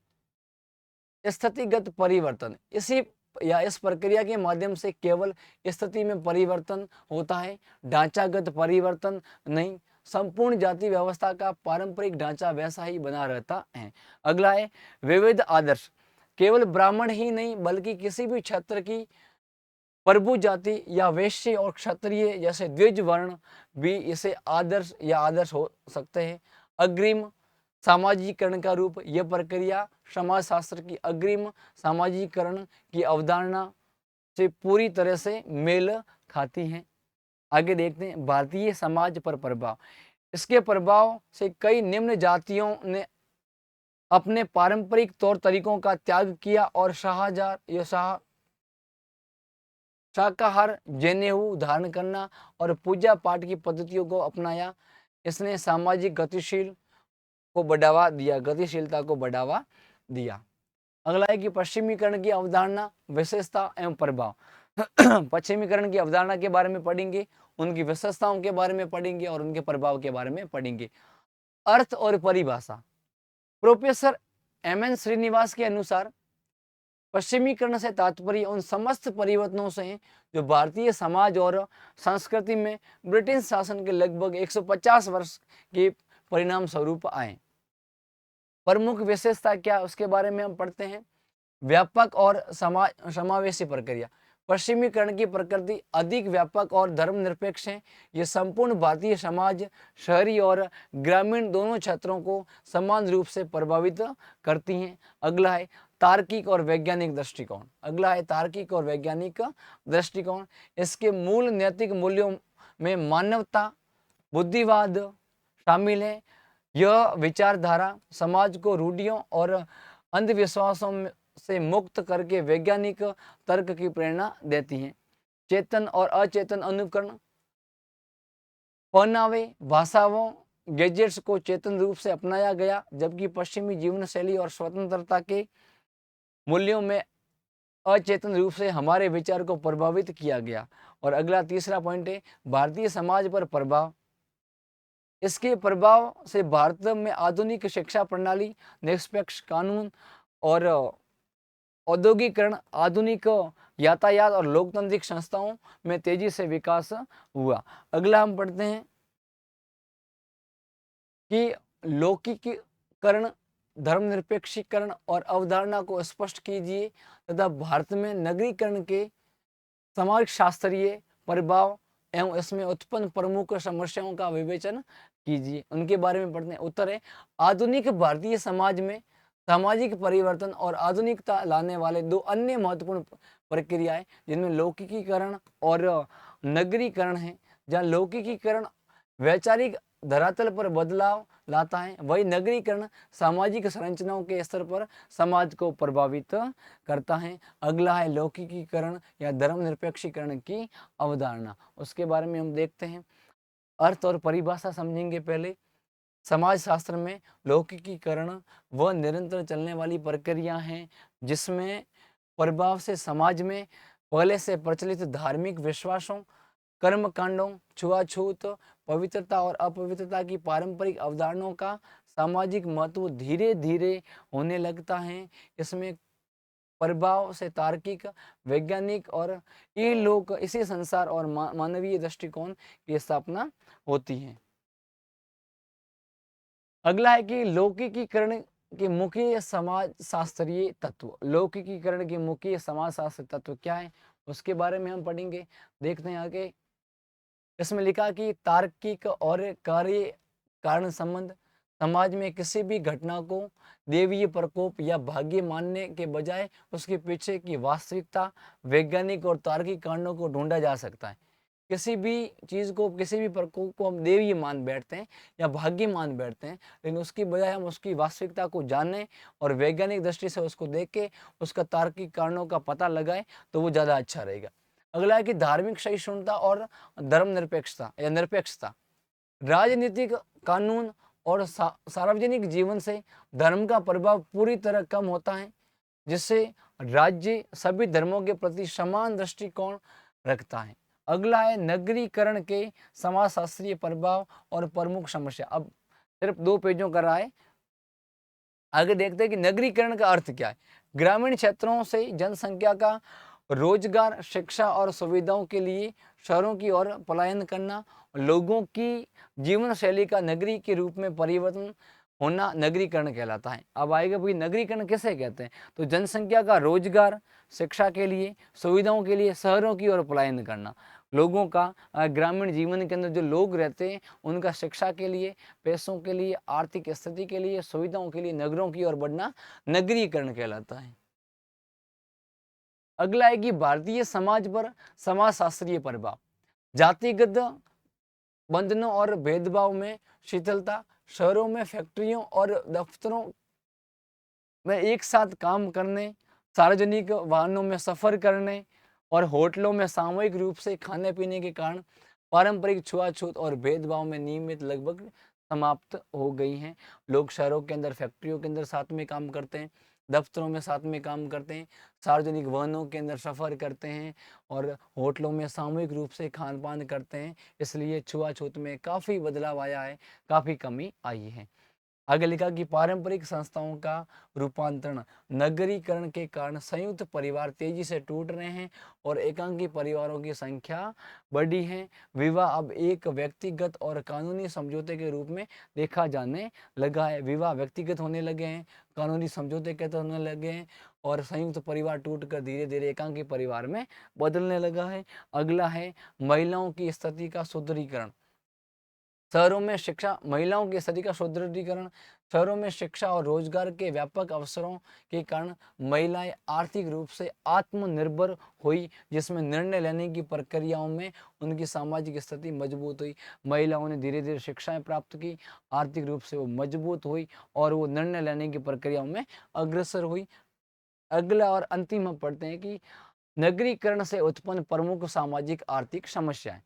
स्थितिगत परिवर्तन। इस प्रक्रिया के माध्यम से केवल स्थिति में परिवर्तन होता है, ढांचागत परिवर्तन नहीं। संपूर्ण जाति व्यवस्था का पारंपरिक ढांचा वैसा ही बना रहता है। अगला है विविध आदर्श। केवल ब्राह्मण ही नहीं बल्कि किसी भी क्षेत्र की प्रभु जाति या वैश्य और क्षत्रिय जैसे द्विज वर्ण भी इसे आदर्श हो सकते हैं। अग्रिम सामाजिकरण का रूप, यह प्रक्रिया समाजशास्त्र की अग्रिम सामाजिकरण की अवधारणा से पूरी तरह से मेल खाती है। आगे देखते हैं भारतीय समाज पर प्रभाव। इसके प्रभाव से कई निम्न जातियों ने अपने पारंपरिक तौर तरीकों का त्याग किया और शाकाहार, जनेऊ धारण करना और पूजा पाठ की पद्धतियों को अपनाया। इसने सामाजिक गतिशीलता को बढ़ावा दिया। अगला है कि पश्चिमीकरण की अवधारणा, विशेषता एवं प्रभाव। पश्चिमीकरण की अवधारणा के बारे में पढ़ेंगे, उनकी विशेषताओं के बारे में पढ़ेंगे और उनके प्रभाव के बारे में पढ़ेंगे। अर्थ और परिभाषा। Professor M.N.. श्रीनिवास के अनुसार पश्चिमीकरण से तात्पर्य उन समस्त परिवर्तनों से हैं जो भारतीय समाज और संस्कृति में ब्रिटिश शासन के लगभग 150 वर्ष के परिणाम स्वरूप आए। प्रमुख विशेषता क्या उसके बारे में हम पढ़ते हैं। व्यापक और समावेशी प्रक्रिया। पश्चिमीकरण की प्रकृति अधिक व्यापक और धर्मनिरपेक्ष है। ये संपूर्ण भारतीय समाज, शहरी और ग्रामीण दोनों क्षेत्रों को समान रूप से प्रभावित करती हैं। अगला है तार्किक और वैज्ञानिक दृष्टिकोण। अगला है तार्किक और वैज्ञानिक दृष्टिकोण। इसके मूल नैतिक मूल्यों में मानवता, बुद्धिवाद शामिल है। यह विचारधारा समाज को रूढ़ियों और अंधविश्वासों से मुक्त करके वैज्ञानिक तर्क की प्रेरणा देती है। चेतन और अचेतन अनुकरण, पहनावे, भाषाओं, गैजेट्स को चेतन रूप से अपनाया गया, जबकि पश्चिमी जीवन शैली और स्वतंत्रता के मूल्यों में अचेतन रूप से हमारे विचार को प्रभावित किया गया। और अगला तीसरा पॉइंट है भारतीय समाज पर प्रभाव। इसके प्रभाव से भारत में आधुनिक शिक्षा प्रणाली, निष्पक्ष कानून और औद्योगिकरण, आधुनिक यातायात और लोकतांत्रिक संस्थाओं में तेजी से विकास हुआ। अगला हम पढ़ते हैं कि लौकिकीकरण, धर्मनिरपेक्षीकरण और अवधारणा को स्पष्ट कीजिए तथा भारत में नगरीकरण के समाज शास्त्रीय प्रभाव एवं इसमें उत्पन्न प्रमुख समस्याओं का विवेचन कीजिए। उनके बारे में पढ़ते हैं। उत्तर है आधुनिक भारतीय समाज में सामाजिक परिवर्तन और आधुनिकता लाने वाले दो अन्य महत्वपूर्ण प्रक्रियाएं जिनमें लौकिकीकरण और नगरीकरण है। जहाँ लौकिकीकरण वैचारिक धरातल पर बदलाव लाता है, वही नगरीकरण सामाजिक संरचनाओं के स्तर पर समाज को प्रभावित करता है। अगला है लौकिकीकरण या धर्मनिरपेक्षीकरण की अवधारणा। उसके बारे में हम देखते हैं। अर्थ और परिभाषा समझेंगे पहले। समाजशास्त्र में लौकिकीकरण वह निरंतर चलने वाली प्रक्रिया है जिसमें प्रभाव से समाज में पहले से प्रचलित धार्मिक विश्वासों, कर्मकांडों, छुआछूत, पवित्रता और अपवित्रता की पारंपरिक अवधारणाओं का सामाजिक महत्व धीरे धीरे होने लगता है। इसमें प्रभाव से तार्किक, वैज्ञानिक और ये लोग इसी संसार और मानवीय दृष्टिकोण की स्थापना होती है। अगला है कि लौकिकीकरण के मुख्य समाज शास्त्रीय तत्व। लौकिकीकरण के मुख्य समाज शास्त्रीय तत्व क्या है उसके बारे में हम पढ़ेंगे। देखते हैं आगे। इसमें लिखा कि तार्किक और कार्य कारण संबंध, समाज में किसी भी घटना को देवीय प्रकोप या भाग्य मानने के बजाय उसके पीछे की वास्तविकता, वैज्ञानिक और तार्किक कारणों को ढूंढा जा सकता है। किसी भी चीज़ को, किसी भी प्रकोप को हम देवीय मान बैठते हैं या भाग्य मान बैठते हैं, लेकिन उसकी बजाय हम उसकी वास्तविकता को जानें और वैज्ञानिक दृष्टि से उसको देख के उसका तार्किक कारणों का पता लगाएं तो वो ज़्यादा अच्छा रहेगा। अगला है कि धार्मिक सहिष्णुता और धर्मनिरपेक्षता या निरपेक्षता। राजनीतिक, कानून और सार्वजनिक जीवन से धर्म का प्रभाव पूरी तरह कम होता है, जिससे राज्य सभी धर्मों के प्रति समान दृष्टिकोण रखता है। अगला है नगरीकरण के समाजशास्त्रीय प्रभाव और प्रमुख समस्या। अब सिर्फ 2 पेजों का रहा है। आगे देखते हैं कि नगरीकरण का अर्थ क्या है। ग्रामीण क्षेत्रों से जनसंख्या का रोजगार, शिक्षा और सुविधाओं के लिए शहरों की ओर पलायन करना, लोगों की जीवन शैली का नगरी के रूप में परिवर्तन होना नगरीकरण कहलाता है। अब आएगा भाई नगरीकरण किसे कहते हैं, तो जनसंख्या का रोजगार, शिक्षा के लिए, सुविधाओं के लिए शहरों की ओर पलायन करना। लोगों का ग्रामीण जीवन के अंदर जो लोग रहते हैं उनका शिक्षा के लिए, पैसों के लिए, आर्थिक स्थिति के लिए, सुविधाओं के लिए नगरों की ओर बढ़ना नगरीकरण कहलाता है। अगला है कि भारतीय समाज पर समाजशास्त्रीय प्रभाव। जातिगत बंधनों और भेदभाव में शिथिलता, शहरों में फैक्ट्रियों और दफ्तरों में एक साथ काम करने, सार्वजनिक वाहनों में सफर करने और होटलों में सामूहिक रूप से खाने पीने के कारण पारंपरिक छुआछूत और भेदभाव में नियमित लगभग समाप्त हो गई हैं। लोग शहरों के अंदर, फैक्ट्रियों के अंदर साथ में काम करते हैं, दफ्तरों में साथ में काम करते हैं, सार्वजनिक वाहनों के अंदर सफ़र करते हैं और होटलों में सामूहिक रूप से खान पान करते हैं। इसलिए छुआछूत में काफ़ी बदलाव आया है, काफ़ी कमी आई है। आगे लिखा कि पारंपरिक संस्थाओं का रूपांतरण नगरीकरण के कारण संयुक्त परिवार तेजी से टूट रहे हैं और एकांकी परिवारों की संख्या बढ़ी है। विवाह अब एक व्यक्तिगत और कानूनी समझौते के रूप में देखा जाने लगा है। विवाह व्यक्तिगत होने लगे हैं, कानूनी समझौते के होने लगे हैं और संयुक्त परिवार टूटकर धीरे धीरे एकांकी परिवार में बदलने लगा है। अगला है महिलाओं की स्थिति का सुदृढ़ीकरण। शहरों में शिक्षा महिलाओं की स्थिति का सुदृढ़ीकरण। शहरों में शिक्षा और रोजगार के व्यापक अवसरों के कारण महिलाएं आर्थिक रूप से आत्मनिर्भर हुई, जिसमें निर्णय लेने की प्रक्रियाओं में उनकी सामाजिक स्थिति मजबूत हुई। महिलाओं ने धीरे धीरे शिक्षाएं प्राप्त की, आर्थिक रूप से वो मजबूत हुई और वो निर्णय लेने की प्रक्रियाओं में अग्रसर हुई। अगला और अंतिम हम पढ़ते हैं कि नगरीकरण से उत्पन्न प्रमुख सामाजिक आर्थिक समस्याएं।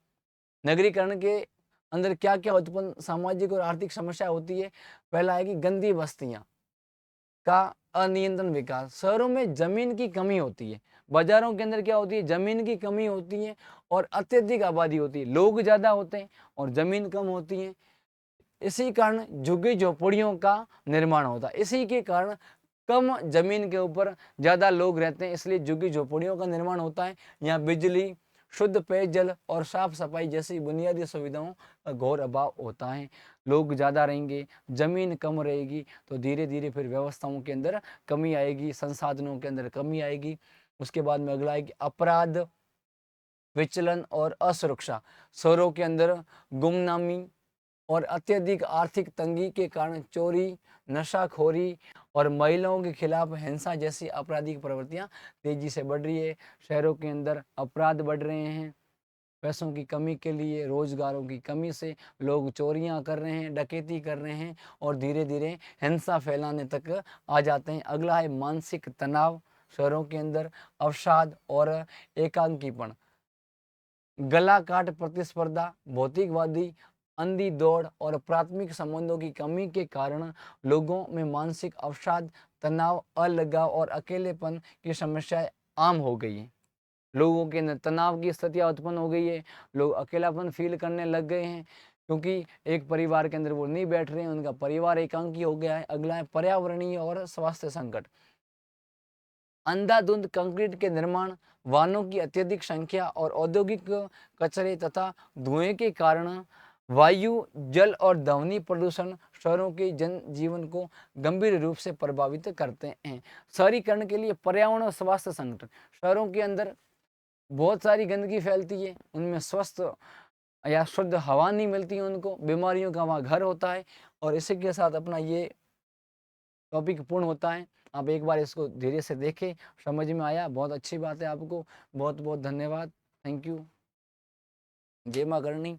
नगरीकरण के अंदर क्या क्या उत्पन्न सामाजिक और आर्थिक समस्या होती है। पहला है कि गंदी बस्तियां का अनियंत्रण विकास। शहरों में जमीन की कमी होती है, बाजारों के अंदर क्या होती है, जमीन की कमी होती है और अत्यधिक आबादी होती है, लोग ज्यादा होते हैं और जमीन कम होती है। इसी कारण झुग्गी झोपड़ियों का निर्माण होता है। इसी के कारण कम जमीन के ऊपर ज्यादा लोग रहते हैं, इसलिए झुग्गी झोपड़ियों का निर्माण होता है। यहाँ बिजली, शुद्ध पेयजल और साफ सफाई जैसी बुनियादी सुविधाओं का घोर अभाव होता है। लोग ज़्यादा रहेंगे, जमीन कम रहेगी, तो धीरे धीरे फिर व्यवस्थाओं के अंदर कमी आएगी, संसाधनों के अंदर कमी आएगी। उसके बाद में अगला है कि अपराध, विचलन और असुरक्षा। शहरों के अंदर गुमनामी और अत्यधिक आर्थिक तंगी के कारण चोरी, नशाखोरी और महिलाओं के खिलाफ हिंसा जैसी आपराधिक प्रवृत्तियां तेजी से बढ़ रही है। शहरों के अंदर अपराध बढ़ रहे हैं, पैसों की कमी के लिए, रोजगारों की कमी से लोग चोरियां कर रहे हैं, डकैती कर रहे हैं और धीरे धीरे हिंसा फैलाने तक आ जाते हैं। अगला है मानसिक तनाव। शहरों के अंदर अवसाद और एकांकीपन, गला काट प्रतिस्पर्धा, भौतिकवादी अंधी दौड़ और प्राथमिक संबंधों की कमी के कारण लोगों में मानसिक अवसाद, तनाव, अलगाव और अकेलेपन की समस्याएं आम हो गई हैं। लोगों के अंदर तनाव की स्थितियां उत्पन्न हो गई है, लोग अकेलापन फील करने लग गए हैं क्योंकि एक परिवार के अंदर वो नहीं बैठ रहे हैं, उनका परिवार एकांकी हो गया है। अगला है पर्यावरणीय और स्वास्थ्य संकट। अंधाधुंध कंक्रीट के निर्माण, वाहनों की अत्यधिक संख्या और औद्योगिक कचरे तथा धुएं के कारण वायु, जल और ध्वनि प्रदूषण शहरों के जनजीवन को गंभीर रूप से प्रभावित करते हैं। शहरीकरण के लिए पर्यावरण और स्वास्थ्य संकट। शहरों के अंदर बहुत सारी गंदगी फैलती है, उनमें स्वस्थ या शुद्ध हवा नहीं मिलती है, उनको बीमारियों का वहाँ घर होता है। और इसी के साथ अपना ये टॉपिक पूर्ण होता है। आप एक बार इसको धीरे से देखें, समझ में आया, बहुत अच्छी बात है। आपको बहुत बहुत धन्यवाद। Thank you. जय माँ करणी।